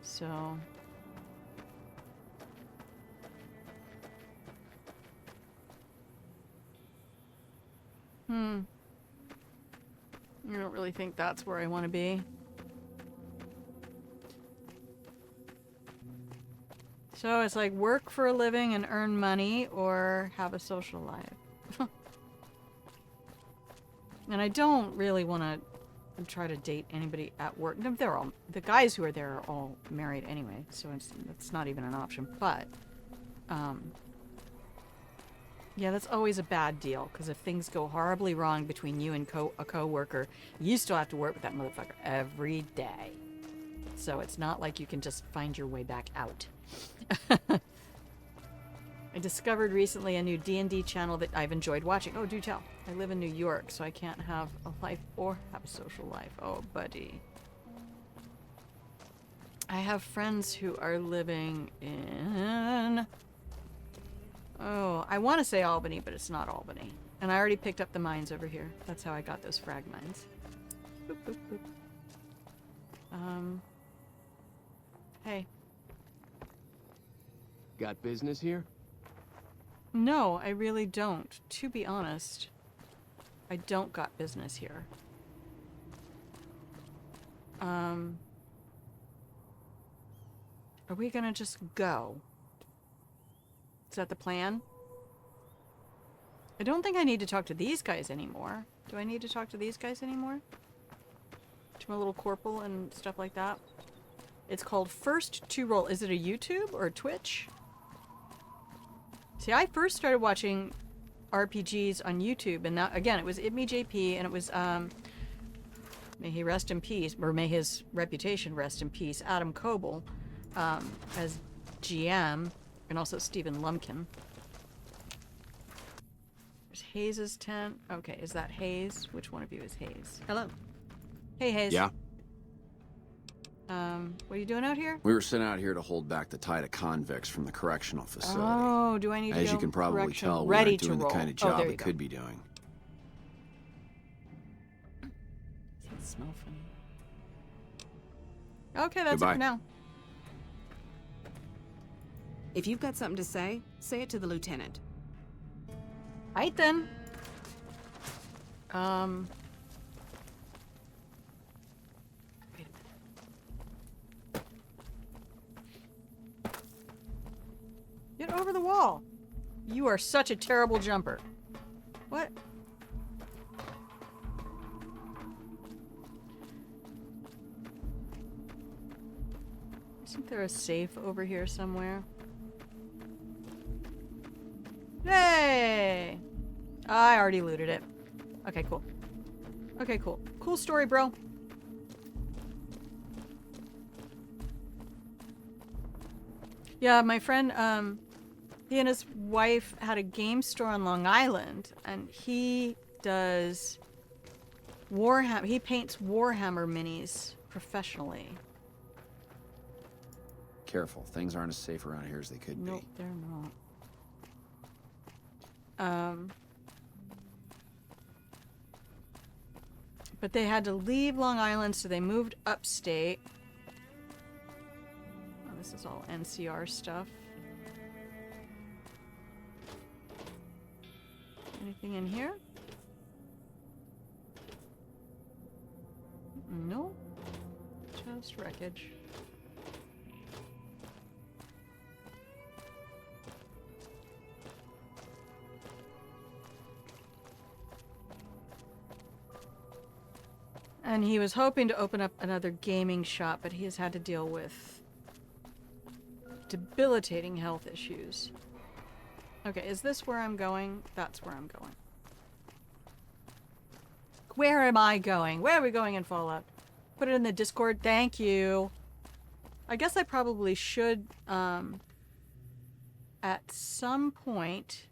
So I don't really think that's where I want to be. So it's like work for a living and earn money, or have a social life. And I don't really want to try to date anybody at work. No, they're all, the guys who are there are all married anyway, so it's not even an option. But, yeah, that's always a bad deal, because if things go horribly wrong between you and a co-worker, you still have to work with that motherfucker every day. So it's not like you can just find your way back out. I discovered recently a new D&D channel that I've enjoyed watching. Oh, do tell. I live in New York, so I can't have a life or have a social life. Oh, buddy. I have friends who are living in... Oh, I want to say Albany, but it's not Albany. And I already picked up the mines over here. That's how I got those frag mines. Boop, boop, boop. Hey. Got business here? No, I really don't. To be honest, I don't got business here. Are we gonna just go? Is that the plan? I don't think I need to talk to these guys anymore. Do I need to talk to these guys anymore? To my little corporal and stuff like that? It's called First to Roll. Is it a YouTube or a Twitch? See, I first started watching RPGs on YouTube, and that, again, it was ItMeJP, and it was, may he rest in peace, or may his reputation rest in peace, Adam Coble, as GM, and also Stephen Lumpkin. There's Hayes' tent. Okay, is that Hayes? Which one of you is Hayes? Hello. Hey, Hayes. Yeah? What are you doing out here? We were sent out here to hold back the tide of convicts from the correctional facility. Oh, do I need to As go you can probably correctional? tell, we Ready aren't to doing the roll. kind of Oh, job there we you go. could be doing. Doesn't smell funny. Okay, that's Goodbye. it for now. If you've got something to say it to the lieutenant. Right then. Wait a minute. Get over the wall. You are such a terrible jumper. What? Isn't there a safe over here somewhere? Hey! I already looted it. Okay, cool. Okay, cool. Cool story, bro. Yeah, my friend, he and his wife had a game store on Long Island, and he does Warhammer. He paints Warhammer minis professionally. Careful, things aren't as safe around here as they could Nope, be. they're not. But they had to leave Long Island, so they moved upstate. Oh, this is all NCR stuff. Anything in here? No. Just wreckage. And he was hoping to open up another gaming shop, but he has had to deal with debilitating health issues. Okay, is this where I'm going? That's where I'm going. Where am I going? Where are we going in Fallout? Put it in the Discord. Thank you. I guess I probably should, at some point,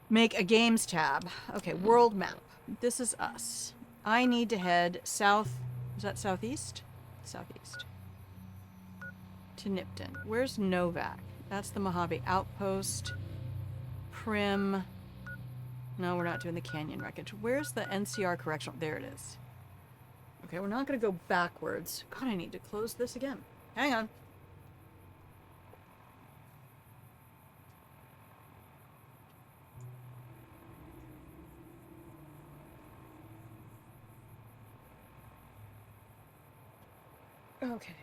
make a games tab. Okay, world map. This is us. I need to head south. Is that southeast? Southeast. To Nipton. Where's Novak? That's the Mojave Outpost. Primm. No, we're not doing the canyon wreckage. Where's the NCR correctional? There it is. Okay, we're not going to go backwards. God, I need to close this again. Hang on. Okay.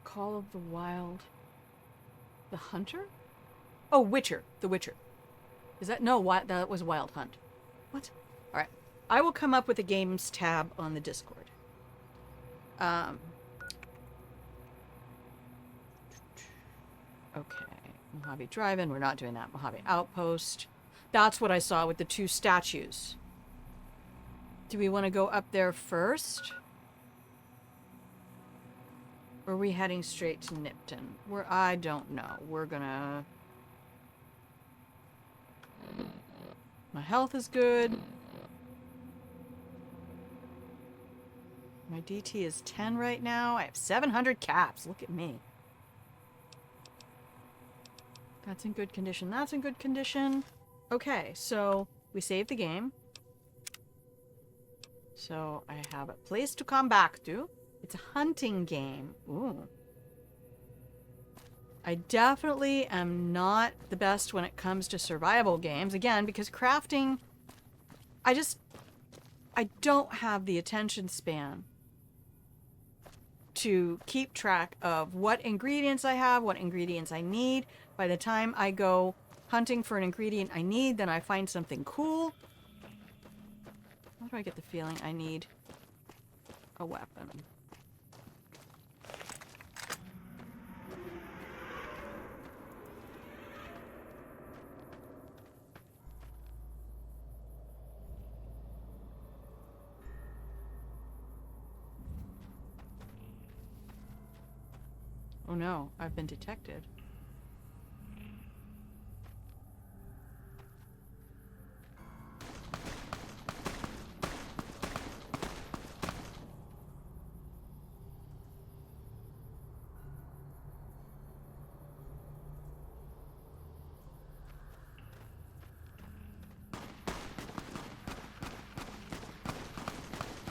Call of the Wild. The Hunter? Oh, Witcher. The Witcher. Is that? No, that was Wild Hunt. What? Alright. I will come up with a games tab on the Discord. Okay. Mojave Drive-In. We're not doing that. Mojave Outpost. That's what I saw with the two statues. Do we want to go up there first? Or are we heading straight to Nipton? I don't know. We're gonna... My health is good. My DT is 10 right now. I have 700 caps. Look at me. That's in good condition. That's in good condition. Okay, so we saved the game. So I have a place to come back to. It's a hunting game. Ooh. I definitely am not the best when it comes to survival games. Again, because crafting, I don't have the attention span to keep track of what ingredients I have, what ingredients I need. By the time I go hunting for an ingredient I need, then I find something cool. How do I get the feeling I need a weapon? Oh no, I've been detected.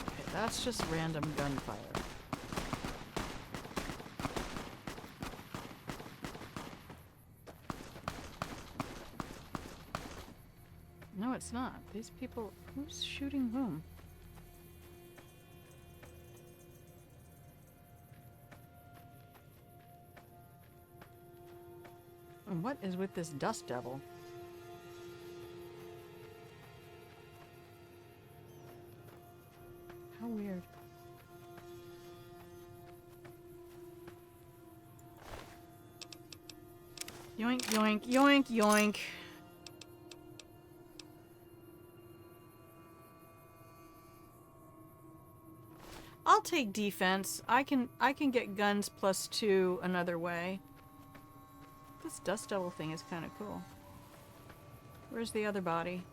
Okay, that's just random gunfire. No, it's not. These people... Who's shooting whom? And what is with this dust devil? How weird. Yoink, yoink, yoink, yoink. I'll take defense. I can get guns +2 another way. This dust devil thing is kind of cool. Where's the other body?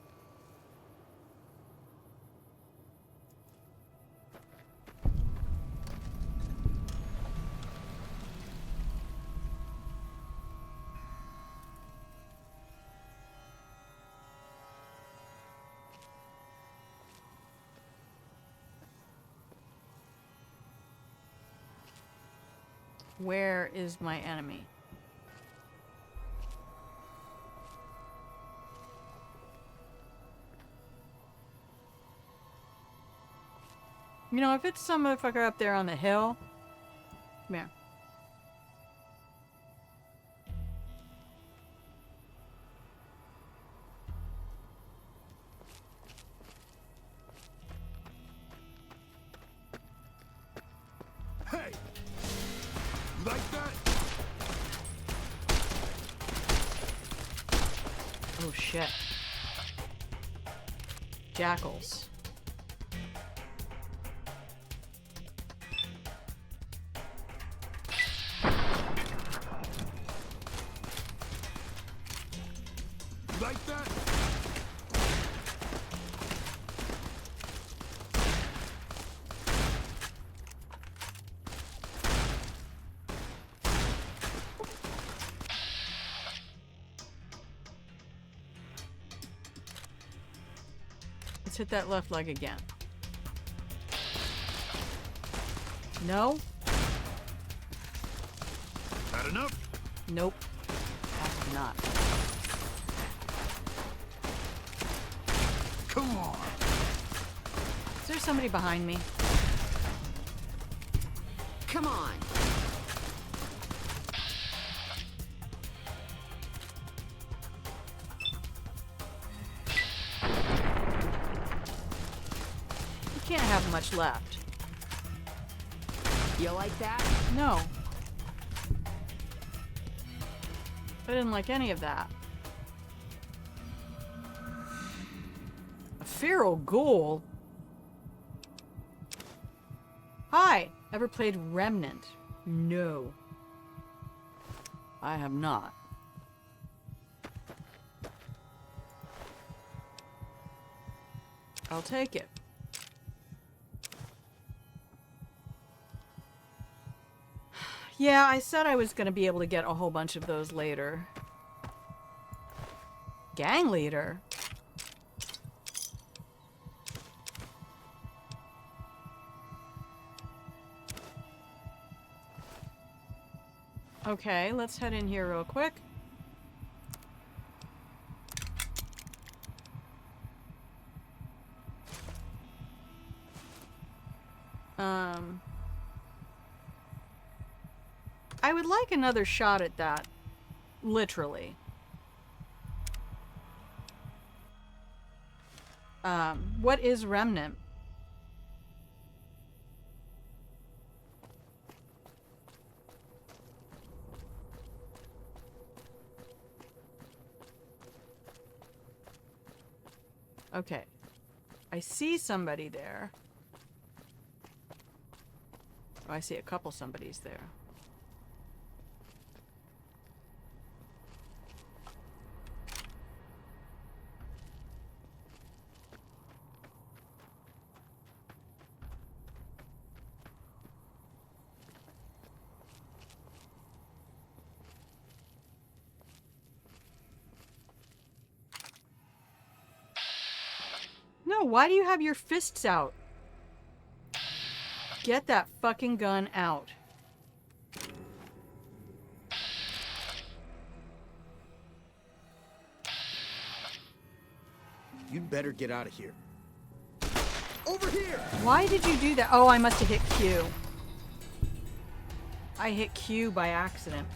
Where is my enemy? You know, if it's some motherfucker up there on the hill, come here. Hey! You like that? Oh shit. Jackals. You like that? Let's hit that left leg again. No? Had enough? Nope. That's not. Come on. Is there somebody behind me? Come on. You can't have much left. You like that? No. I didn't like any of that. A feral ghoul? Hi! Ever played Remnant? No. I have not. I'll take it. Yeah, I said I was going to be able to get a whole bunch of those later. Gang leader? Okay, let's head in here real quick. I would like another shot at that. Literally. What is Remnant? Okay. I see somebody there. Oh, I see a couple somebodies there. No, why do you have your fists out? Get that fucking gun out. You'd better get out of here. Over here! Why did you do that? Oh, I must have hit Q. I hit Q by accident.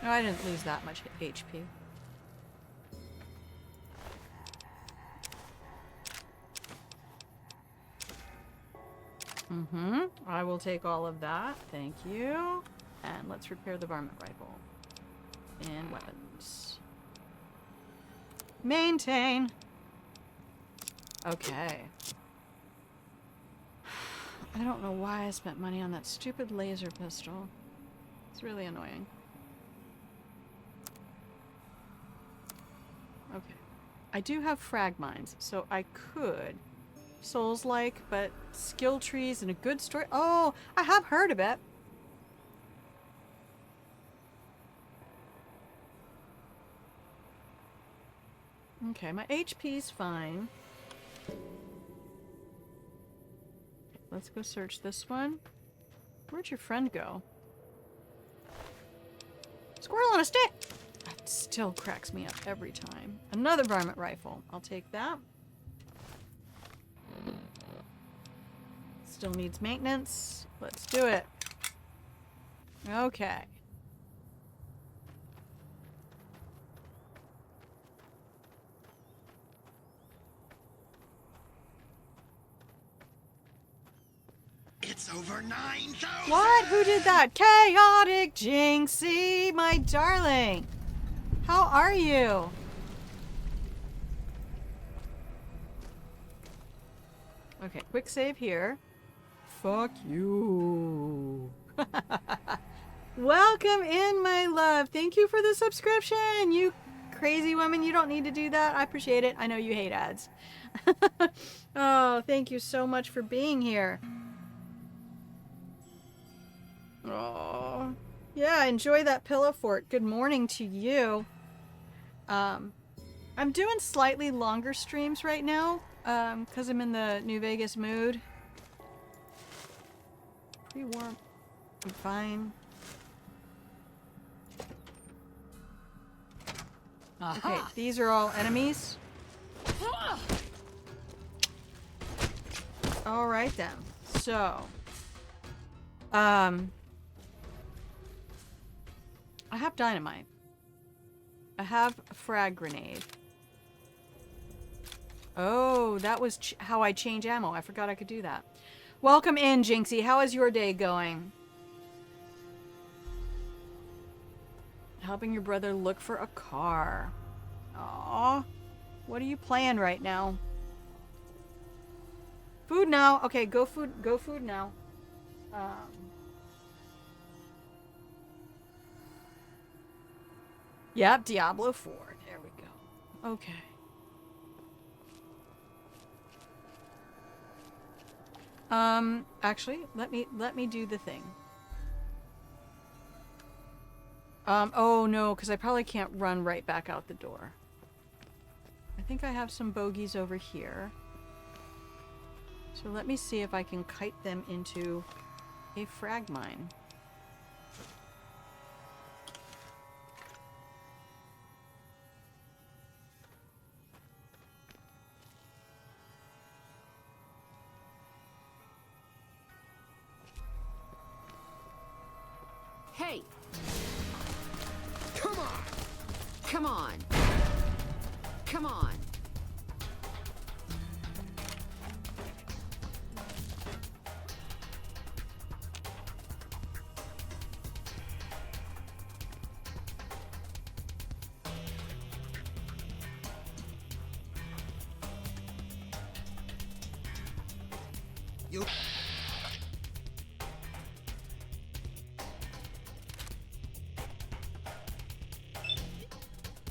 No, I didn't lose that much HP. I will take all of that. Thank you. And let's repair the varmint rifle. And weapons. Maintain. Okay. I don't know why I spent money on that stupid laser pistol. It's really annoying. Okay. I do have frag mines, so I could Souls-like, but skill trees and a good story. Oh, I have heard of it. Okay, my HP's fine. Okay, let's go search this one. Where'd your friend go? Squirrel on a stick! That still cracks me up every time. Another varmint rifle. I'll take that. Still needs maintenance. Let's do it. Okay. It's over 9,000! What? Who did that? Chaotic Jinxie, my darling. How are you? Okay, quick save here. Fuck you. Welcome in, my love. Thank you for the subscription. You crazy woman, you don't need to do that. I appreciate it. I know you hate ads. Oh, thank you so much for being here. Oh, yeah, enjoy that pillow fort. Good morning to you. I'm doing slightly longer streams right now, because I'm in the New Vegas mood. Pretty warm. I'm fine. Okay, these are all enemies. All right then. So, I have dynamite. I have a frag grenade. Oh, that was how I change ammo. I forgot I could do that. Welcome in, Jinxie. How is your day going? Helping your brother look for a car. Aww. What are you playing right now? Food now. Okay, go food now. Yep, Diablo 4. There we go. Okay. Actually, let me do the thing. Oh no, because I probably can't run right back out the door. think I have some bogeys over here. So let me see if I can kite them into a frag mine. Hey! Come on! Come on! Come on! You.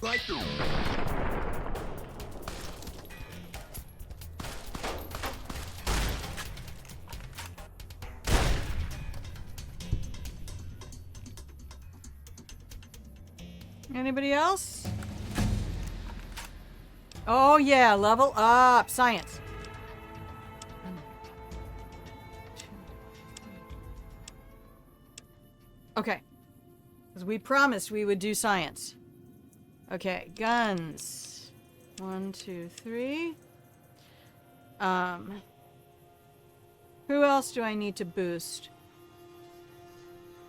Like to. Anybody else? Oh yeah, level up. Science. Okay. Because we promised we would do science. Okay, guns. 1, 2, 3. Who else do I need to boost?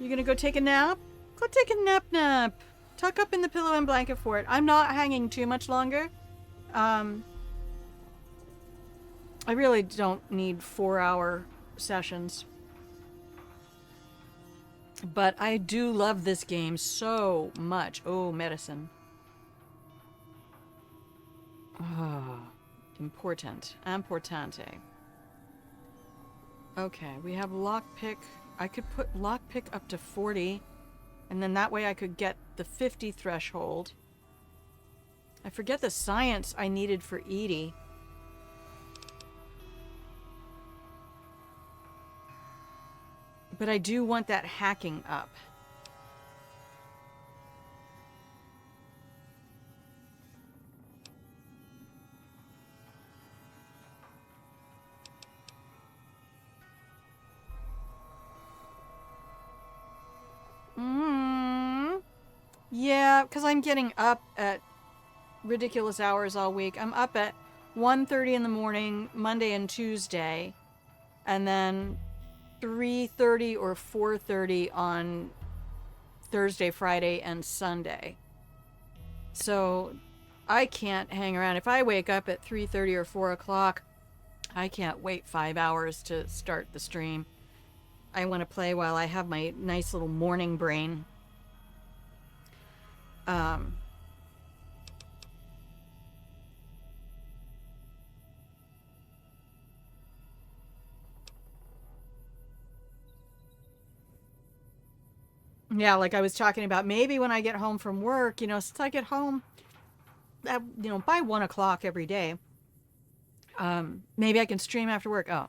You gonna go take a nap? Go take a nap. Tuck up in the pillow and blanket for it. I'm not hanging too much longer. I really don't need 4-hour sessions. But I do love this game so much. Oh, medicine. Oh, importante. Okay, we have lockpick. I could put lockpick up to 40, and then that way I could get the 50 threshold. I forget the science I needed for Edie. But I do want that hacking up. Yeah, because I'm getting up at ridiculous hours all week. I'm up at 1:30 in the morning, Monday and Tuesday, and then 3:30 or 4:30 on Thursday, Friday, and Sunday. So I can't hang around. If I wake up at 3:30 or 4 o'clock, I can't wait 5 hours to start the stream. I want to play while I have my nice little morning brain. Yeah, like I was talking about, maybe when I get home from work, since I get home at, by 1 o'clock every day, maybe I can stream after work. Oh,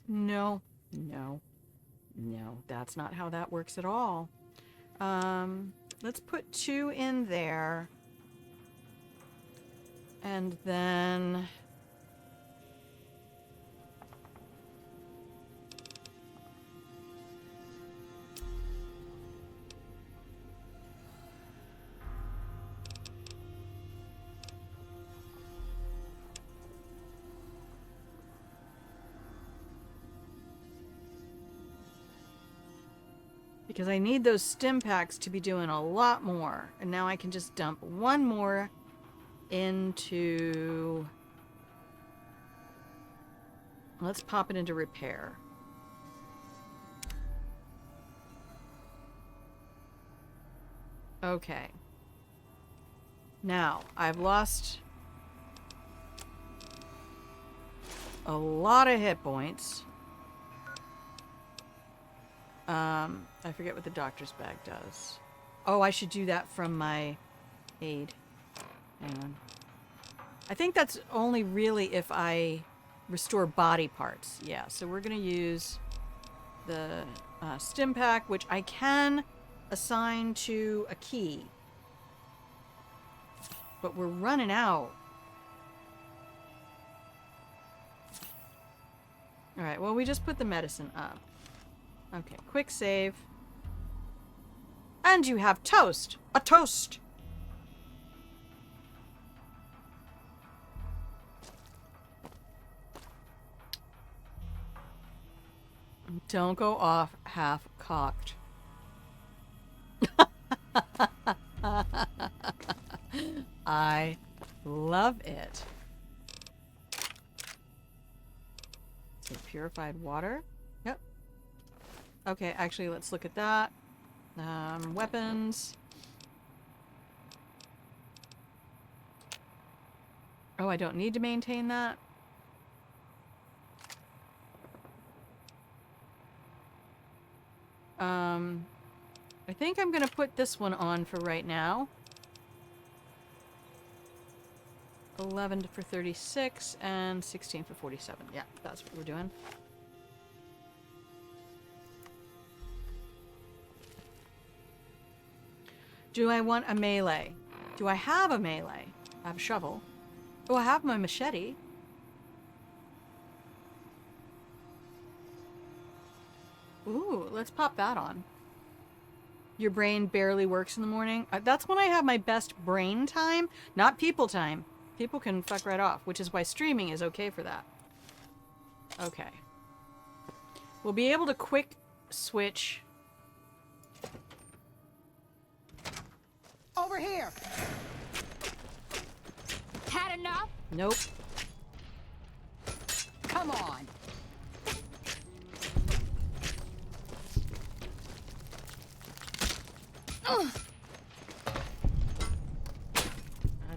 no, that's not how that works at all. Let's put 2 in there. And then... because I need those stim packs to be doing a lot more. And now I can just dump 1 more into... Let's pop it into repair. Okay. Now, I've lost a lot of hit points. I forget what the doctor's bag does. Oh, I should do that from my aid. Hang on. I think that's only really if I restore body parts. Yeah, so we're going to use the stim pack, which I can assign to a key. But we're running out Alright, well, we just put the medicine up. Okay, quick save. And you have toast! A toast! Don't go off half-cocked. I love it. So purified water. Yep. Okay, actually, let's look at that. Weapons. Oh, I don't need to maintain that. I think I'm gonna put this one on for right now. 11 for 36 and 16 for 47. Yeah, that's what we're doing. Do I want a melee? Do I have a melee? I have a shovel. Oh, I have my machete. Ooh, let's pop that on. Your brain barely works in the morning. That's when I have my best brain time, not people time. People can fuck right off, which is why streaming is okay for that. Okay. We'll be able to quick switch. Over here! Had enough? Nope. Come on! I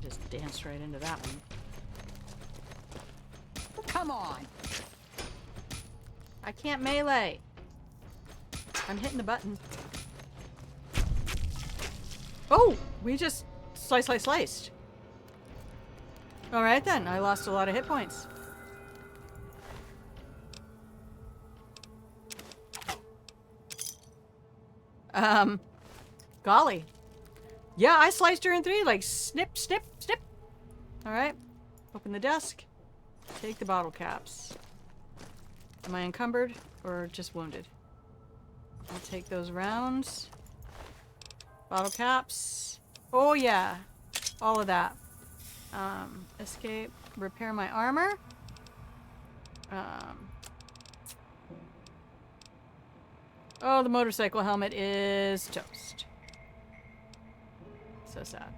just danced right into that one. Come on! I can't melee. I'm hitting the button. Oh! We just sliced. Alright then, I lost a lot of hit points. Golly. Yeah, I sliced her in three, like snip, snip, snip. Alright. Open the desk. Take the bottle caps. Am I encumbered or just wounded? I'll take those rounds. Bottle caps. Oh yeah. All of that. Escape. Repair my armor. Oh, the motorcycle helmet is toast. So sad.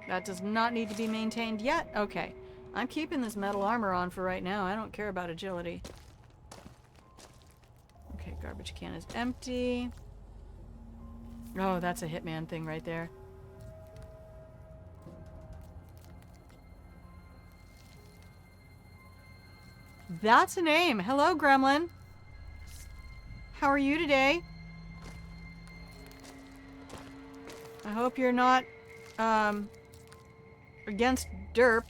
That does not need to be maintained yet. Okay. I'm keeping this metal armor on for right now. I don't care about agility. Okay, garbage can is empty. Oh, that's a Hitman thing right there. That's a name. Hello, Gremlin. How are you today? I hope you're not, against derp.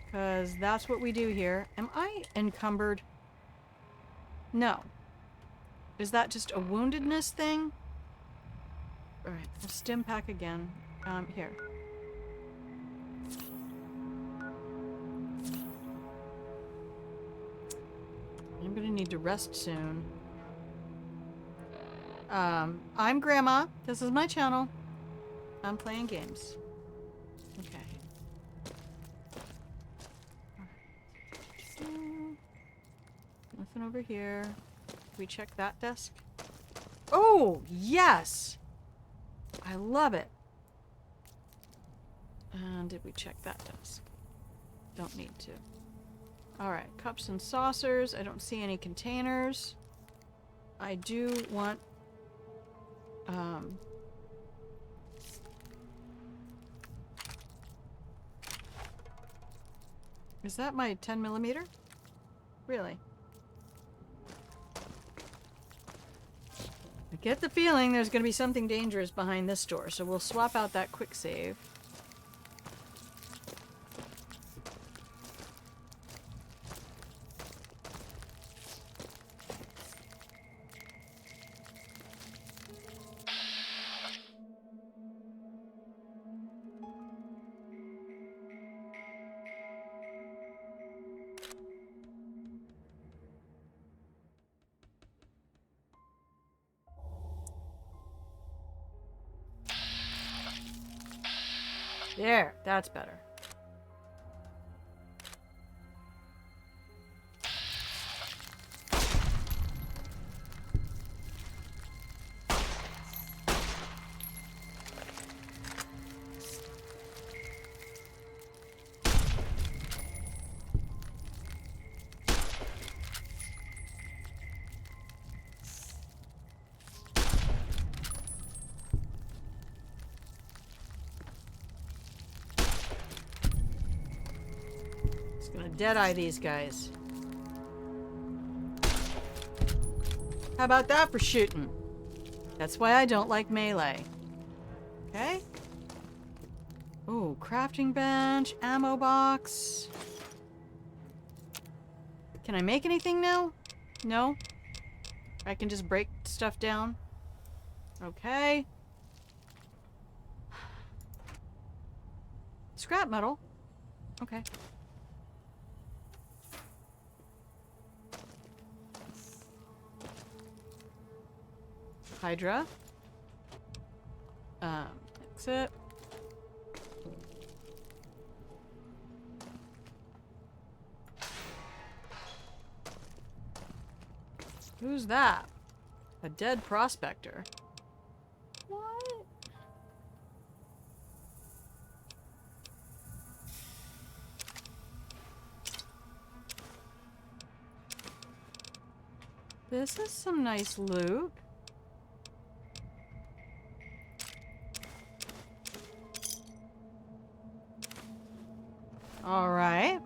Because that's what we do here. Am I encumbered? No. Is that just a woundedness thing? Alright, we'll stim pack again. Here. I'm gonna need to rest soon. I'm Grandma. This is my channel. I'm playing games. Okay. Nothing over here. We check that desk? Oh, yes! I love it. And did we check that desk? Don't need to. Alright, cups and saucers. I don't see any containers. I do want... Is that my 10mm? Really? I get the feeling there's going to be something dangerous behind this door, so we'll swap out that quick save. There, that's better. Gonna deadeye these guys. How about that for shooting? That's why I don't like melee. Okay. Ooh, crafting bench, ammo box. Can I make anything now? No? I can just break stuff down? Okay. Scrap metal. Okay. Hydra. Exit. Who's that? A dead prospector. What? This is some nice loot. All right.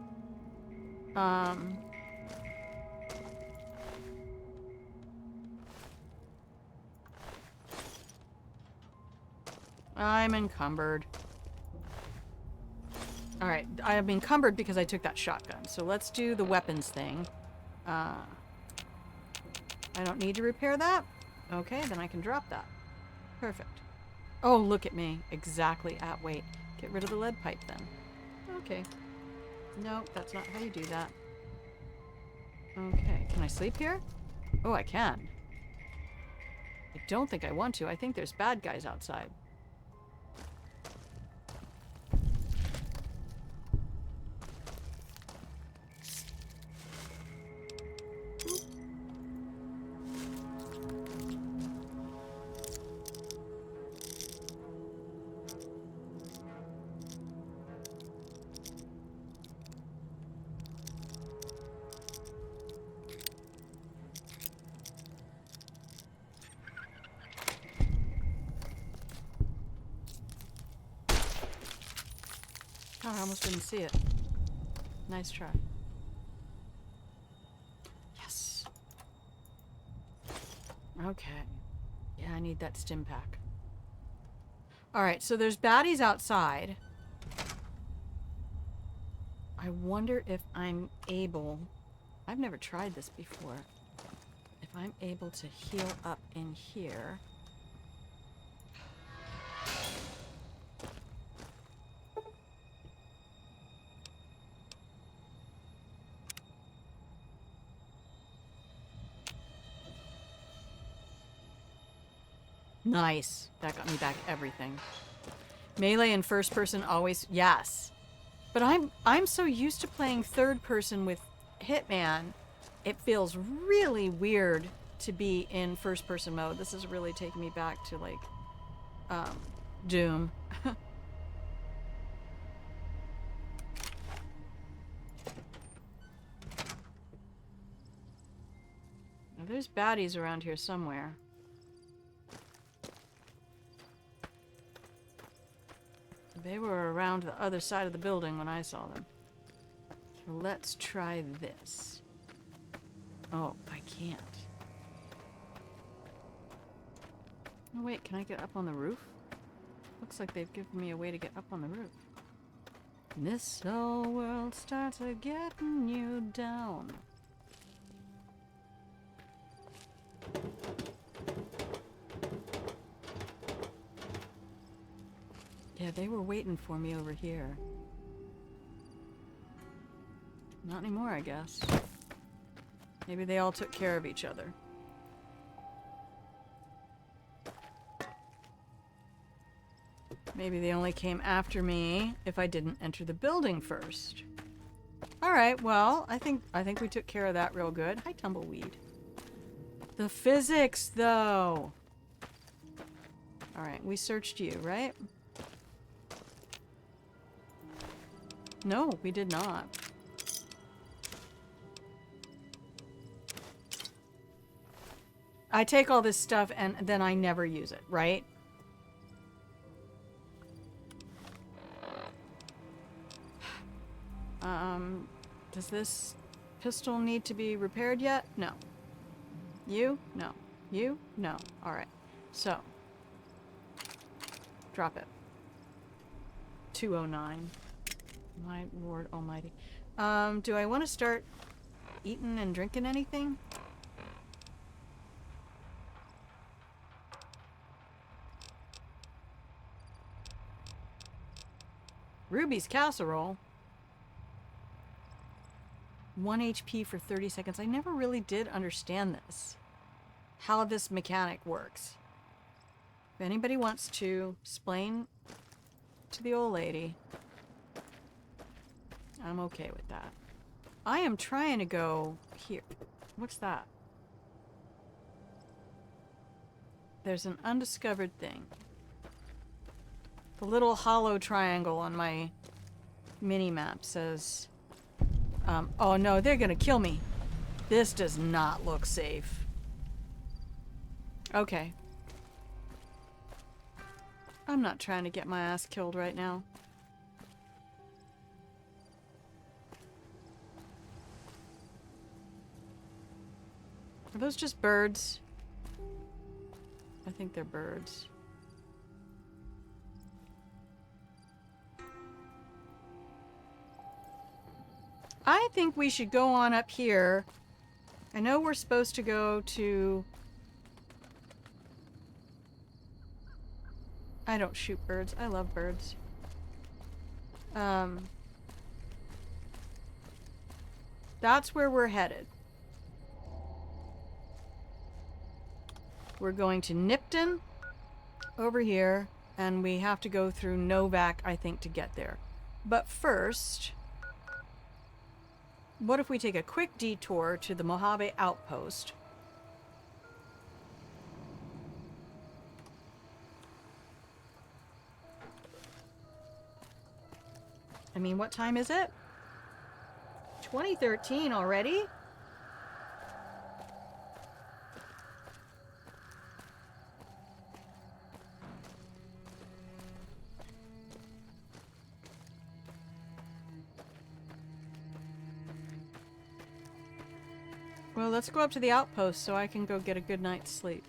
I'm encumbered. All right, I am encumbered because I took that shotgun. So let's do the weapons thing. I don't need to repair that. Okay, then I can drop that. Perfect. Oh, look at me. Exactly at weight. Get rid of the lead pipe then. Okay. No, that's not how you do that. Okay, can I sleep here? Oh, I can. I don't think I want to. I think there's bad guys outside. Oh, I almost didn't see it. Nice try. Yes. Okay. Yeah, I need that stim pack. Alright, so there's baddies outside. I wonder if I'm able... I've never tried this before. If I'm able to heal up in here... Nice. That got me back everything. Melee and first person always... Yes. But I'm so used to playing third person with Hitman, it feels really weird to be in first person mode. This is really taking me back to, like, Doom. Now, there's baddies around here somewhere. They were around the other side of the building when I saw them. So let's try this. Oh, I can't. Oh wait, can I get up on the roof? Looks like they've given me a way to get up on the roof. This whole world starts a getting you down. Yeah, they were waiting for me over here. Not anymore, I guess. Maybe they all took care of each other. Maybe they only came after me if I didn't enter the building first. All right, well, I think we took care of that real good. Hi, Tumbleweed. The physics, though. All right, we searched you, right? No, we did not. I take all this stuff and then I never use it, right? Does this pistol need to be repaired yet? No. You? No. You? No. All right. So. Drop it. 209. My Lord Almighty. Do I want to start eating and drinking anything? Ruby's casserole. 1 HP for 30 seconds. I never really did understand this. How this mechanic works. If anybody wants to explain to the old lady, I'm okay with that. I am trying to go here. What's that? There's an undiscovered thing. The little hollow triangle on my mini-map says... oh no, they're gonna kill me. This does not look safe. Okay. I'm not trying to get my ass killed right now. Are those just birds? I think they're birds. I think we should go on up here. I know we're supposed to go to... I don't shoot birds. I love birds. That's where we're headed. We're going to Nipton over here, and we have to go through Novak, I think, to get there. But first... what if we take a quick detour to the Mojave Outpost? I mean, what time is it? 2013 already? Well, let's go up to the outpost so I can go get a good night's sleep.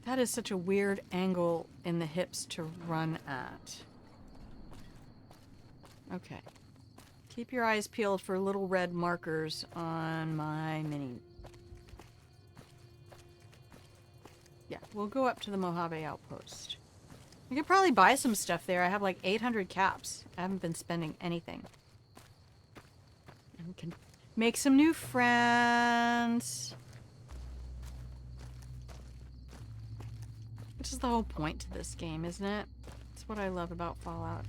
That is such a weird angle in the hips to run at. Okay. Keep your eyes peeled for little red markers on my mini. Yeah, we'll go up to the Mojave Outpost. I could probably buy some stuff there. I have like 800 caps. I haven't been spending anything. And we can make some new friends. Which is the whole point to this game, isn't it? It's what I love about Fallout.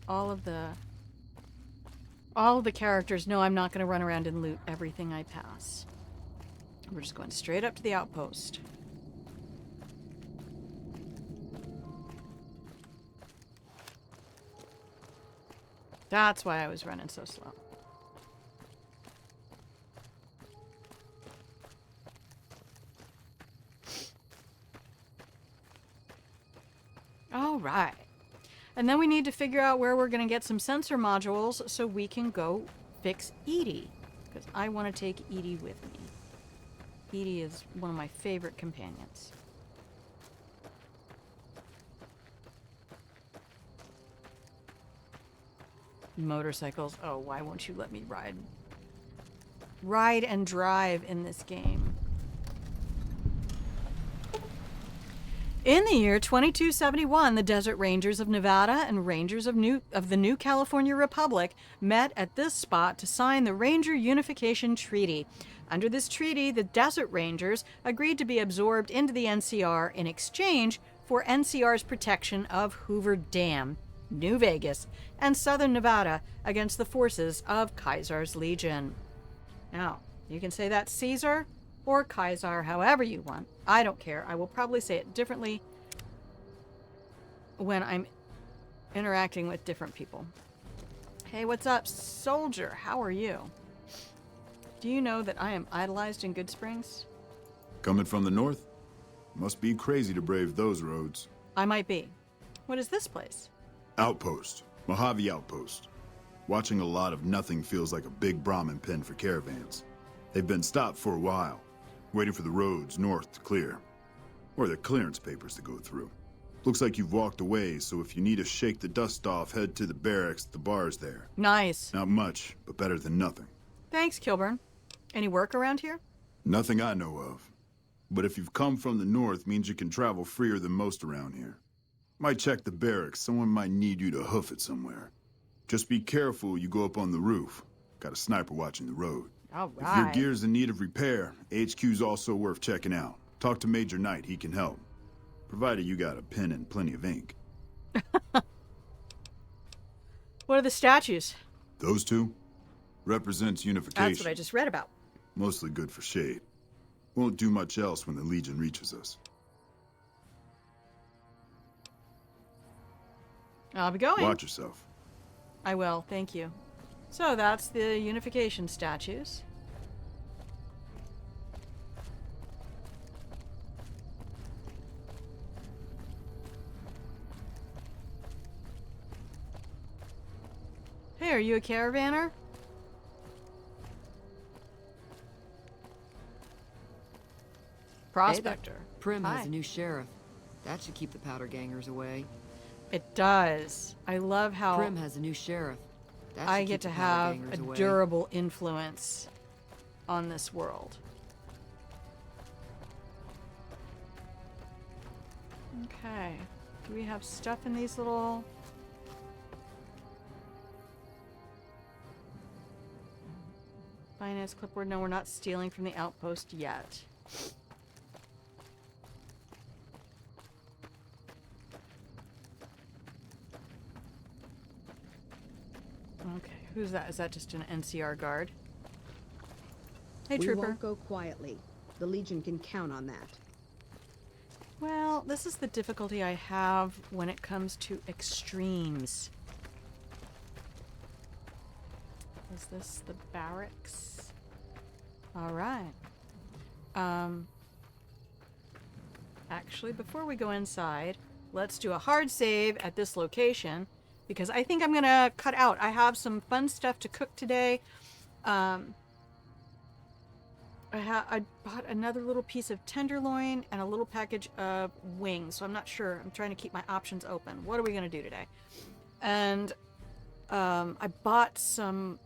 All of the characters know I'm not going to run around and loot everything I pass. We're just going straight up to the outpost. That's why I was running so slow. All right. And then we need to figure out where we're going to get some sensor modules so we can go fix Edie. Because I want to take Edie with me. Edie is one of my favorite companions. Motorcycles. Oh, why won't you let me ride and drive in this game? In the year 2271, the Desert Rangers of Nevada and Rangers of the New California Republic met at this spot to sign the Ranger Unification Treaty. Under this treaty, the Desert Rangers agreed to be absorbed into the NCR in exchange for NCR's protection of Hoover Dam, New Vegas, and southern Nevada against the forces of Caesar's Legion. Now, you can say that's Caesar or Kaiser, however you want. I don't care. I will probably say it differently when I'm interacting with different people. Hey, what's up, soldier? How are you? Do you know that I am idolized in Good Springs? Coming from the north? Must be crazy to brave those roads. I might be. What is this place? Outpost. Mojave Outpost. Watching a lot of nothing feels like a big Brahmin pen for caravans. They've been stopped for a while, waiting for the roads north to clear. Or their clearance papers to go through. Looks like you've walked away, so if you need to shake the dust off, head to the barracks at the bars there. Nice. Not much, but better than nothing. Thanks, Kilburn. Any work around here? Nothing I know of. But if you've come from the north, means you can travel freer than most around here. Might check the barracks. Someone might need you to hoof it somewhere. Just be careful you go up on the roof. Got a sniper watching the road. All right. If your gear's in need of repair, HQ's also worth checking out. Talk to Major Knight, he can help. Provided you got a pen and plenty of ink. What are the statues? Those two? Represents unification. That's what I just read about. Mostly good for shade. Won't do much else when the Legion reaches us. I'll be going. Watch yourself. I will, thank you. So that's the unification statues. Hey, are you a caravaner? Prospector. Hey, Primm Hi. has a new sheriff. That should keep the powder gangers away. It does. I love how Primm has a new sheriff. That should I keep get the to powder have gangers a away. durable influence on this world. Okay. Do we have stuff in these little... Finance clipboard? No, we're not stealing from the outpost yet. Okay, who's that? Is that just an NCR guard? Hey, We trooper. won't go quietly. The Legion can count on that. Well, this is the difficulty I have when it comes to extremes. Is this the barracks? All right. Actually, before we go inside, let's do a hard save at this location because I think I'm gonna cut out. I have some fun stuff to cook today. I bought another little piece of tenderloin and a little package of wings, so I'm not sure. I'm trying to keep my options open. What are we gonna do today? And I bought some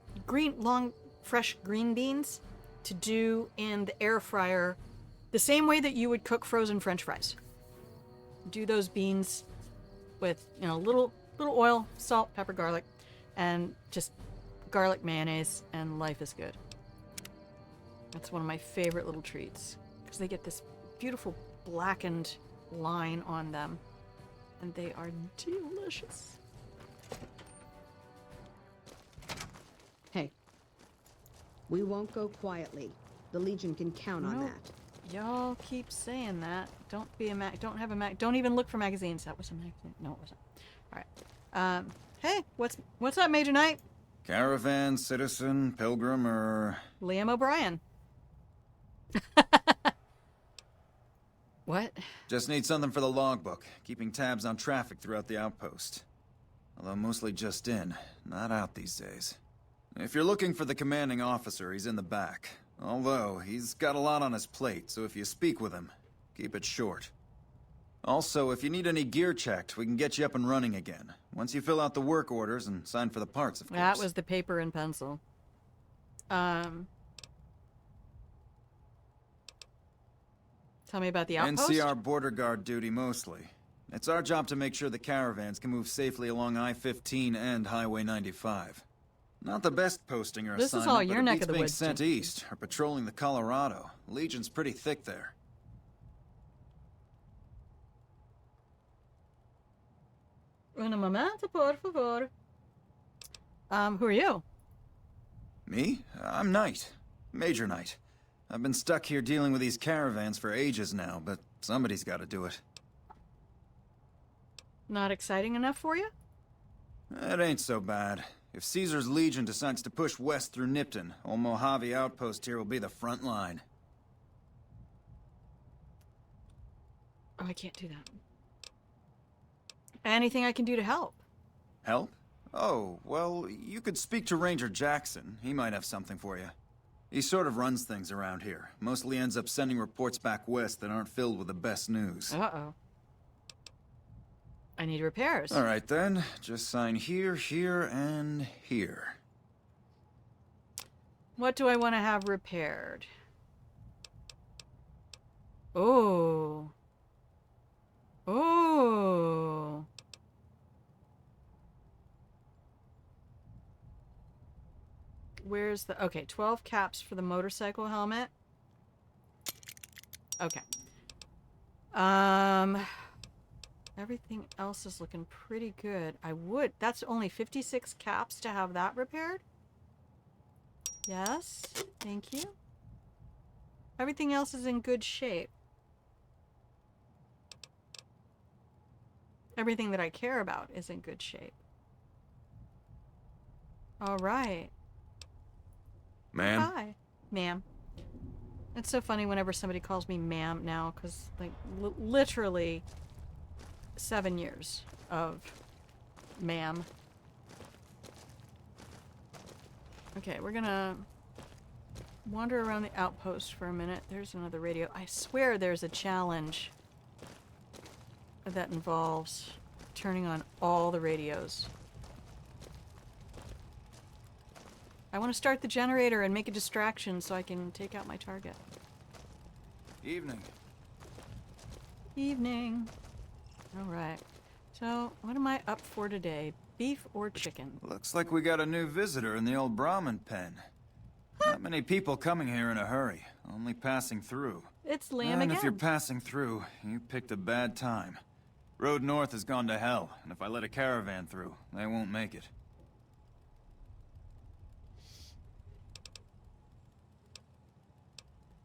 fresh green beans to do in the air fryer, the same way that you would cook frozen French fries. Do those beans with, you know, little oil, salt, pepper, garlic, and just garlic mayonnaise, and life is good. That's one of my favorite little treats because they get this beautiful blackened line on them, and they are delicious. Hey, we won't go quietly. The Legion can count on that. Y'all keep saying that. Don't even look for magazines. That was a magazine. No, it wasn't. All right. Hey, what's up, Major Knight? Caravan, citizen, pilgrim, or... Liam O'Brien. What? Just need something for the logbook, keeping tabs on traffic throughout the outpost. Although mostly just in, not out these days. If you're looking for the commanding officer, he's in the back. Although, he's got a lot on his plate, so if you speak with him, keep it short. Also, if you need any gear checked, we can get you up and running again. Once you fill out the work orders and sign for the parts, of course. That was the paper and pencil. Tell me about the outpost. NCR border guard duty mostly. It's our job to make sure the caravans can move safely along I-15 and Highway 95. Not the best posting or This is assignment, all your but it neck beats of the being woods, sent too. east or patrolling the Colorado. Legion's pretty thick there. Un momento, por favor. Who are you? Me? I'm Knight. Major Knight. I've been stuck here dealing with these caravans for ages now, but somebody's got to do it. Not exciting enough for you? It ain't so bad. If Caesar's Legion decides to push west through Nipton, old Mojave Outpost here will be the front line. Oh, I can't do that. Anything I can do to help? Help? Oh, well, you could speak to Ranger Jackson. He might have something for you. He sort of runs things around here. Mostly ends up sending reports back west that aren't filled with the best news. Uh-oh. I need repairs. All right, then. Just sign here, here, and here. What do I want to have repaired? Oh. Oh. Where's the... Okay, 12 caps for the motorcycle helmet. Okay. Everything else is looking pretty good. I would... That's only 56 caps to have that repaired? Yes. Thank you. Everything else is in good shape. Everything that I care about is in good shape. All right. Ma'am? Hi. Ma'am. It's so funny whenever somebody calls me ma'am now, because, like, literally 7 years of ma'am. Okay, we're gonna wander around the outpost for a minute. There's another radio. I swear there's a challenge that involves turning on all the radios. I want to start the generator and make a distraction so I can take out my target. Evening. Evening. All right. So, what am I up for today? Beef or chicken? Looks like we got a new visitor in the old Brahmin pen. Not many people coming here in a hurry, only passing through. It's Lamb And again. if you're passing through, you picked a bad time. Road north has gone to hell, and if I let a caravan through, they won't make it.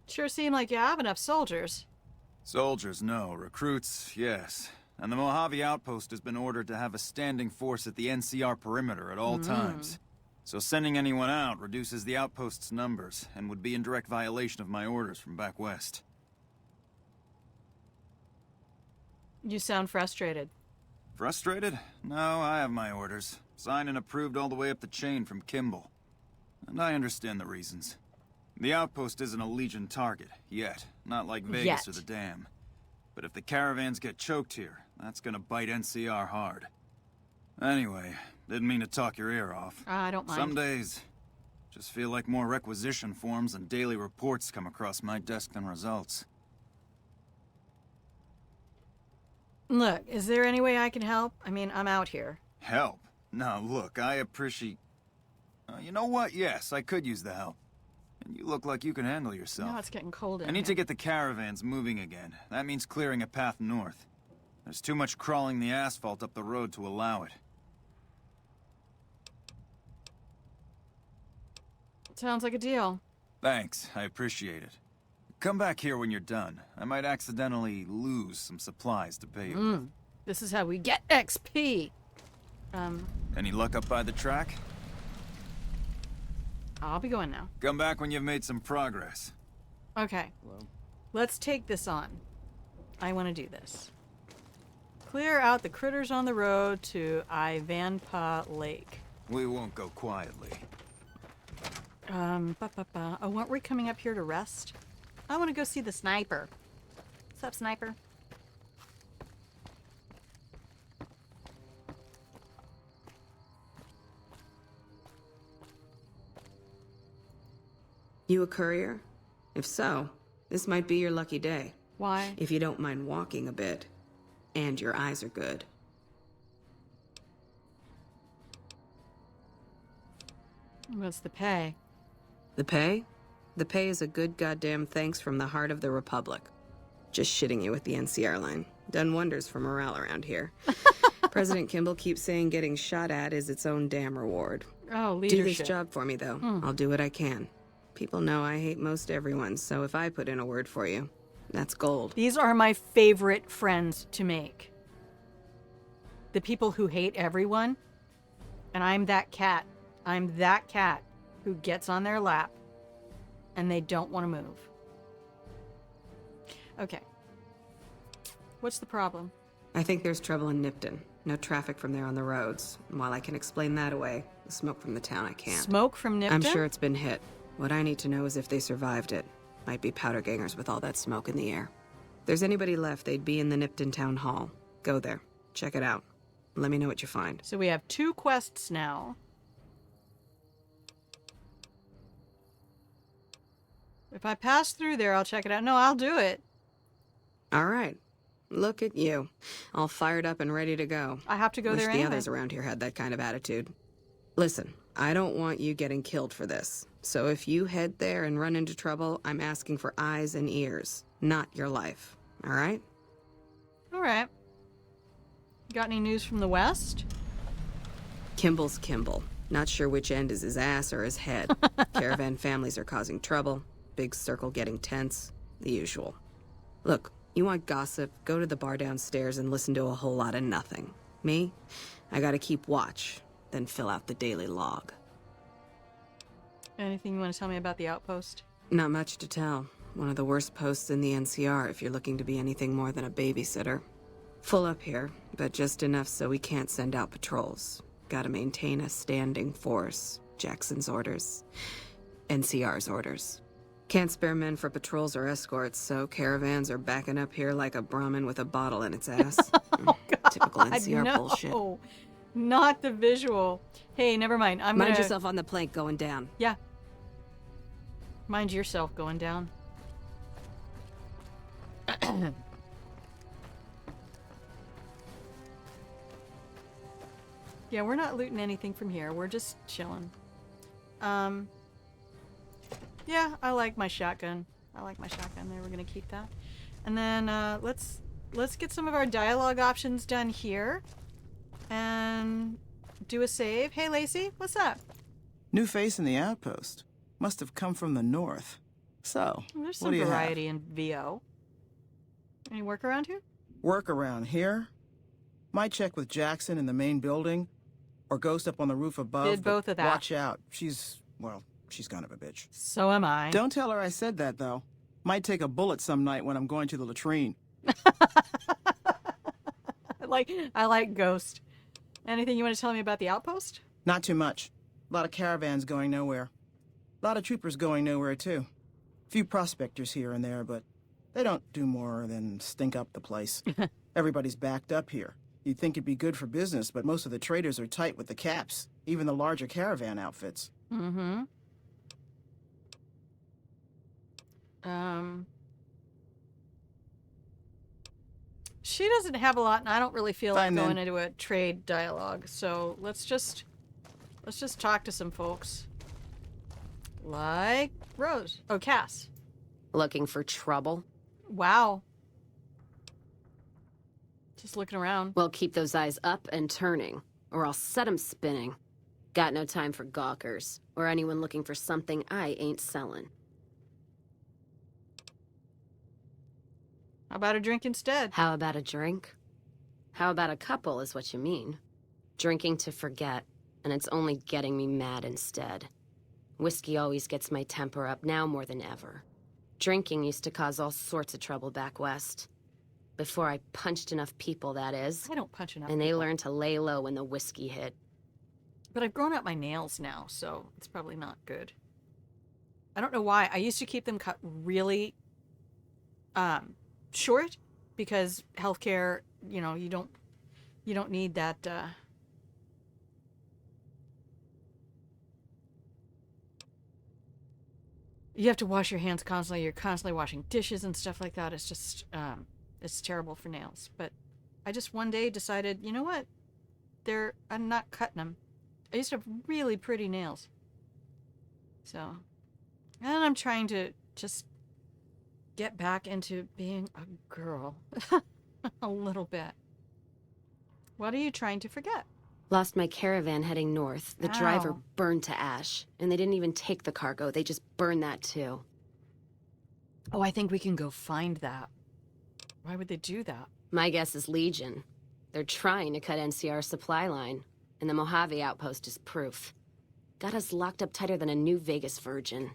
Sure seem like you have enough soldiers. Soldiers, no. Recruits, yes. And the Mojave Outpost has been ordered to have a standing force at the NCR perimeter at all times. So sending anyone out reduces the outpost's numbers, and would be in direct violation of my orders from back west. You sound frustrated. Frustrated? No, I have my orders. Signed and approved all the way up the chain from Kimball. And I understand the reasons. The outpost isn't a Legion target, yet. Not like Vegas or the Dam. But if the caravans get choked here, that's gonna bite NCR hard. Anyway, didn't mean to talk your ear off. I don't mind. Some days, just feel like more requisition forms and daily reports come across my desk than results. Look, is there any way I can help? I mean, I'm out here. Help? Now, look, I appreciate... you know what? Yes, I could use the help. And you look like you can handle yourself. Now it's getting cold in I need here. to get the caravans moving again. That means clearing a path north. There's too much crawling the asphalt up the road to allow it. Sounds like a deal. Thanks, I appreciate it. Come back here when you're done. I might accidentally lose some supplies to pay you. This is how we get XP. Any luck up by the track? I'll be going now. Come back when you've made some progress. Okay. Let's take this on. I want to do this. Clear out the critters on the road to Ivanpa Lake. We won't go quietly. Oh, weren't we coming up here to rest? I want to go see the sniper. What's up, sniper? You a courier? If so, this might be your lucky day. Why? If you don't mind walking a bit, and your eyes are good. What's the pay? The pay? The pay is a good goddamn thanks from the heart of the Republic. Just shitting you with the NCR line. Done wonders for morale around here. President Kimball keeps saying getting shot at is its own damn reward. Oh, leadership. Do this job for me, though. I'll do what I can. People know I hate most everyone, so if I put in a word for you, that's gold. These are my favorite friends to make. The people who hate everyone. And I'm that cat. I'm that cat who gets on their lap and they don't want to move. Okay. What's the problem? I think there's trouble in Nipton. No traffic from there on the roads. And while I can explain that away, the smoke from the town I can't. Smoke from Nipton? I'm sure it's been hit. What I need to know is if they survived it. Might be powder gangers with all that smoke in the air. If there's anybody left, they'd be in the Nipton Town Hall. Go there. Check it out. Let me know what you find. So we have 2 quests now. If I pass through there, I'll check it out. No, I'll do it. All right. Look at you. All fired up and ready to go. I have to go Wish there the anyway. others around here had that kind of attitude. Listen, I don't want you getting killed for this. So if you head there and run into trouble, I'm asking for eyes and ears, not your life. All right? All right. Got any news from the West? Kimball's Kimball. Not sure which end is his ass or his head. Caravan families are causing trouble. Big circle getting tense. The usual. Look, you want gossip, go to the bar downstairs and listen to a whole lot of nothing. Me? I gotta keep watch, then fill out the daily log. Anything you want to tell me about the Outpost? Not much to tell. One of the worst posts in the NCR if you're looking to be anything more than a babysitter. Full up here, but just enough so we can't send out patrols. Gotta maintain a standing force. Jackson's orders. NCR's orders. Can't spare men for patrols or escorts, so caravans are backing up here like a Brahmin with a bottle in its ass. Oh, God, typical NCR no. bullshit. Not the visual. Hey, never mind. Mind yourself on the plank going down. Yeah. Mind yourself going down. Yeah, we're not looting anything from here. We're just chilling. Yeah, I like my shotgun. There. We're gonna keep that. And then let's get some of our dialogue options done here, and do a save. Hey, Lacey, what's up? New face in the Outpost. Must have come from the north. So, There's what some do you variety in VO. Any work around here? Work around here? Might check with Jackson in the main building, or Ghost up on the roof above. Did both of that. Watch out. She's kind of a bitch. So am I. Don't tell her I said that, though. Might take a bullet some night when I'm going to the latrine. I like Ghost. Anything you want to tell me about the Outpost? Not too much. A lot of caravans going nowhere. A lot of troopers going nowhere, too. Few prospectors here and there, but they don't do more than stink up the place. Everybody's backed up here. You'd think it'd be good for business, but most of the traders are tight with the caps, even the larger caravan outfits. Mm-hmm. She doesn't have a lot, and I don't really feel like going into a trade dialogue. So let's just talk to some folks. Like Rose. Oh, Cass. Looking for trouble? Wow. Just looking around. Well, keep those eyes up and turning, or I'll set 'em spinning. Got no time for gawkers, or anyone looking for something I ain't selling. How about a drink instead? How about a drink? How about a couple is what you mean. Drinking to forget, and it's only getting me mad instead. Whiskey always gets my temper up, now more than ever. Drinking used to cause all sorts of trouble back west. Before I punched enough people, that is. I don't punch enough And they people. learned to lay low when the whiskey hit. But I've grown out my nails now, so it's probably not good. I don't know why. I used to keep them cut really short because healthcare, you know, you don't need that You have to wash your hands constantly. You're constantly washing dishes and stuff like that. It's just, it's terrible for nails. But I just one day decided, you know what? I'm not cutting them. I used to have really pretty nails. So, and I'm trying to just get back into being a girl. A little bit. What are you trying to forget? Lost my caravan heading north. The driver Ow. burned to ash. And they didn't even take the cargo. They just burned that too. Oh, I think we can go find that. Why would they do that? My guess is Legion. They're trying to cut NCR's supply line. And the Mojave Outpost is proof. Got us locked up tighter than a New Vegas virgin.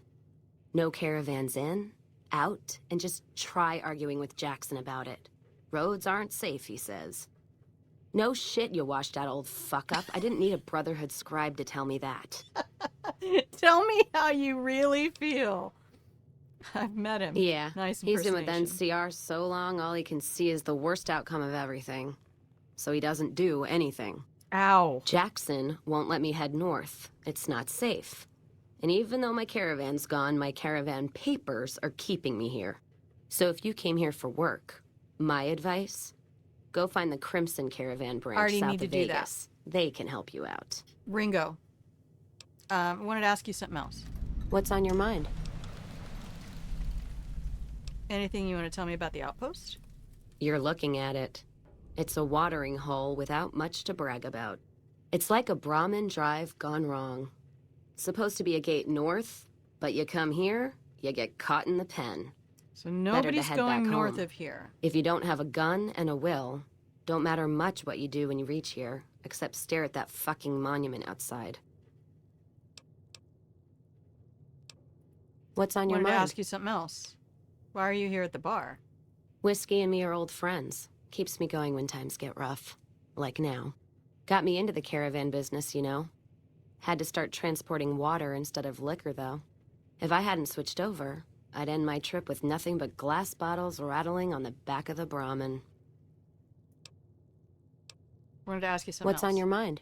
No caravans in, out, and just try arguing with Jackson about it. Roads aren't safe, he says. No shit, you washed out old fuck-up. I didn't need a Brotherhood scribe to tell me that. Tell me how you really feel. I've met him. Yeah, Nice he's been with impersonation. NCR so long, all he can see is the worst outcome of everything. So he doesn't do anything. Ow. Jackson won't let me head north. It's not safe. And even though my caravan's gone, my caravan papers are keeping me here. So if you came here for work, my advice, go find the Crimson Caravan branch Already south need to of do that. Vegas. They can help you out. Ringo, I wanted to ask you something else. What's on your mind? Anything you want to tell me about the Outpost? You're looking at it. It's a watering hole without much to brag about. It's like a Brahmin drive gone wrong. Supposed to be a gate north, but you come here, you get caught in the pen. So nobody's head going back north home. of here. If you don't have a gun and a will, don't matter much what you do when you reach here, except stare at that fucking monument outside. What's on your Wanted mind? to ask you something else. Why are you here at the bar? Whiskey and me are old friends. Keeps me going when times get rough. Like now. Got me into the caravan business, you know. Had to start transporting water instead of liquor, though. If I hadn't switched over, I'd end my trip with nothing but glass bottles rattling on the back of the Brahmin. Wanted to ask you something What's else. on your mind?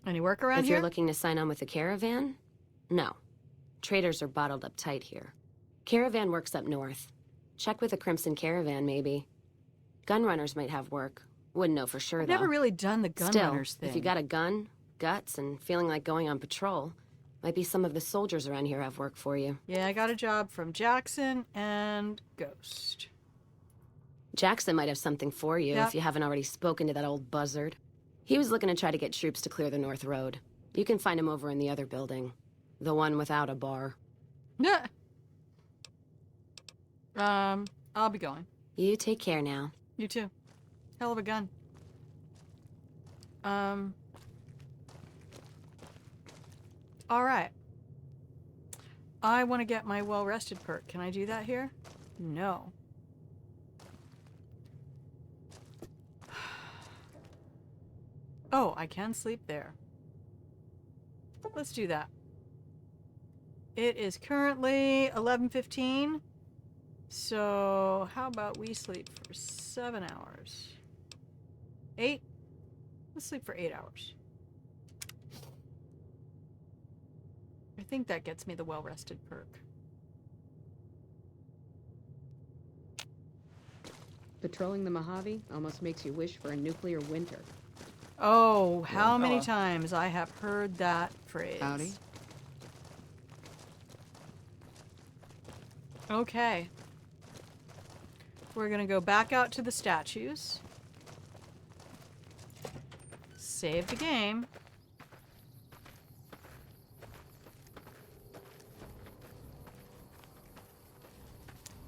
Any work around If here? you're looking to sign on with the caravan? No. Traders are bottled up tight here. Caravan works up north. Check with the Crimson Caravan, maybe. Gunrunners might have work. Wouldn't know for sure, I've though. never really done the Still, gunrunners thing. if you got a gun, guts, and feeling like going on patrol, might be some of the soldiers around here have work for you. Yeah, I got a job from Jackson and Ghost. Jackson might have something for you Yep. if you haven't already spoken to that old buzzard. He was looking to try to get troops to clear the North Road. You can find him over in the other building. The one without a bar. Yeah. I'll be going. You take care now. You too. Hell of a gun. All right. I want to get my well-rested perk. Can I do that here? No. Oh, I can sleep there. Let's do that. It is currently 11:15. So, how about we sleep for 7 hours? 8? Let's sleep for 8 hours. I think that gets me the well-rested perk. Patrolling the Mojave almost makes you wish for a nuclear winter. Oh, how Well, many hello. times I have heard that phrase. Howdy. Okay. We're gonna go back out to the statues. Save the game.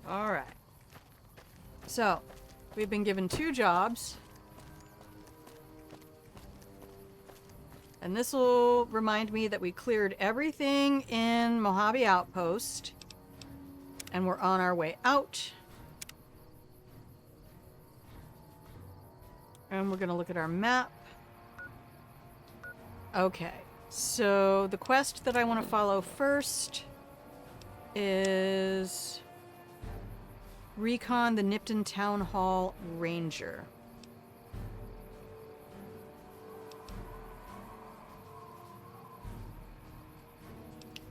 All right. So, we've been given 2 jobs. And this will remind me that we cleared everything in Mojave Outpost. And we're on our way out. And we're going to look at our map. Okay. So the quest that I want to follow first is recon the Nipton Town Hall Ranger.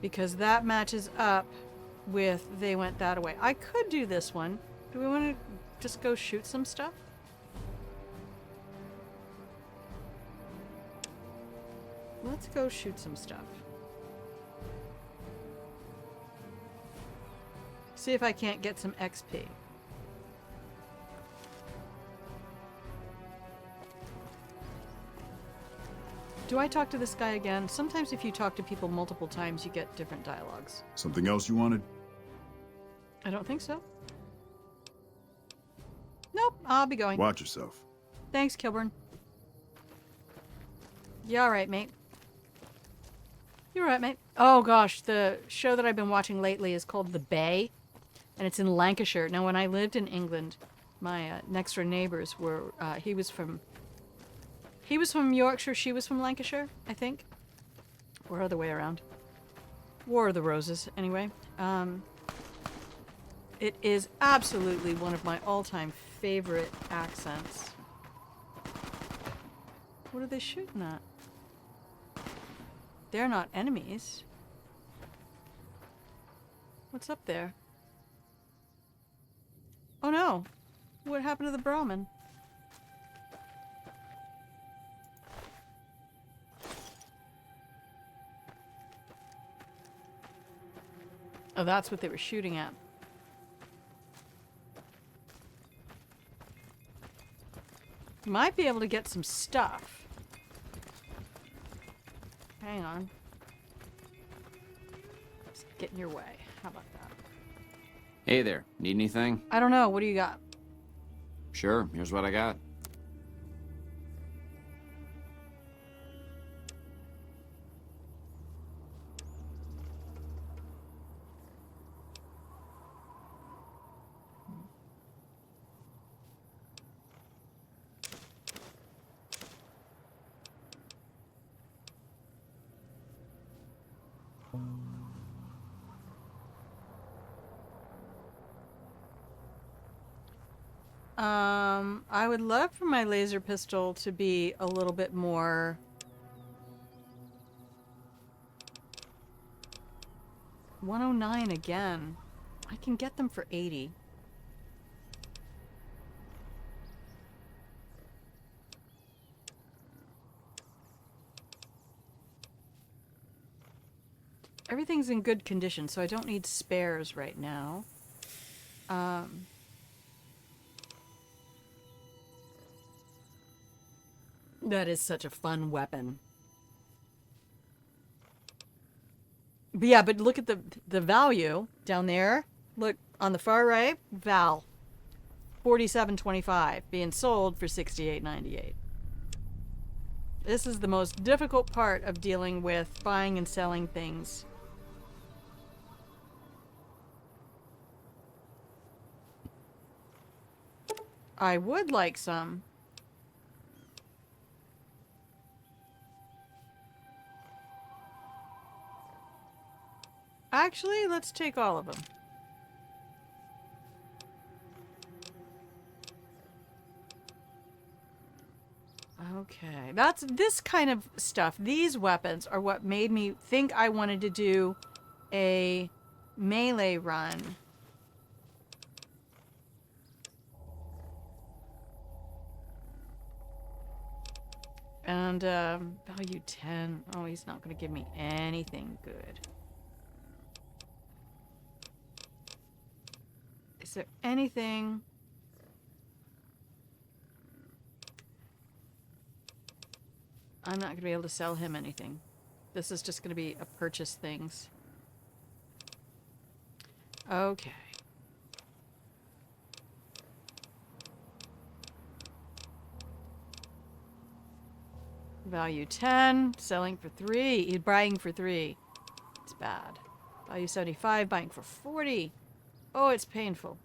Because that matches up with they went that way. I could do this one. Do we want to just go shoot some stuff? Let's go shoot some stuff. See if I can't get some XP. Do I talk to this guy again? Sometimes if you talk to people multiple times, you get different dialogues. Something else you wanted? I don't think so. Nope, I'll be going. Watch yourself. Thanks, Kilburn. You alright, mate? You alright, mate? Oh gosh, the show that I've been watching lately is called The Bay, and it's in Lancashire. Now, when I lived in England, my next door neighbors were, he was from Yorkshire, she was from Lancashire, I think. Or other way around. War of the Roses, anyway. It is absolutely one of my all-time favorite accents. What are they shooting at? They're not enemies. What's up there? Oh no! What happened to the Brahmin? Oh, that's what they were shooting at. Might be able to get some stuff. Hang on. Just get in your way. How about that? Hey there, need anything? I don't know. What do you got? Sure, here's what I got. I would love for my laser pistol to be a little bit more... $109 again. I can get them for $80. Everything's in good condition, so I don't need spares right now. That is such a fun weapon. But yeah, but look at the value down there. Look on the far right, Val. $47.25 being sold for $68.98. This is the most difficult part of dealing with buying and selling things. I would like some. Actually, let's take all of them. Okay, that's this kind of stuff. These weapons are what made me think I wanted to do a melee run. And value 10. Oh, he's not going to give me anything good. Is there anything? I'm not going to be able to sell him anything. This is just going to be a purchase things. Okay. Value 10, selling for 3, buying for 3. It's bad. Value 75, buying for 40. Oh, it's painful.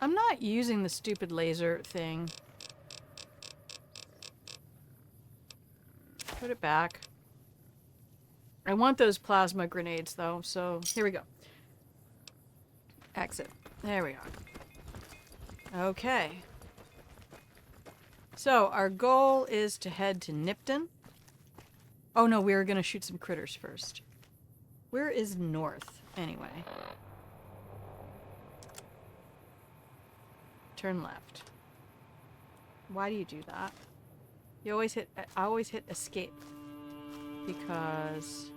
I'm not using the stupid laser thing. Put it back. I want those plasma grenades, though, so here we go. Exit. There we are. Okay. So, our goal is to head to Nipton. Oh no, we were gonna shoot some critters first. Where is north, anyway? Turn left. Why do you do that? You always hit, I always hit escape. Because...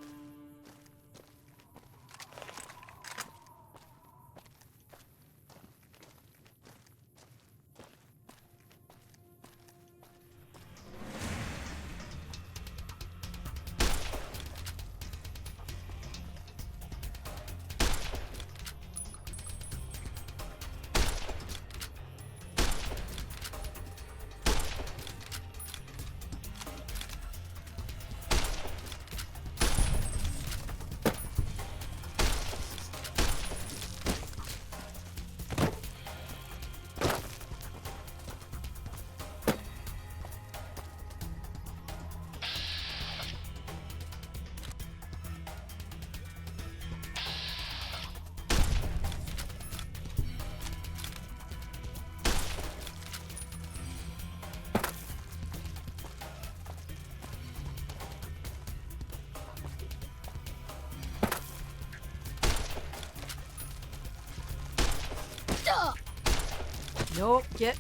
Nope, get...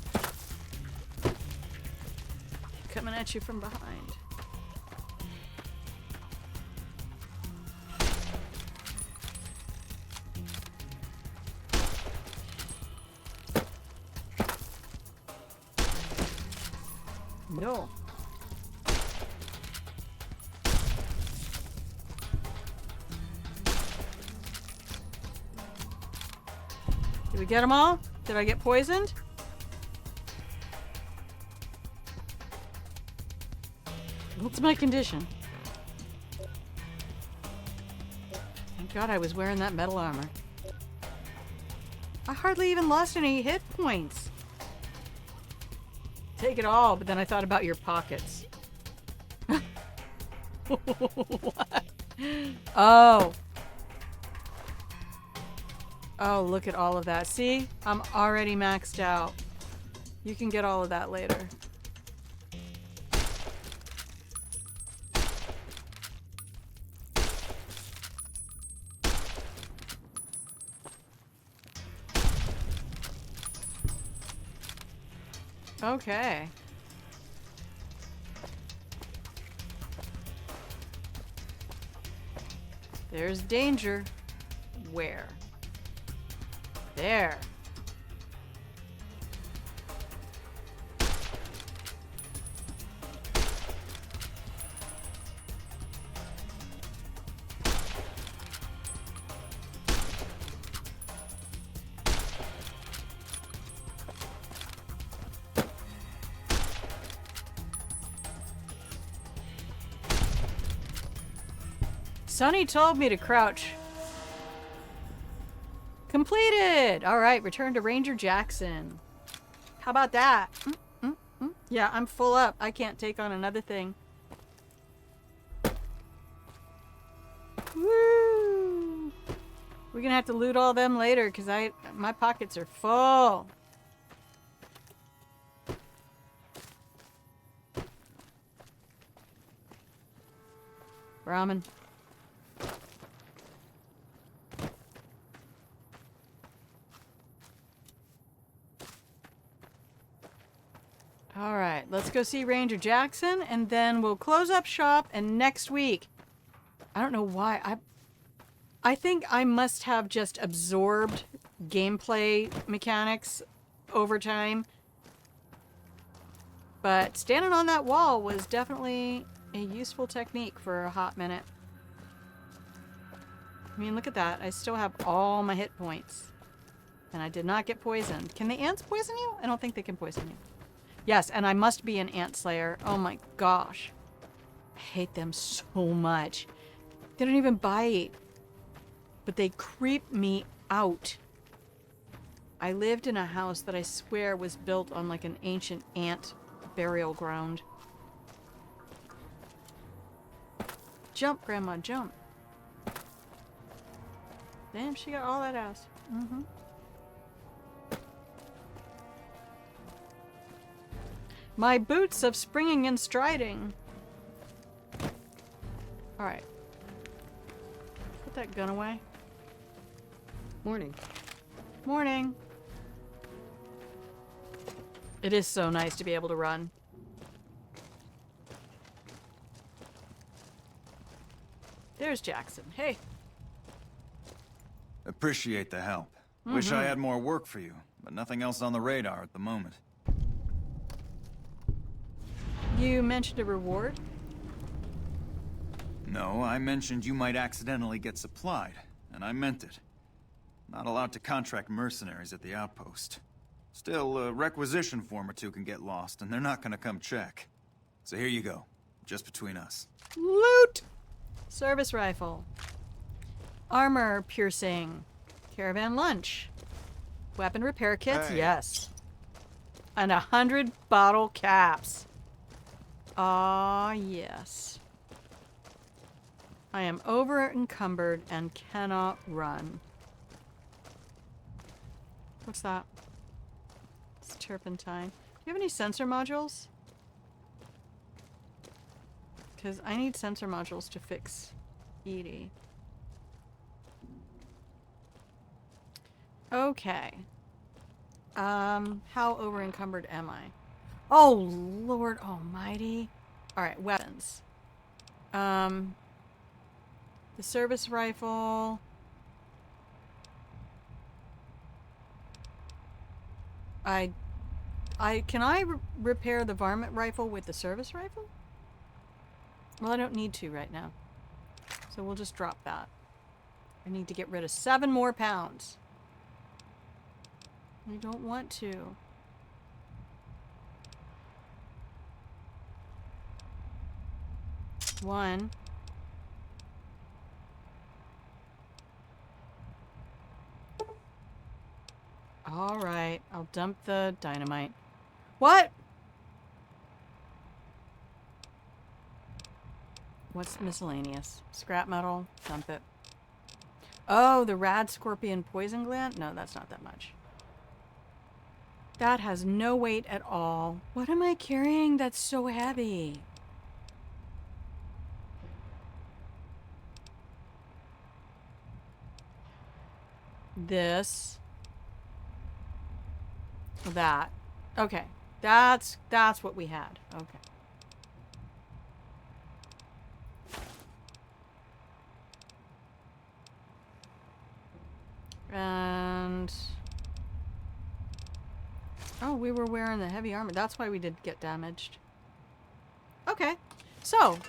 Coming at you from behind. No. Did we get them all? Did I get poisoned? What's my condition? Thank God I was wearing that metal armor. I hardly even lost any hit points. Take it all, but then I thought about your pockets. What? Oh. Oh, look at all of that. See? I'm already maxed out. You can get all of that later. Okay. There's danger. Where? There. Sonny told me to crouch. Completed! Alright, return to Ranger Jackson. How about that? Yeah, I'm full up. I can't take on another thing. Woo! We're gonna have to loot all them later because my pockets are full. Ramen. Alright, let's go see Ranger Jackson, and then we'll close up shop, and next week... I don't know why, I think I must have just absorbed gameplay mechanics over time. But standing on that wall was definitely a useful technique for a hot minute. I mean, look at that. I still have all my hit points. And I did not get poisoned. Can the ants poison you? I don't think they can poison you. Yes, and I must be an ant slayer. Oh my gosh. I hate them so much. They don't even bite. But they creep me out. I lived in a house that I swear was built on like an ancient ant burial ground. Jump, Grandma, jump. Damn, she got all that ass. Mm-hmm. My boots of springing and striding. Alright. Put that gun away. Morning. Morning. It is so nice to be able to run. There's Jackson. Hey. Appreciate the help. Wish I had more work for you, but nothing else on the radar at the moment. You mentioned a reward? No, I mentioned you might accidentally get supplied, and I meant it. Not allowed to contract mercenaries at the outpost. Still, a requisition form or two can get lost, and they're not gonna come check. So here you go, just between us. Loot! Service rifle. Armor piercing. Caravan lunch. Weapon repair kits, Hey. yes. And 100 bottle caps. Ah, yes. I am over encumbered and cannot run. What's that? It's turpentine. Do you have any sensor modules? Because I need sensor modules to fix Edie. Okay. How over encumbered am I? Oh, Lord almighty. Alright, weapons. The service rifle. Can I repair the varmint rifle with the service rifle? Well, I don't need to right now. So we'll just drop that. I need to get rid of 7 more pounds. I don't want to. One. All right, I'll dump the dynamite. What? What's miscellaneous? Scrap metal, dump it. Oh, the rad scorpion poison gland? No, that's not that much. That has no weight at all. What am I carrying that's so heavy? This. That. Okay. That's what we had. Okay. And oh, we were wearing the heavy armor. That's why we did get damaged. Okay. So,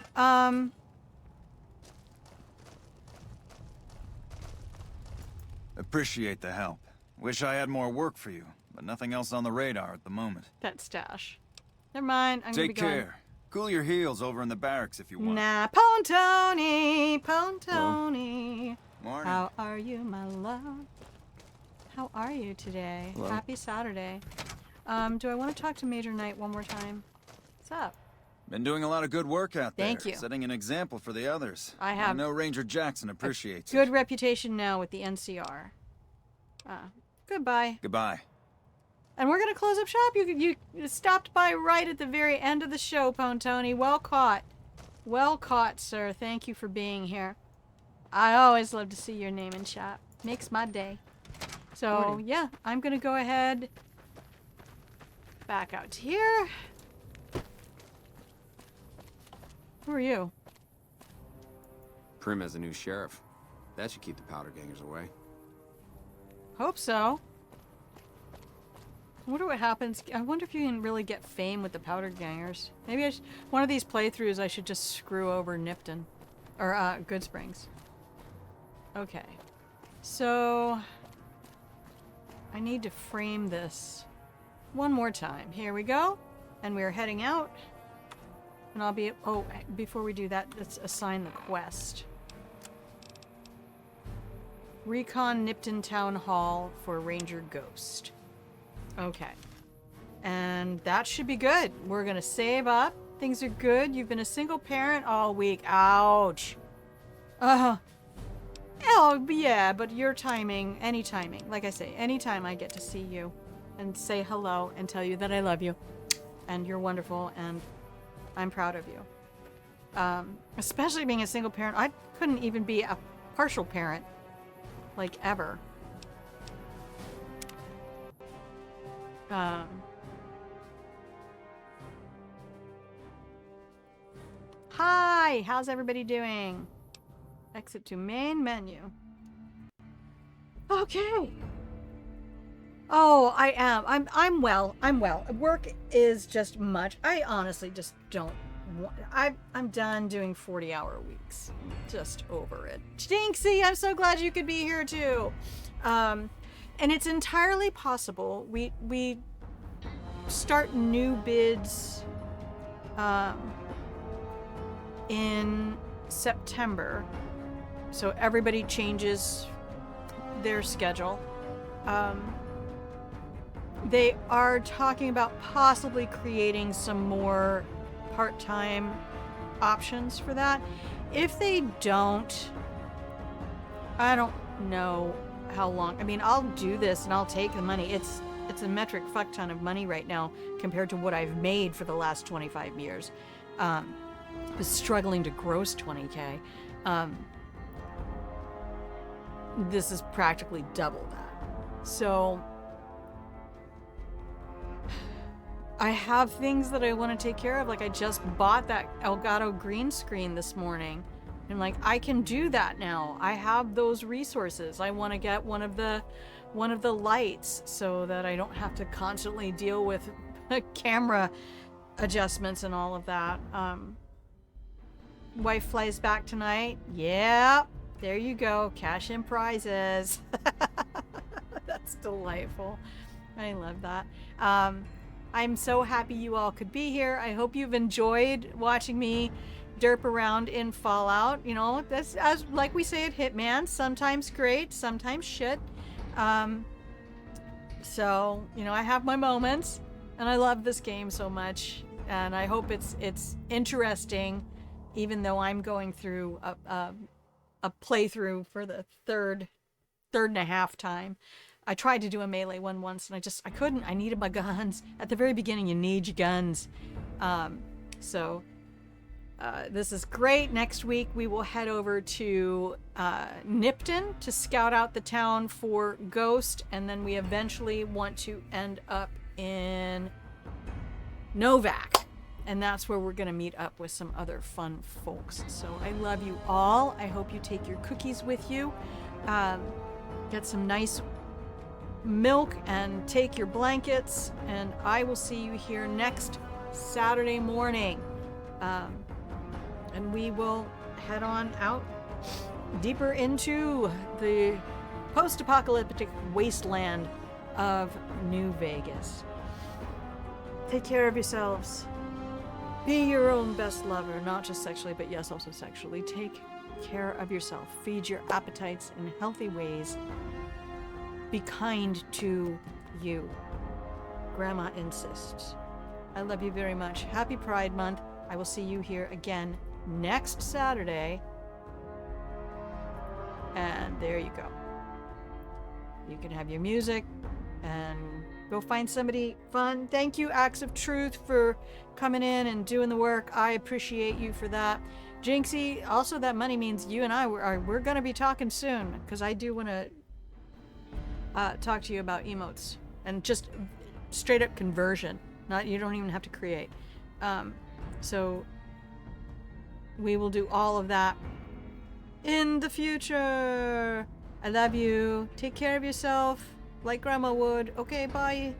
Appreciate the help. Wish I had more work for you, but nothing else on the radar at the moment. that stash. Never mind. I'm gonna be Take going. care. Cool your heels over in the barracks if you want. Nah, Pontoni, Pontoni. Morning. How are you, my love? How are you today? Hello. Happy Saturday. Do I want to talk to Major Knight one more time? What's up? Been doing a lot of good work out there. Thank you. Setting an example for the others. I have I know Ranger Jackson appreciates it. Good reputation now with the NCR. Goodbye. Goodbye. And we're gonna close up shop. You stopped by right at the very end of the show, Pontoni. Well caught. Well caught, sir. Thank you for being here. I always love to see your name in shop. Makes my day. So, Morning. yeah, I'm gonna go ahead back out here. Who are you? Primm has a new sheriff. That should keep the powder gangers away. Hope so. I wonder what happens. I wonder if you can really get fame with the powder gangers. Maybe one of these playthroughs I should just screw over Nipton. Or, Good Springs. Okay. So, I need to frame this one more time. Here we go. And we're heading out. And I'll be... Oh, before we do that, let's assign the quest. Recon Nipton Town Hall for Ranger Ghost. Okay. And that should be good. We're gonna save up. Things are good. You've been a single parent all week. Ouch. Oh, yeah, but your timing, any timing. Like I say, anytime I get to see you and say hello and tell you that I love you and you're wonderful and I'm proud of you. Especially being a single parent. I couldn't even be a partial parent, like, ever. Hi, how's everybody doing? Exit to main menu. Okay. Oh, I am. I'm well. I'm well. Work is just much. I honestly just don't want. I'm done doing 40-hour weeks. Just over it. Jinxie, I'm so glad you could be here too. And it's entirely possible we start new bids in September, so everybody changes their schedule. They are talking about possibly creating some more part-time options for that. If they don't, I don't know how long. I mean, I'll do this and I'll take the money. It's a metric fuck ton of money right now compared to what I've made for the last 25 years. I was struggling to gross 20K. This is practically double that. So I have things that I want to take care of. Like, I just bought that Elgato green screen this morning. And like, I can do that now. I have those resources. I want to get one of the lights so that I don't have to constantly deal with camera adjustments and all of that. Wife flies back tonight. Yeah, there you go. Cash in prizes. That's delightful. I love that. I'm so happy you all could be here. I hope you've enjoyed watching me derp around in Fallout. You know, that's, as like we say at Hitman, sometimes great, sometimes shit. So, you know, I have my moments, and I love this game so much, and I hope it's interesting, even though I'm going through a playthrough for the third and a half time. I tried to do a melee one once, and I couldn't. I needed my guns. At the very beginning, you need your guns. So this is great. Next week, we will head over to Nipton to scout out the town for Ghost, and then we eventually want to end up in Novak. And that's where we're going to meet up with some other fun folks. So I love you all. I hope you take your cookies with you. Get some nice milk and take your blankets, and I will see you here next Saturday morning, and we will head on out deeper into the post-apocalyptic wasteland of New Vegas. Take care of yourselves. Be your own best lover, not just sexually, but yes, also sexually. Take care of yourself. Feed your appetites in healthy ways. Be kind to you. Grandma insists. I love you very much. Happy Pride Month. I will see you here again next Saturday. And there you go. You can have your music and go find somebody fun. Thank you, Acts of Truth, for coming in and doing the work. I appreciate you for that. Jinxie, also that money means you and I, we're going to be talking soon, because I do want to talk to you about emotes and just straight up conversion. You don't even have to create. So we will do all of that in the future. I love you. Take care of yourself like Grandma would. Okay, bye.